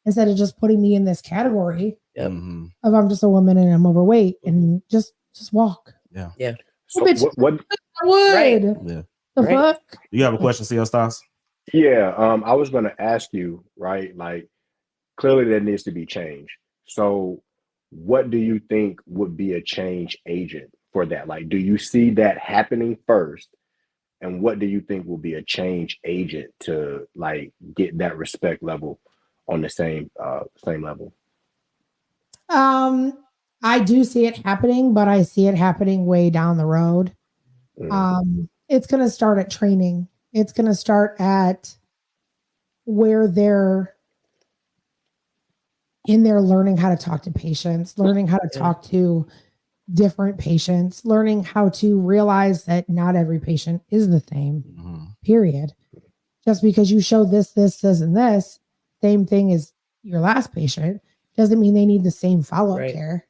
Instead of just putting me in this category Yep. of I'm just a woman and I'm overweight and just walk. Yeah. Yeah. So Bitch, what I would. Right. Yeah. The Right. fuck? You have a question, CL Styles? Yeah, I was going to ask you, right? Like, clearly there needs to be change. So, what do you think would be a change agent for that? Like, do you see that happening first? And what do you think will be a change agent to like get that respect level on the same level? I do see it happening, but I see it happening way down the road. It's going to start at training. It's going to start at where they're in there learning how to talk to patients, learning how to talk to different patients, learning how to realize that not every patient is the same, period. Just because you show this, and this, same thing as your last patient, doesn't mean they need the same follow-up care.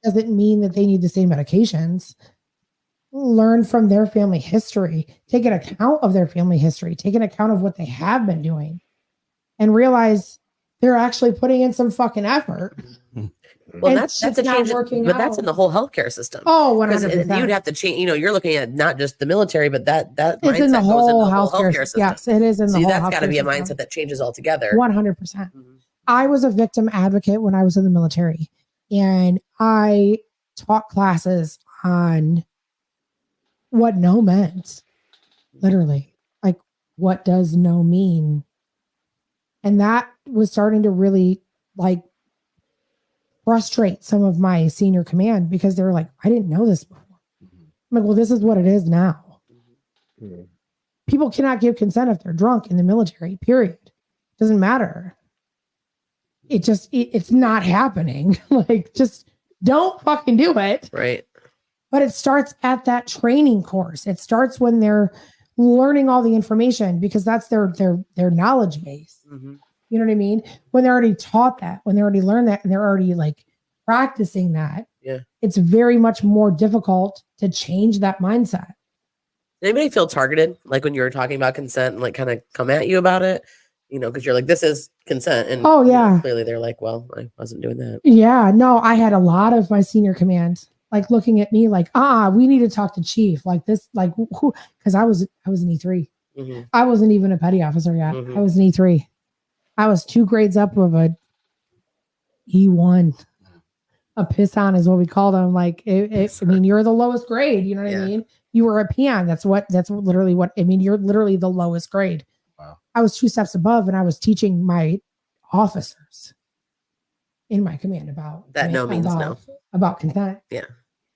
Doesn't mean that they need the same medications. Learn from their family history, take an account of their family history, take an account of what they have been doing, and realize they're actually putting in some fucking effort. Well, that's a change, but that's in the whole healthcare system. Oh, 100%. You'd have to change. You're looking at not just the military, but that it's in the whole healthcare system. Yes, it is in the whole. That's got to be a mindset that changes altogether. 100%. I was a victim advocate when I was in the military, and I taught classes on what no meant. Literally, like, what does no mean? And that was starting to really like frustrate some of my senior command because they were like, I didn't know this before. I'm like, well, this is what it is now. People cannot give consent if they're drunk in the military, period. Doesn't matter. It's not happening. Like, just don't fucking do it. Right. But it starts at that training course. It starts when they're learning all the information because that's their knowledge base. You know what I mean? When they're already taught that, when they already learned that, and they're already like practicing that, it's very much more difficult to change that mindset. Anybody feel targeted? Like when you were talking about consent and like kind of come at you about it, because you're like, this is consent. And clearly they're like, well, I wasn't doing that. Yeah, no, I had a lot of my senior command like looking at me like, we need to talk to chief like this, like who? Because I was an E3. I wasn't even a petty officer yet. I was an E3. I was 2 grades up of a E1. A piss on is what we called them. Like, I mean, you're the lowest grade. You know what I mean? You were a peon. That's literally what I mean. You're literally the lowest grade. Wow. I was 2 steps above, and I was teaching my officers in my command about that. No means no. About consent. Yeah.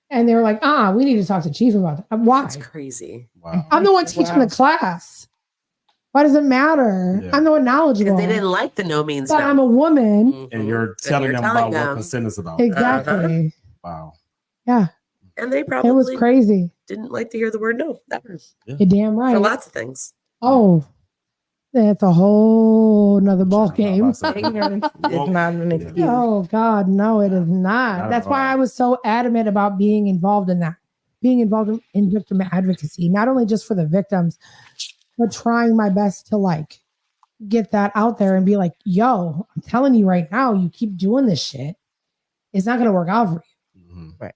And they were like, we need to talk to chief about that. Why? That's crazy. Wow. I'm the one teaching the class. Why does it matter? Yeah. I'm the one knowledgeable. Because they didn't like the no means but no. I'm a woman. And you're telling them about what consent is about. Exactly. Wow. Yeah. And they probably it was crazy. Didn't like to hear the word no. That was You're damn right. For lots of things. Oh, that's a whole nother ball game. Ignorance is not an excuse. Oh God, no, it is not. That's why I was so adamant about being involved in that, being involved in victim advocacy, not only just for the victims, but trying my best to like get that out there and be like, yo, I'm telling you right now, you keep doing this shit, it's not going to work out for you. Right.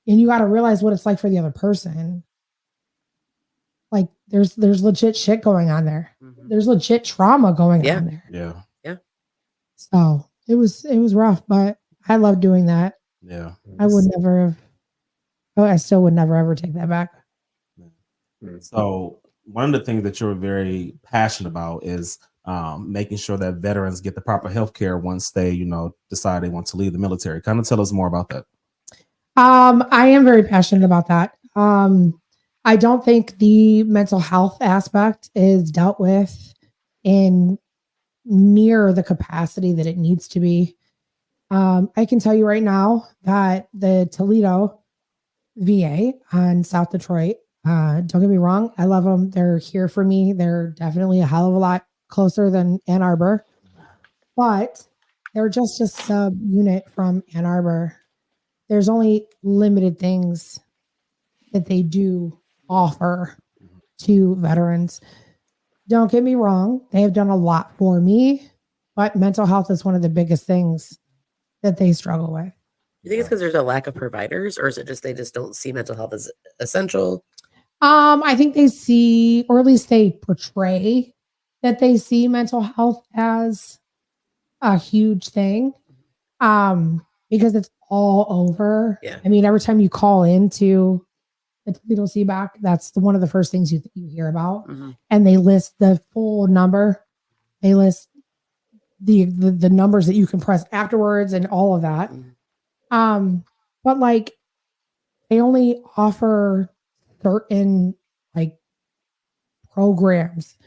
And you got to realize what it's like for the other person. Like there's legit shit going on there. There's legit trauma going on there. Yeah. So it was rough, but I love doing that. Yeah. I would never have. I still would never ever take that back. So one of the things that you're very passionate about is making sure that veterans get the proper health care once they, decide they want to leave the military. Kind of tell us more about that. I am very passionate about that. I don't think the mental health aspect is dealt with in near the capacity that it needs to be. I can tell you right now that the Toledo VA on South Detroit, don't get me wrong, I love them. They're here for me. They're definitely a hell of a lot closer than Ann Arbor, but they're just a sub unit from Ann Arbor. There's only limited things that they do offer to veterans. Don't get me wrong. They have done a lot for me, but mental health is one of the biggest things that they struggle with. You think it's because there's a lack of providers, or is it just they just don't see mental health as essential? I think they see, or at least they portray that they see mental health as a huge thing. Because it's all over. Yeah. I mean, every time you call into the Toledo CBAC, that's one of the first things you hear about. Mm-hmm. And they list the full number. They list the numbers that you can press afterwards and all of that. Mm-hmm. But like they only offer certain like programs,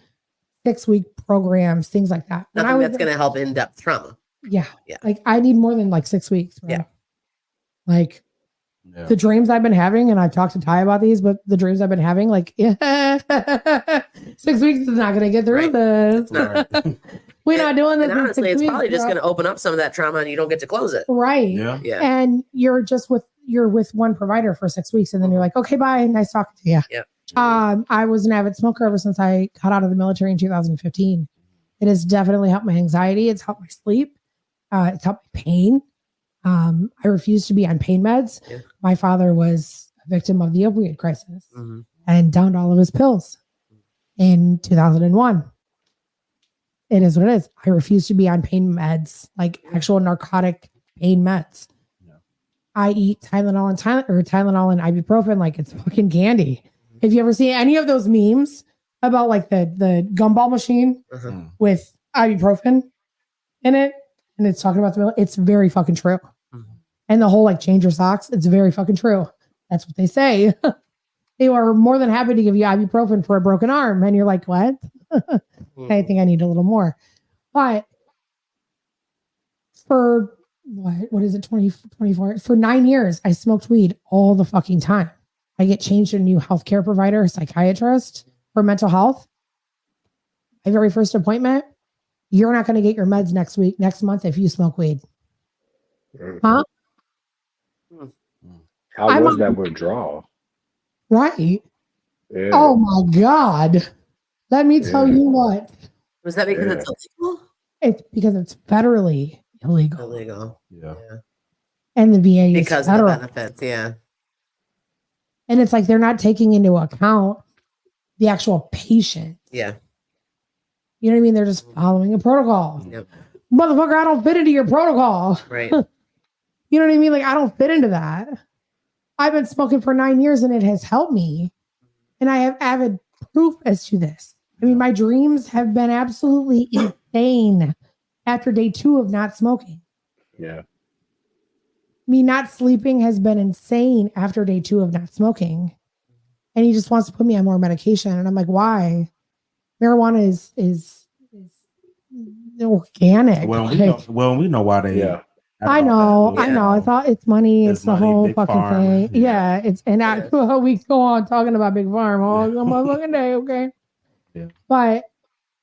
6-week programs, things like that. Nothing that's going to help in-depth trauma. Yeah. Like I need more than like 6 weeks. Bro. Yeah. Like the dreams I've been having, and I've talked to Ty about these, but the dreams I've been having, like 6 weeks is not going to get through this. We're not doing this. And honestly, it's probably just going to open up some of that trauma and you don't get to close it. Right. Yeah. And you're with one provider for 6 weeks and then you're like, okay, bye. Nice talking to you. Yeah. I was an avid smoker ever since I got out of the military in 2015. It has definitely helped my anxiety. It's helped my sleep. It's helped my pain. I refuse to be on pain meds. Yeah. My father was a victim of the opioid crisis and downed all of his pills in 2001. It is what it is. I refuse to be on pain meds, like actual narcotic pain meds. Yeah. I eat Tylenol and ibuprofen like it's fucking candy. Have you ever seen any of those memes about like the gumball machine with ibuprofen in it? And it's talking about it's very fucking true. And the whole like change your socks, it's very fucking true. That's what they say. They are more than happy to give you ibuprofen for a broken arm. And you're like, what? I think I need a little more. But for what is it, 24? For 9 years, I smoked weed all the fucking time. I get changed to a new healthcare provider, psychiatrist for mental health. My very first appointment, you're not going to get your meds next month if you smoke weed. Huh? How was that withdrawal? Right. Yeah. Oh my God. Let me tell you what. Was that because it's illegal? It's because it's federally illegal. Illegal. Yeah. And the VA is because federal. of the benefits, yeah. And it's like they're not taking into account the actual patient. Yeah. You know what I mean? They're just following a protocol. Yep. Motherfucker, I don't fit into your protocol. Right. You know what I mean? Like, I don't fit into that. I've been smoking for 9 years and it has helped me. And I have avid proof as to this. I mean, my dreams have been absolutely insane after day 2 of not smoking. Yeah. Me not sleeping has been insane after day 2 of not smoking. And he just wants to put me on more medication. And I'm like, why? Marijuana is organic. Well, we know why they. Yeah. I know. I thought it's money. It's the whole fucking thing. Yeah. It's we go on talking about big farm all the motherfucking day. Okay. Yeah. But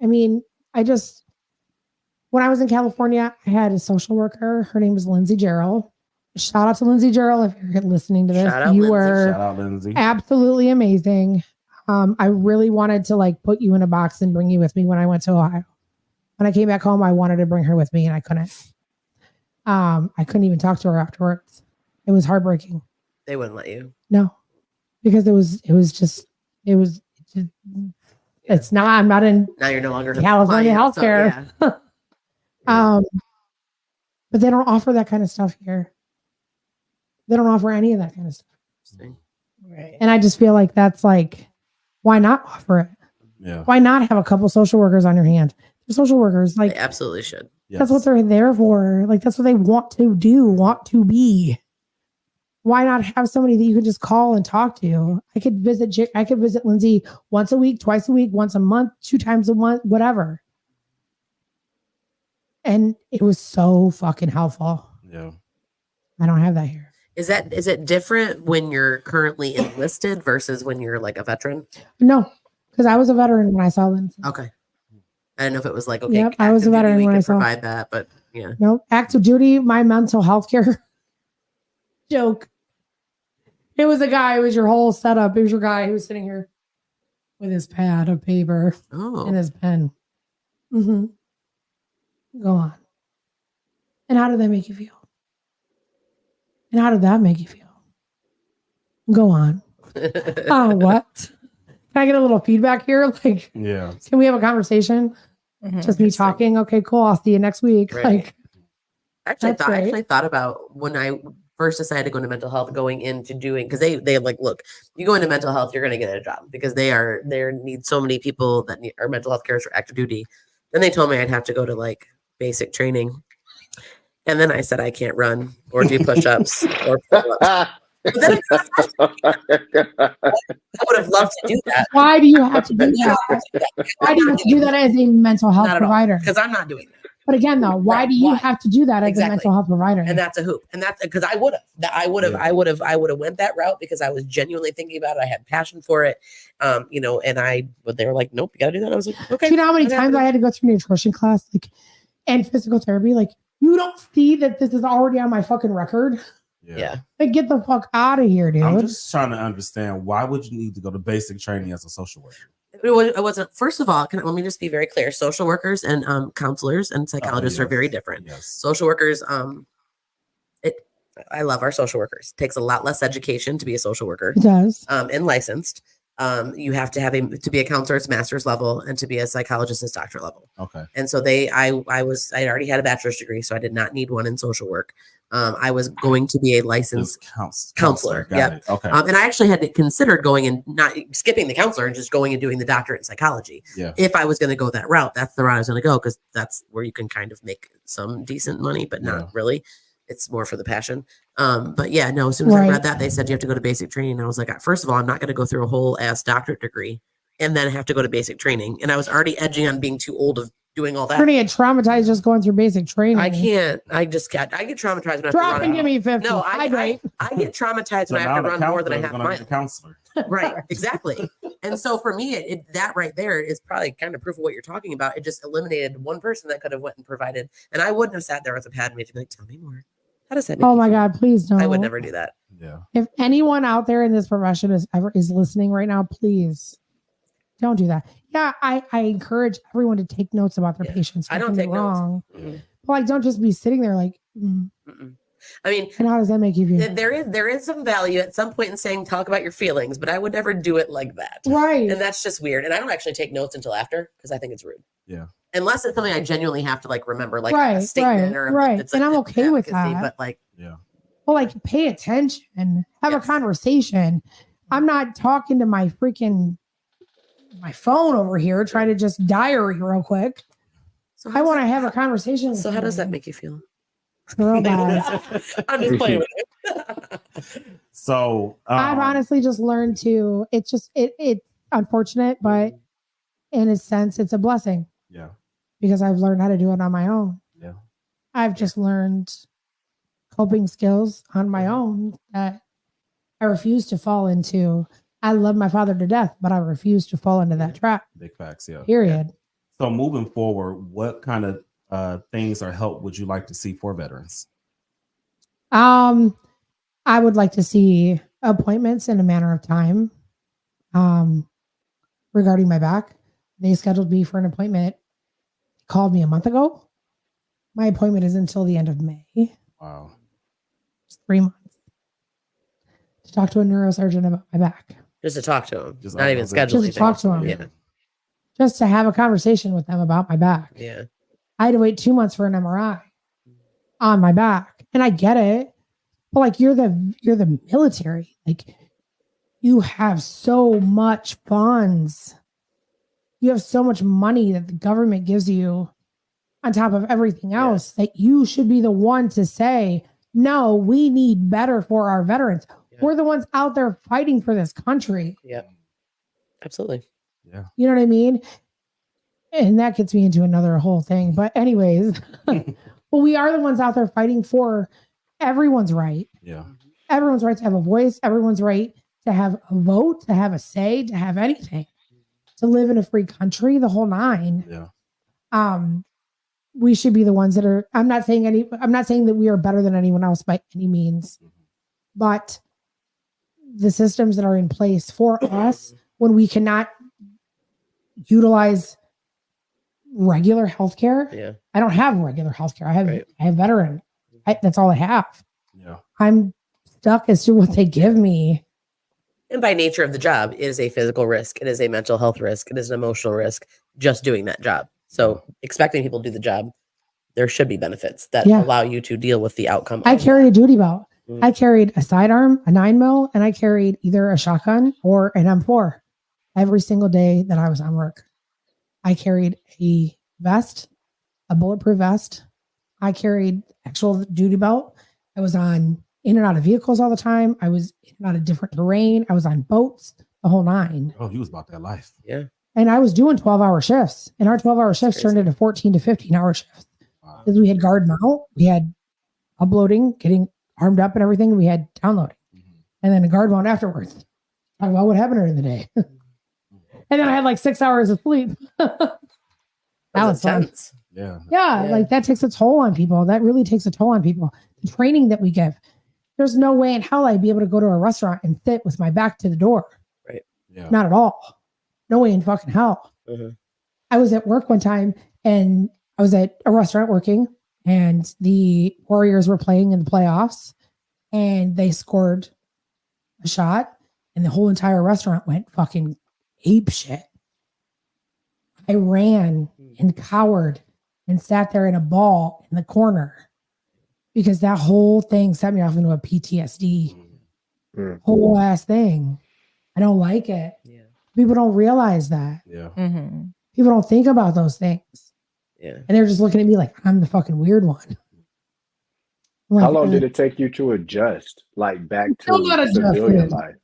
I mean, when I was in California, I had a social worker. Her name was Lindsay Gerald. Shout out to Lindsay Gerald if you're listening to this. You were absolutely amazing. I really wanted to like put you in a box and bring you with me when I went to Ohio. When I came back home, I wanted to bring her with me and I couldn't. I couldn't even talk to her afterwards. It was heartbreaking. They wouldn't let you. No, because it's not. I'm not in. Now you're no longer California healthcare. So, yeah. But they don't offer that kind of stuff here. They don't offer any of that kind of stuff. Right. And I just feel like that's like, why not offer it? Yeah. Why not have a couple social workers on your hand? They're social workers, like they absolutely should. Yes. That's what they're there for. Like that's what they want to do, want to be. Why not have somebody that you can just call and talk to? I could visit Lindsay once a week, twice a week, once a month, 2 times a month, whatever. And it was so fucking helpful. Yeah. I don't have that here. Is it different when you're currently enlisted versus when you're like a veteran? No, because I was a veteran when I saw Lindsay. Okay. I don't know if it was like, okay, yep, I was a veteran when I saw. Provide that, but yeah. No, active duty, my mental health care joke. It was a guy. It was your whole setup. It was your guy who was sitting here. with his pad of paper Oh, and his pen. Mm-hmm. Go on. And how did that make you feel? And how did that make you feel? Go on. What? Can I get a little feedback here? Like, Yeah. can we have a conversation? Just me talking. Okay, cool. I'll see you next week. Right. Like, I That's great. actually thought about when I first decided to go into mental health, going into doing, because they like, look, you go into mental health, you're going to get a job because they need so many people that are mental health carers for active duty. Then they told me I'd have to go to like basic training, and then I said I can't run or do push-ups or pull-ups. But then I would have loved to do that. why do you have to do that? Why do you have to do that as a mental health Not at all, provider? because I'm not doing that. But again, though, why Right, do you why? have to do that as Exactly. a mental health provider? And that's a hoop. And that's because I would have went that route because I was genuinely thinking about it. I had passion for it. But they were like, nope, you gotta do that. I was like, okay. Do you know how many that times I happened. had to go through nutrition class, like, and physical therapy? Like, you don't see that this is already on my fucking record. Yeah. Like, get the fuck out of here, dude. I'm just trying to understand, why would you need to go to basic training as a social worker? It wasn't. First of all, let me just be very clear. Social workers and counselors and psychologists are yes. very different. Yes. Social workers, I love our social workers. It takes a lot less education to be a social worker. It does. And licensed. You have to to be a counselor, it's master's level, and to be a psychologist, it's doctorate level. Okay. And so I already had a bachelor's degree, so I did not need one in social work. I was going to be a licensed counselor. Got Yep. it. Okay. And I actually had considered going and not skipping the counselor and just going and doing the doctorate in psychology. Yeah. If I was going to go that route, that's the route I was going to go, because that's where you can kind of make some decent money, but not really. It's more for the passion. But yeah, no, as soon as I read that, they said you have to go to basic training. I was like, first of all, I'm not going to go through a whole ass doctorate degree and then have to go to basic training. And I was already edging on being too old of doing all that. You're gonna get traumatized just going through basic training. I can't. I get traumatized when I Drop have to and run. give me 50. No, I get traumatized when I have to run more than I have miles. Counselor. Right, exactly. And so for me, that right there is probably kind of proof of what you're talking about. It just eliminated one person that could have went and provided, and I wouldn't have sat there with a pad and made you like, tell me more. How does that make Oh you my feel? God, please don't. I would never do that. Yeah. If anyone out there in this profession is listening right now, please don't do that. Yeah, I encourage everyone to take notes about their patients. I don't take wrong. notes. But like, don't just be sitting there like. I mean, and how does that make you feel? There is some value at some point in saying talk about your feelings, but I would never do it like that. Right. And that's just weird. And I don't actually take notes until after because I think it's rude. Yeah. Unless it's something I genuinely have to like remember, like Right, a statement or right. it's And like I'm okay with advocacy, that. But like, yeah. Well, like pay attention, have a conversation. I'm not talking to my phone over here trying to just diary real quick. So I want to have a conversation. So how does that make you feel? Real bad. I'm just playing with it. So I've honestly just learned to. It's just it's unfortunate, but in a sense, it's a blessing. Yeah. Because I've learned how to do it on my own. Yeah. I've just learned coping skills on my own that I refuse to fall into. I love my father to death, but I refuse to fall into that trap. Big facts, yeah. Period. So moving forward, what kind of things or help would you like to see for veterans? I would like to see appointments in a manner of time. Regarding my back, they scheduled me for an appointment. Called me a month ago. My appointment is until the end of May. Wow. It's 3 months to talk to a neurosurgeon about my back. Just to talk to him, Just not even schedule. Just to talk to him. Yeah. Just to have a conversation with them about my back. Yeah. I had to wait 2 months for an MRI on my back, and I get it. But like, you're the military. Like, you have so much funds. You have so much money that the government gives you on top of everything else that you should be the one to say, no, we need better for our veterans. Yeah. We're the ones out there fighting for this country. Yeah, absolutely. Yeah. You know what I mean? And that gets me into another whole thing. But anyways, well, we are the ones out there fighting for everyone's right. Yeah. Everyone's right to have a voice. Everyone's right to have a vote, to have a say, to have anything, to live in a free country, the whole nine. Yeah. We should be the ones that are, I'm not saying that we are better than anyone else by any means, but the systems that are in place for us when we cannot utilize regular healthcare. Yeah. I don't have regular healthcare. I have Right. veteran. That's all I have. Yeah. I'm stuck as to what they give me. And by nature of the job, it is a physical risk. It is a mental health risk. It is an emotional risk just doing that job. So expecting people to do the job, there should be benefits that allow you to deal with the outcome. I carried a duty belt. Mm. I carried a sidearm, a 9mm, and I carried either a shotgun or an M4 every single day that I was on work. I carried a vest, a bulletproof vest. I carried actual duty belt. I was on in and out of vehicles all the time. I was in and out of different terrain. I was on boats, the whole 9. Oh, he was about that life. Yeah. And I was doing 12-hour shifts. And our 12-hour shifts turned into 14 to 15-hour shifts. Wow. Because we had guard mount, we had uploading, getting armed up and everything. And we had downloading. And then a guard mount afterwards. Talk about what happened during the day. And then I had like 6 hours of sleep. That was fun. Intense. Yeah, like that takes a toll on people. That really takes a toll on people. The training that we give. There's no way in hell I'd be able to go to a restaurant and sit with my back to the door. Right. Yeah. Not at all. No way in fucking hell. Mm-hmm. I was at work one time and I was at a restaurant working and the Warriors were playing in the playoffs and they scored a shot and the whole entire restaurant went fucking ape shit. I ran and cowered and sat there in a ball in the corner because that whole thing set me off into a PTSD whole ass thing. I don't like it. Yeah. People don't realize that. Yeah. Mm-hmm. People don't think about those things. Yeah. And they're just looking at me like I'm the fucking weird one. How long did it take you to adjust, like back to civilian life?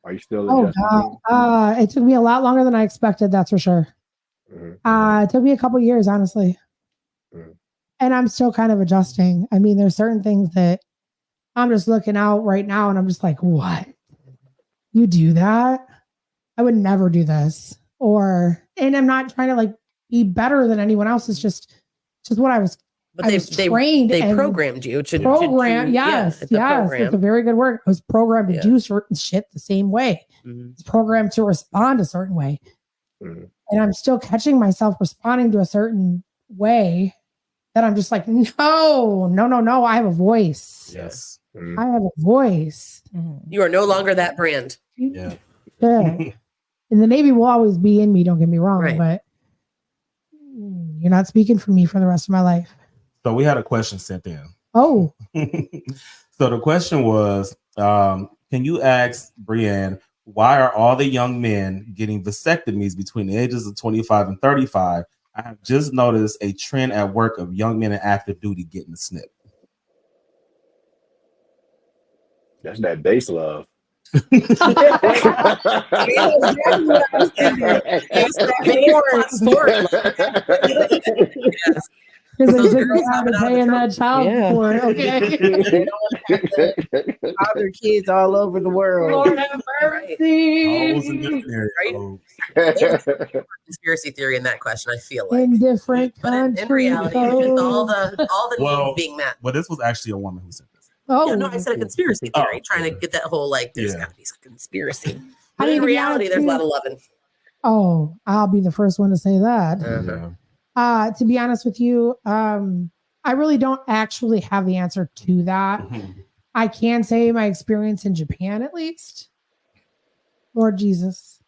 Are you still adjusting? It took me a lot longer than I expected, that's for sure. Mm-hmm. It took me a couple years, honestly. Mm-hmm. And I'm still kind of adjusting. I mean, there's certain things that I'm just looking out right now and I'm just like, what? You do that? I would never do this. And I'm not trying to like be better than anyone else. It's just what I was. But I was trained. They programmed you to program. Yes. It's a very good word. I was programmed to do certain shit the same way. Mm-hmm. It's programmed to respond a certain way. Mm-hmm. And I'm still catching myself responding to a certain way that I'm just like, no. I have a voice. Yes. I have a voice. You are no longer that brand. Yeah. And the Navy will always be in me, don't get me wrong, Right. but you're not speaking for me for the rest of my life. So we had a question sent in. Oh. So the question was, can you ask Brianne, why are all the young men getting vasectomies between the ages of 25 and 35? I have just noticed a trend at work of young men in active duty getting the snip. That's that base love. Because they took me out of paying that child support. Okay. Other kids all over the world. Lord have mercy. Conspiracy theory in that question, I feel like. In different countries. In reality, it's just all the needs being met. Well, this was actually a woman who said this. Oh, Yeah, no, I said a conspiracy theory, trying to get that whole like there's got to be some conspiracy. But in reality, there's a lot of loving. Oh, I'll be the first one to say that. To be honest with you, I really don't actually have the answer to that. I can say my experience in Japan, at least. Lord Jesus,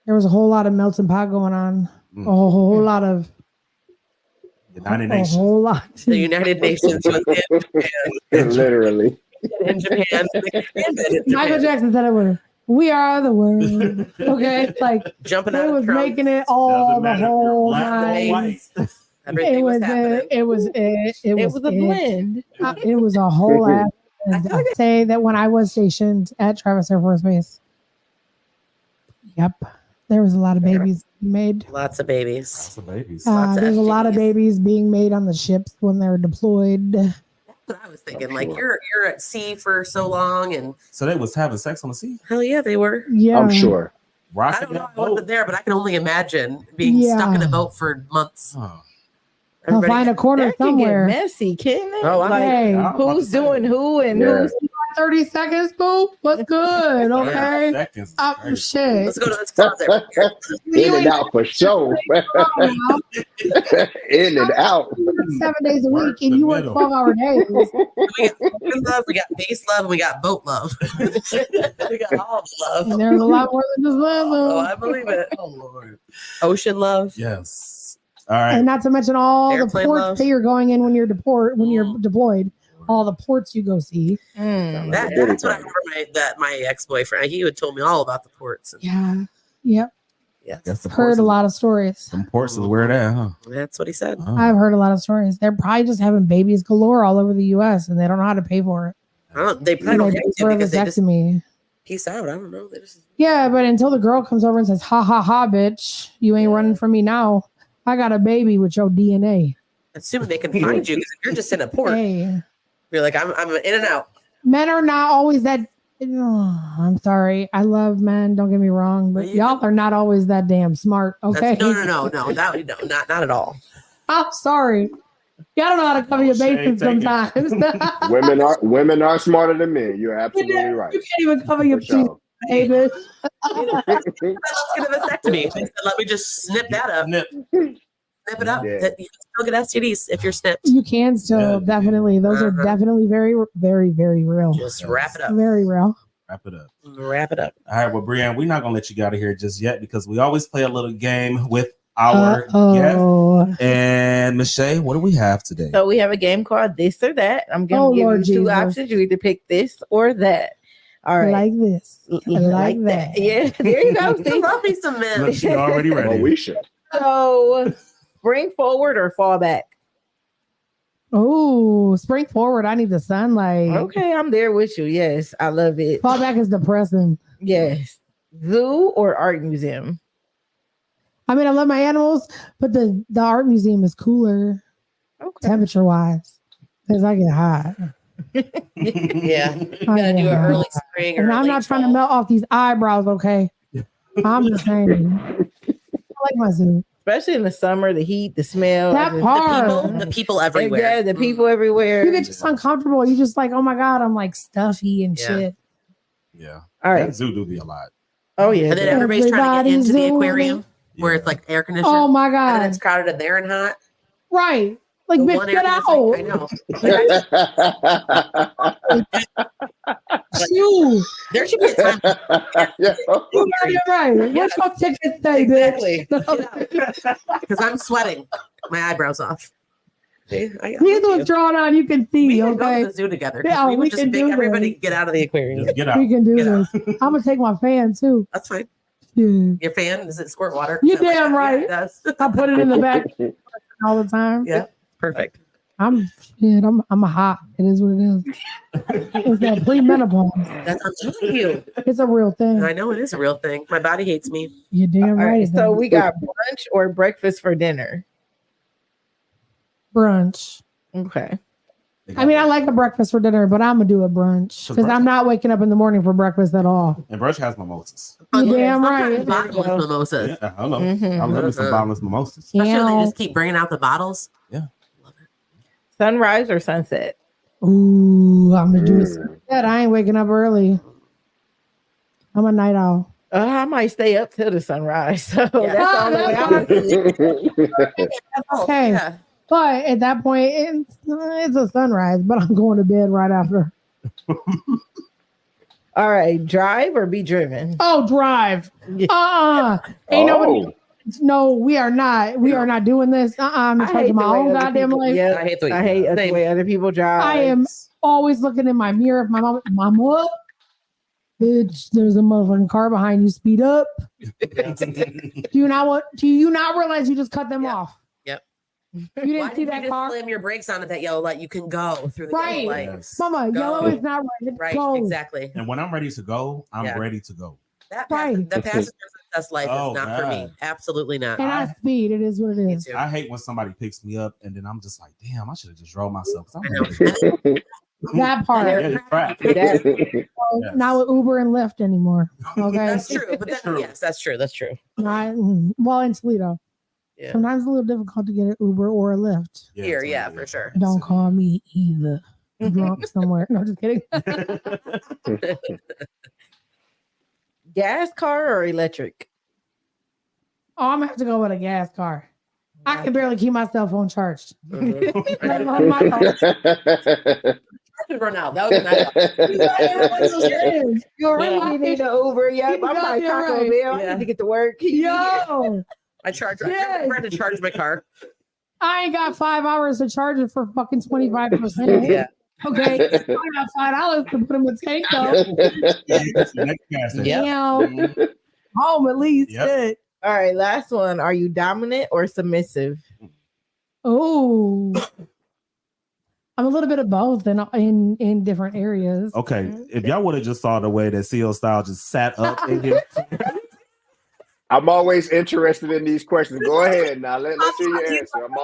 there was a whole lot of melting pot going on. A whole lot of United Nations. A whole lot. The United Nations was in Japan. Literally. In Japan. Michael Jackson said it was, we are the world. Okay. Like jumping out. It was making it all the whole night. Everything was happening. It was a blend. It was a whole ass. I say that when I was stationed at Travis Air Force Base, there was a lot of babies made. Lots of babies. Lots of babies. There's a lot of babies being made on the ships when they're deployed. That's what I was thinking. Like you're at sea for so long, and so they was having sex on the sea. Hell yeah, they were. Yeah, I'm sure. I don't know. I wasn't there, but I can only imagine being stuck in a boat for months. I'll find a corner that somewhere. Can get messy, can it? Oh, like, who's doing who and who's 30 seconds, boo. What's good? Okay. Seconds. Shit. Let's go to this closet. In and out for sure. In and out. 7 days a Work week, and the you work middle. 12-hour days. We got open love, we got base love, and we got boat love. We got all the love. And there's a lot more than just love. Oh, I believe it. Oh Lord. Ocean love. Yes. All right. And not to mention all the Airplane ports love. that you're going in when you're deployed. All the ports you go see. That's what I remember my ex-boyfriend. He would told me all about the ports. Yeah. Yep. Yes. That's the Heard a lot of stories. Some ports is where that, huh? That's what he said. Oh. I've heard a lot of stories. They're probably just having babies galore all over the U.S. and they don't know how to pay for it. They probably don't They have pay to for a because they just vasectomy. peace out. I don't know. They just Yeah, but until the girl comes over and says, "Ha ha ha, bitch, you ain't running from me now. I got a baby with your DNA." assuming they can find you because if you're just in a port, Hey, you're like, I'm in and out. men are not always that. Oh, I'm sorry. I love men. Don't get me wrong, but y'all are not always that damn smart. Okay. No. Not at all. I'm sorry. Y'all don't know how to cover your bases sometimes. Women are smarter than men. You're absolutely right. You can't even cover your For bases, sure. baby. Let's get a vasectomy. They said, let me just snip that up. Snip it up. Yeah. That you can still get STDs if you're snipped. You can still definitely. Those are Uh-huh. definitely very, very, very real. Just wrap it up. Very real. Wrap it up. Wrap it up. All right, well, Brianne, we're not gonna let you get out of here just yet because we always play a little game with our guest. Oh, And Michelle, what do we have today? So we have a game called This or That. I'm Oh, going to give Lord you two Jesus. options. You either pick this or that. All right. like this, like that. Yeah, there you go. I See? love me some men. Look, she already Oh, ready. we should. So spring forward or fall back? Oh, spring forward. I need the sunlight. Okay, I'm there with you. Yes, I love it. Fall back is depressing. Yes. Zoo or art museum? I mean, I love my animals, but the art museum is cooler Okay. temperature wise because I get hot. Yeah. You I gotta get do it hot. early spring or And I'm late not trying to fall. melt off these eyebrows, okay? I'm just saying. I like my zoo. Especially in the summer, the heat, the smell. That just- part. The people everywhere. Yeah, the people everywhere. You get just uncomfortable. You just like, oh my God, I'm like stuffy and Yeah. shit. Yeah. All right. That zoo do be a lot. Oh yeah. And then everybody's trying to get Everybody's into the doing aquarium where Yeah. it's like air conditioned. Oh my And then God. it's crowded in there and hot. Right. Like, The bitch, one air get out. conditioning- I know. You. There should be a time. Yeah. You're right. What's your ticket say, Exactly. bitch? Because I'm sweating my eyebrows off. See, Here's what's drawn on. You can see, we can go okay? to the zoo together. Yeah, we we would just can make do everybody this. get out of the aquarium. Just get out. We can do Get this. I'm gonna take my fan too. That's fine. Yeah. Your fan, does it squirt water? You Is that damn that? right. Yeah, it does. I put it in the back all the time. Yeah, perfect. I'm a hot. It is what it is. It's that premenopause. That's I'm telling you. It's a real thing. I know it is a real thing. My body hates me. You're damn All right. right. it So does. we got brunch or breakfast for dinner. brunch. Okay. I mean, I like a breakfast for dinner, but I'm gonna do a brunch So because brunch- I'm not waking up in the morning for breakfast at all. And brunch has mimosas. You damn Sometimes right. bottomless mimosas. Yeah, I love Mhm. I love me some bottomless mimosas. Especially when they Yeah. just keep bringing out the bottles. Sunrise or sunset? Ooh, I'm gonna do it. Mm. I ain't waking up early. I'm a night owl. I might stay up till the sunrise. So that's the only way that's I'm Okay. Yeah. But at that point, it's a sunrise, but I'm going to bed right after. All right. Drive or be driven? Oh, drive. Yeah. Ain't nobody. Oh, No, we are not. We are not doing this. I'm in charge of my own goddamn life. Yeah, I hate the way I hate the Same. way other people drive. I am always looking in my mirror. If my mama, bitch, there's a motherfucking car behind you. Speed up. Do you not realize you just cut them Yeah. off? Yep. You Why didn't see did you that just car, slam your brakes on at that yellow light? You can go through the Right. yellow light. Yes. mama. Go. Yellow is not right. Right, Go. exactly. And when I'm ready to go, I'm Yeah. ready to go. That Right. the passenger success life Oh, is not for me. God. Absolutely not. And I speed. It is what it Me is. too. I hate when somebody picks me up and then I'm just like, damn, I should have just drove myself. 'Cause I'm I know. ready to go. That part. Yeah, it's crap. That- Yes. Not with Uber and Lyft anymore. Okay. That's true. But then, True. yes, that's true. That's true. Well, in Toledo. Yeah. Sometimes it's a little difficult to get an Uber or a Lyft. Yeah, Here, totally. yeah, for sure. Don't call me either. drunk somewhere. No, just kidding. Gas car or electric? Oh, I'm gonna have to go with a gas car. I can barely keep my cell phone charged. Let alone my phone. Run out. That was nice. You're right. You need an Uber. Yep. I'm Yeah, like you're Taco right. Bell. I Yeah. need to get to work. Yo, I charge. I Yes. tried to charge my car. I ain't got 5 hours to charge it for fucking 25%. Yeah. Okay. I got $5 to put in the tank though. Next gas station. Yep. Damn. Home at least. Yep. Shit. All right, last one. Are you dominant or submissive? Oh, I'm a little bit of both in different areas. Okay, if y'all would have just saw the way that CL Style just sat up in here. I'm always interested in these questions. Go ahead now. Let's hear your answer. I'm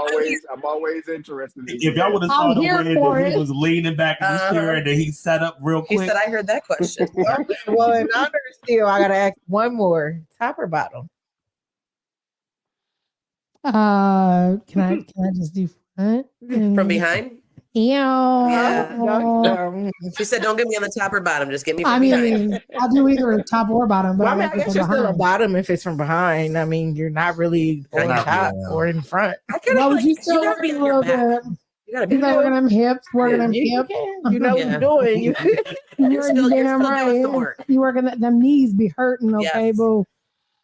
always interested in If y'all would have saw I'm the here way for that he it. was leaning back in his chair and then he sat up real He quick. said, "I heard that question." Okay, well, in honor of Steele, I gotta ask one more. Top or bottom? Can I just do front? From behind. Yeah. She said, "Don't get me on the top or bottom. Just get me from I behind." mean, I'll do either top or bottom. But Well, I mean, like I guess from you're still a behind. bottom if it's from behind. I mean, you're not really on Not top really. or in front. I kind Well, of would like you you still gotta work be a on your little back. bit? You gotta You be. know, working them hips, working them You hips. can. You know what Yeah. you're doing. You You're still damn doing the right. work. You working them knees be hurting, okay, Yes. boo?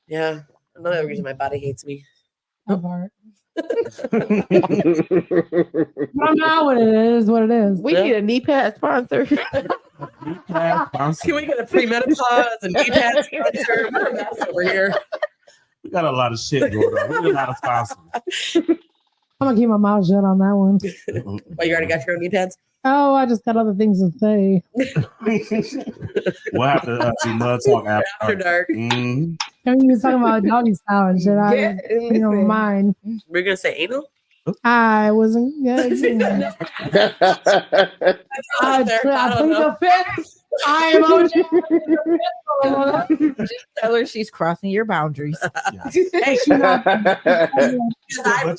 Yeah. Another reason my body hates me. That part. it. But I'm not what it is. What it is. we need a knee pad sponsor. Can we get a pre-menopause and knee pad sponsor? We're a mess over here. We got a lot of shit going on. We got a lot of sponsors. I'm gonna keep my mouth shut on that one. Oh, you already got your own knee pads? Oh, I just got other things to say. We'll have to do mud talk After after. dark. Mhm. I mean, you was talking about doggy style and shit. Yeah, You know, listen. mine. We're gonna say anal? I wasn't. Yeah, I plead the fifth. I am OJ. Tell her she's crossing your boundaries. Hey, she not. I But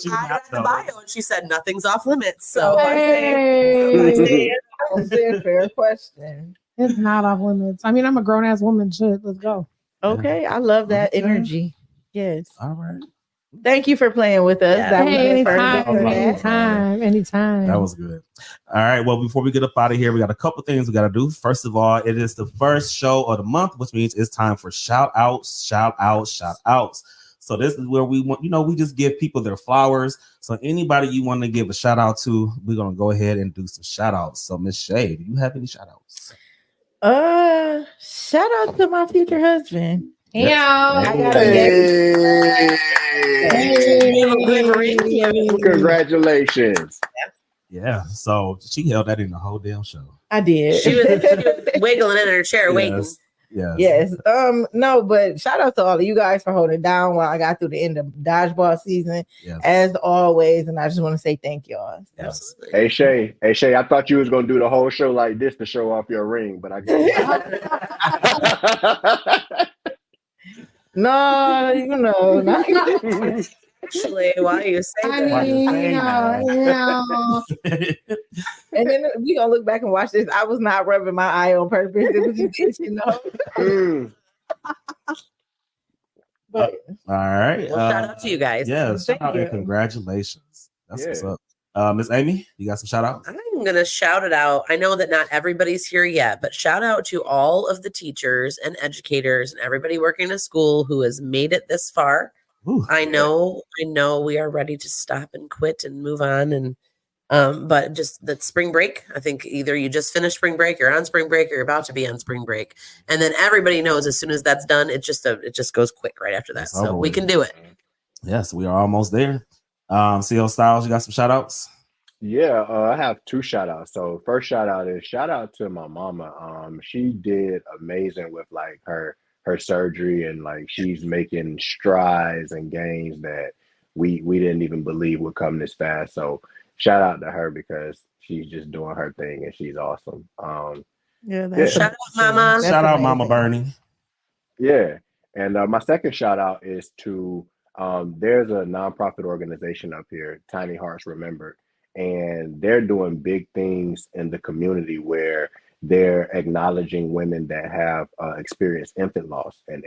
you read not the know. bio and she said nothing's off limits. So Hey, That's a fair question. it's not off limits. I mean, I'm a grown ass woman. Shit, let's go. Okay, I love that Okay. energy. Yes. All right. Thank you for playing with us. Yeah. That was Hey, the first All right. anytime. That was good. All right. Well, before we get up out of here, we got a couple things we got to do. First of all, it is the first show of the month, which means it's time for shout outs. So this is where we want, we just give people their flowers. So anybody you want to give a shout out to, we're going to go ahead and do some shout outs. So Miss Shay, do you have any shout outs? Shout out to my future husband. Yeah. I got a Congratulations. Yeah. So she held that in the whole damn show. I did. she was wiggling in her chair waiting. Yes. Yes. Yes. No, but shout out to all of you guys for holding down while I got through the end of dodgeball season, Yes. as always. And I just want to say thank y'all. Absolutely. Hey Shay, I thought you was gonna do the whole show like this to show off your ring, but I No, not Actually, why you say I that? mean, and then we gonna look back and watch this. I was not rubbing my eye on purpose. It was just, But All right. Well, shout out to you guys. Yes. Thank Shout out you. and congratulations. That's what's Yeah. up. Miss Amy, you got some shout outs? I'm going to shout it out. I know that not everybody's here yet, but shout out to all of the teachers and educators and everybody working in a school who has made it this far. Ooh. I know we are ready to stop and quit and move on. And but just that spring break, I think either you just finished spring break, you're on spring break, or you're about to be on spring break. And then everybody knows as soon as that's done, it just goes quick right after that. It's So over we with. can do it. Yes, we are almost there. CL Styles, you got some shout outs? Yeah, I have two shout outs. So first shout out is shout out to my mama. She did amazing with like her surgery, and like she's making strides and gains that we didn't even believe would come this fast. So shout out to her because she's just doing her thing and she's awesome. yeah, Shout out, Mama. That's Shout out amazing. Mama Bernie. Yeah. And my second shout out is to there's a nonprofit organization up here, Tiny Hearts Remembered. and they're doing big things in the community where they're acknowledging women that have experienced infant loss and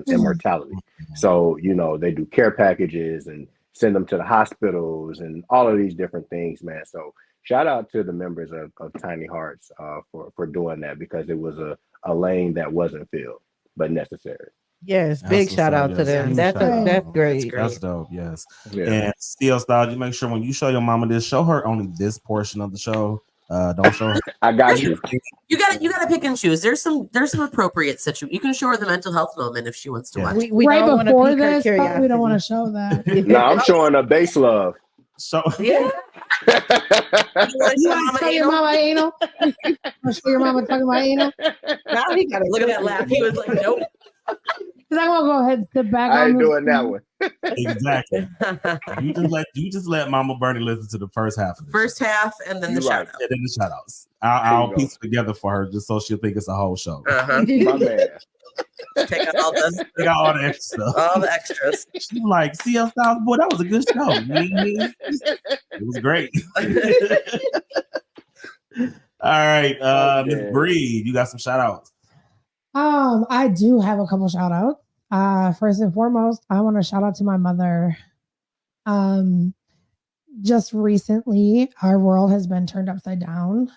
immortality. So, you know, they do care packages and send them to the hospitals and all of these different things, man. So shout out to the members of Tiny Hearts for doing that, because it was a lane that wasn't filled, but necessary. Yes, That's big what's shout up, out to yes. them. Huge That's shout out. that's great. That's great. That's dope. Yes. Yeah. And still, style. You make sure when you show your mama this, show her only this portion of the show. Don't show her. I got you. You gotta pick and choose. There's some appropriate situation. You can show her the mental health moment if she wants to Yeah. watch. We right don't wanna before pique her this, but we curiosity. don't want to show that. No, I'm showing a base love. So Yeah. You want You to want to show your mama anal? Want to show your mama talking about anal? Now he got look at that laugh. He was like, nope. Because I'm gonna go ahead and sit back. I on ain't this doing that thing. one. exactly. You just let Mama Bernie listen to the first half of the First show. half and then the You right. shout out. And then the shout outs. There I'll you go. piece it together for her just so she'll think it's a whole show. Uh-huh. My man. Take out all the They got all the extra stuff. all the extras. She's like, CL Styles, boy, that was a good show. Mhm. It was great. All right, Miss Okay. Bree, you got some shout outs. I do have a couple shout outs. First and foremost, I want to shout out to my mother. Just recently, our world has been turned upside down.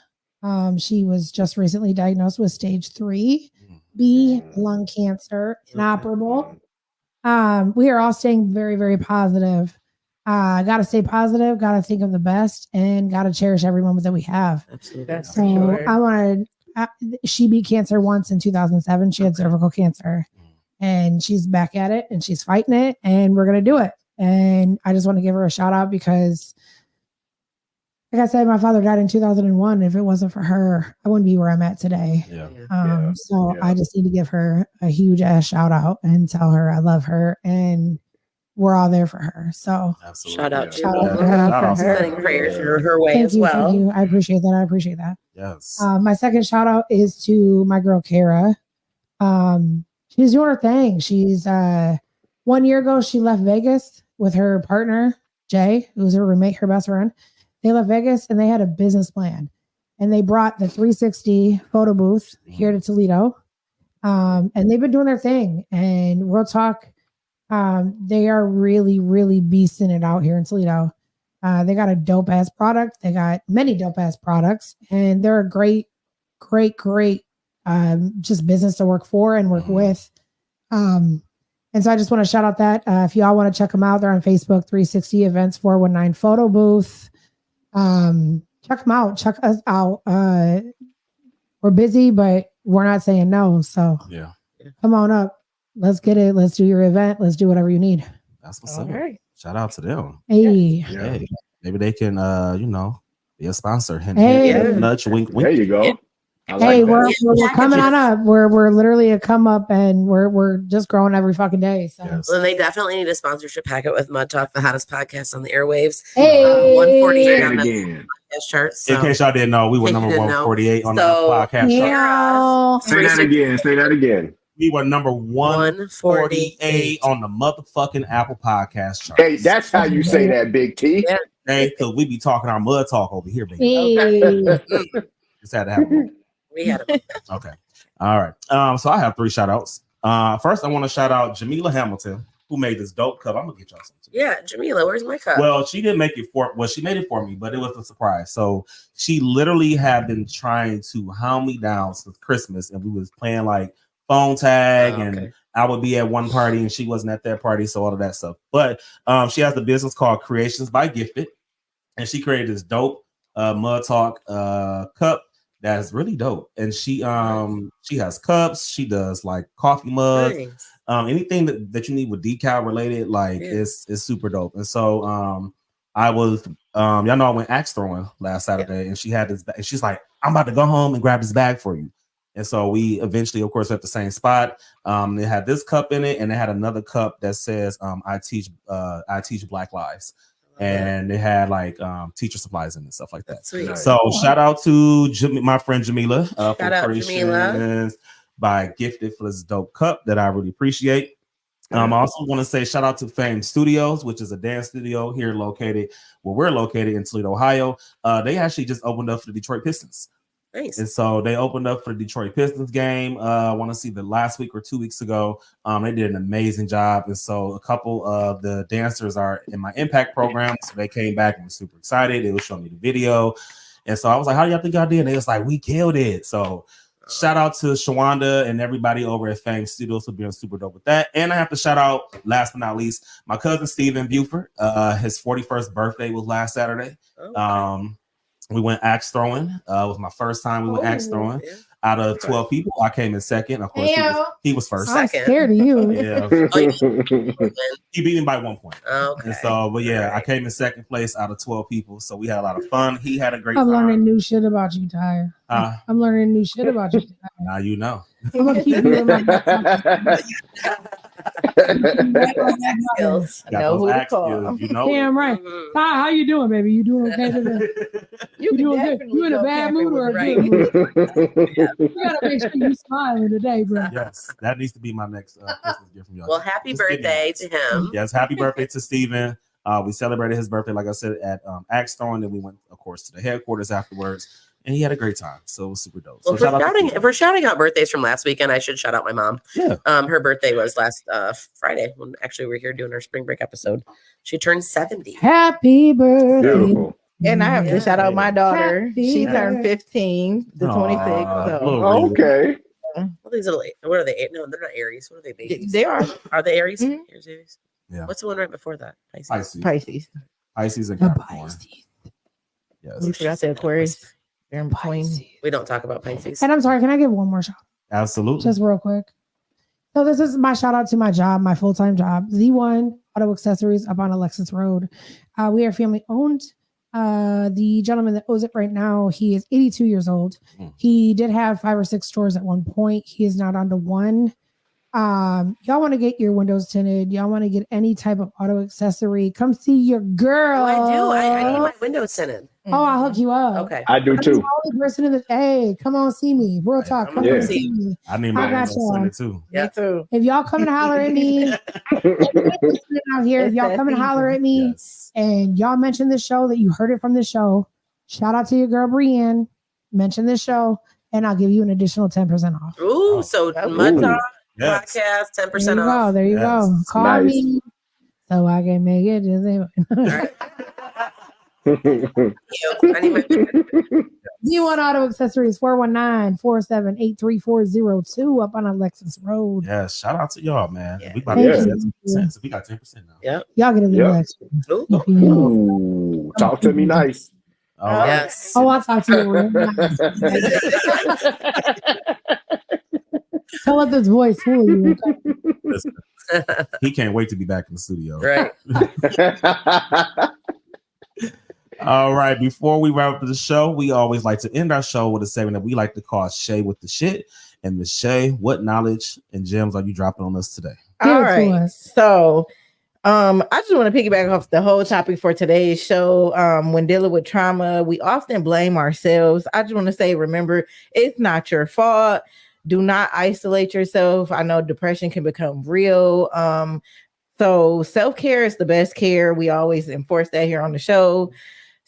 She was just recently diagnosed with stage 3B lung cancer, inoperable. We are all staying very, very positive. Got to stay positive, got to think of the best, and got to cherish every moment that we have. Absolutely. That's So for sure. I wanted, she beat cancer once in 2007. She had cervical cancer, and she's back at it, and she's fighting it, and we're going to do it. And I just want to give her a shout out because, like I said, my father died in 2001. If it wasn't for her, I wouldn't be where I'm at today. Yeah. So yeah. I just need to give her a huge ass shout out and tell her I love her and we're all there for her. So Absolutely. Shout out Yeah. to shout out Yeah. to her. Shout out to her. sending prayers her way Thank as you, well. thank you. I appreciate that. I appreciate that. Yes. My second shout out is to my girl Kara. She's doing her thing. She's 1 year ago she left Vegas with her partner Jay, who's her roommate, her best friend. They left Vegas and they had a business plan, and they brought the 360 photo booth here to Toledo. And they've been doing their thing. And real talk, they are really, really beasting it out here in Toledo. They got a dope ass product. They got many dope ass products, and they're a great just business to work for and work with. And so I just want to shout out that if y'all want to check them out, they're on Facebook, 360 Events 419 Photo Booth. Check them out. Check us out. We're busy, but we're not saying no. So Yeah. come on up. Let's get it. Let's do your event. Let's do whatever you need. That's what's All up. right. Shout out to them. Hey. Yeah. Hey, maybe they can be a sponsor. Hint, Hey. hint, nudge, wink, wink. There you go. I like Hey, that. we're coming on up. We're literally a come up, and we're just growing every fucking day. So Yes. Well, they definitely need a sponsorship packet with Mud Talk, the hottest podcast on the airwaves. hey, 148 Say on it the again. podcast charts. In So. case y'all didn't know, we were In case number you didn't know. 148 on the So, podcast chart. yeah. Say that again. Say that again. We were number 148 148 on the motherfucking Apple Podcast chart. Hey, that's how you say that, Big T. Yeah. Hey, because we be talking our mud talk over here, baby. Hey. Just had to have a moment. We had a Okay. All right. So I have 3 shout outs. First, I want to shout out Jamila Hamilton, who made this dope cup. I'm gonna get y'all some too. yeah, Jamila, where's my cup? Well, she didn't make it she made it for me, but it was a surprise. So she literally had been trying to hound me down since Christmas, and we was playing like phone tag, Oh, and okay. I would be at one party and she wasn't at that party, so all of that stuff. But she has a business called Creations by Gifted, and she created this dope Mud Talk cup that's really dope. And she has cups, she does like coffee mugs, Nice. anything that you need with decal related, like it's super dope. And so I was y'all know I went axe throwing last Saturday, and she had this and she's like, I'm about to go home and grab this bag for you. And so we eventually, of course, at the same spot. They had this cup in it, and they had another cup that says I teach Black Lives. And they had like teacher supplies in it and stuff like that. That's sweet. Nice. So shout out to my friend Jamila Shout out, Jamila. by Gifted for this dope cup that I really appreciate. I also want to say shout out to Fame Studios, which is a dance studio here located where we're located in Toledo, Ohio. They actually just opened up for the Detroit Pistons. Nice. And so they opened up for the Detroit Pistons game. I want to see the last week or 2 weeks ago. They did an amazing job. And so a couple of the dancers are in my Impact program. So they came back and were super excited. They were showing me the video. And so I was like, how do y'all think y'all did? And they was like, we killed it. So shout out to Shawanda and everybody over at Fame Studios for being super dope with that. And I have to shout out, last but not least, my cousin Steven Buford. His 41st birthday was last Saturday. Okay. We went axe throwing. It was my first time we went axe throwing. Yeah. Out of 12 people, I came in second. Of course, he was first. I'm scared of you. Yeah. He beat me by 1 point. Okay. And so, but yeah, I came in second place out of 12 people. So we had a lot of fun. He had a great time. I'm learning new shit about you, Tyre. I'm learning new shit about you, Tyre. Now you know. I'm gonna keep you in my skills. Know who to call. You know. Damn right. Ty, how you doing, baby? You doing okay today? You doing good? You in a bad mood or a good mood? You gotta make sure you smiling today, bro. Yes, that needs to be my next Christmas gift from y'all. Well, happy birthday to him. Yes, happy birthday to Steven. We celebrated his birthday, like I said, at axe throwing. Then we went, of course, to the headquarters afterwards. And he had a great time. So it was super dope. Well, so if we're shouting out birthdays from last weekend, I should shout out my mom. Yeah. Her birthday was last Friday when actually we're here doing our spring break episode. She turned 70. Happy birthday. Beautiful. And I have to shout out my daughter. She turned 15. The 26th. So. Okay. All these little, what are they? No, they're not Aries. What are they? Babies? They are. Are they Aries? Mm-hmm. Aries? Yeah. What's the one right before that? Pisces and Capricorn. Yes. We forgot the Aquarius. They're in between. We don't talk about Pisces. And I'm sorry, can I give one more shout? Absolutely. Just real quick. So this is my shout out to my job, my full-time job, Z1 Auto Accessories up on Alexis Road. We are family owned. The gentleman that owns it right now, he is 82 years old. He did have 5 or 6 stores at one point. He is now down to 1. Y'all want to get your windows tinted, y'all want to get any type of auto accessory, come see your girl. Oh, I do. I need my windows tinted. Oh, I'll hook you up. Okay. I do too. Person in the, hey, come on, see me. Real talk. Come on, see me. I need my windows tinted too. Yeah, too. If y'all come and holler at me, out here, if y'all come and holler at me, and y'all mention this show that you heard it from the show, shout out to your girl Brianne. Mention this show, and I'll give you an additional 10% off. Ooh, so Mud Talk podcast, 10% off. There you go. Call me so I can make it. Z1 Auto Accessories 419-478-3402 up on Alexis Road. Yes, shout out to y'all, man. Yeah. We about to get 10%. So we got 10% now. Yep. Y'all get a little extra. Ooh, talk to me nice. Yes. Oh, I'll talk to you. Don't let this voice fool you. Listen, he can't wait to be back in the studio. Right. All right. Before we wrap up the show, we always like to end our show with a segment that we like to call Shay with the Shit. And Miss Shay, what knowledge and gems are you dropping on us today? All right. So I just want to piggyback off the whole topic for today's show. When dealing with trauma, we often blame ourselves. I just want to say, remember, it's not your fault. Do not isolate yourself. I know depression can become real. So self-care is the best care. We always enforce that here on the show.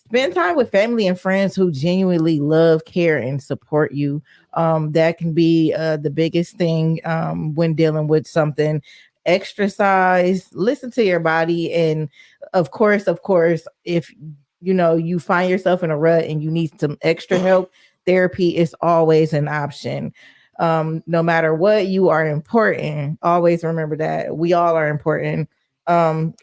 Spend time with family and friends who genuinely love, care, and support you. That can be the biggest thing when dealing with something. Exercise, listen to your body, and of course, if you find yourself in a rut and you need some extra help, therapy is always an option. No matter what, you are important. Always remember that we all are important. And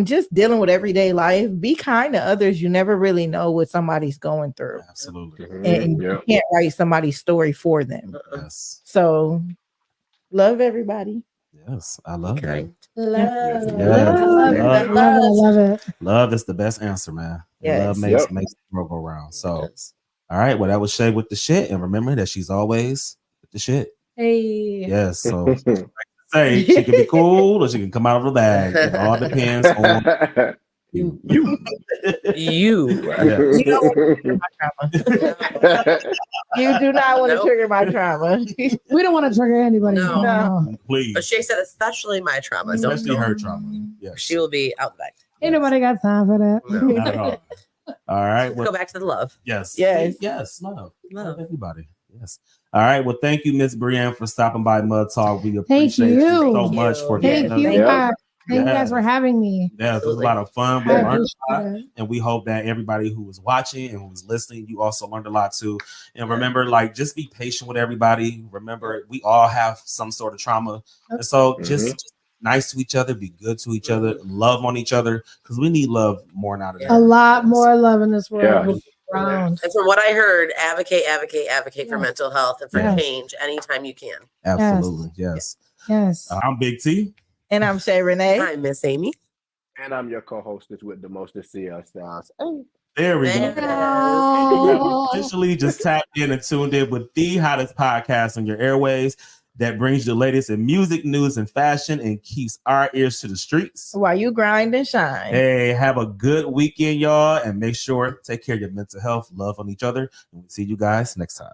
just dealing with everyday life, be kind to others. You never really know what somebody's going through. Absolutely. And you can't write somebody's story for them. Yes. So love everybody. Yes, I love that. Love it. Love is the best answer, man. Yes. Love makes the world go round. So, all right. Well, that was Shay with the shit, and remember that she's always with the shit. Hey. Yes. So, like I say, she can be cool or she can come out of the bag. It all depends on You. You. You don't want to trigger my trauma. You do not want to Nope. trigger my trauma. We don't want to trigger anybody. No. Please. But Shay said, especially my trauma. Don't Especially her trauma. Yes. She will be out the back. Ain't nobody got time for that. No. Not at all. All right. Let's go back to the love. Yes. Yes. Yes. Love Love. everybody. Yes. All right. Well, thank you, Miss Brianne, for stopping by Mud Talk. We Thank appreciate you so Thank much you. for Thank getting you. us. Yeah. Thank you guys for having me. Yeah, it was a lot of fun. We I learned a lot, appreciate it. and we hope that everybody who was watching and who was listening, you also learned a lot too. And remember, like, just be patient with everybody. Remember, we all have some sort of trauma, and so just nice to each other, be good to each other, love on each other, because we need love more now than A ever. lot more love in this world. Yeah. Around. And from what I heard, advocate for Yes. mental health and for Yes. change anytime you can. Absolutely, yes. Yes. I'm Big T. And I'm Shay Renee. Hi, Miss Amy. And I'm your co-hostess with the most to see us stars. Hey. There we There go. it is. Oh. Officially just tapped in and tuned in with the hottest podcast on your airways that brings you the latest in music, news, and fashion and keeps our ears to the streets. While you grind and shine. Hey, have a good weekend, y'all, and make sure take care of your mental health, love on each other, and we'll see you guys next time.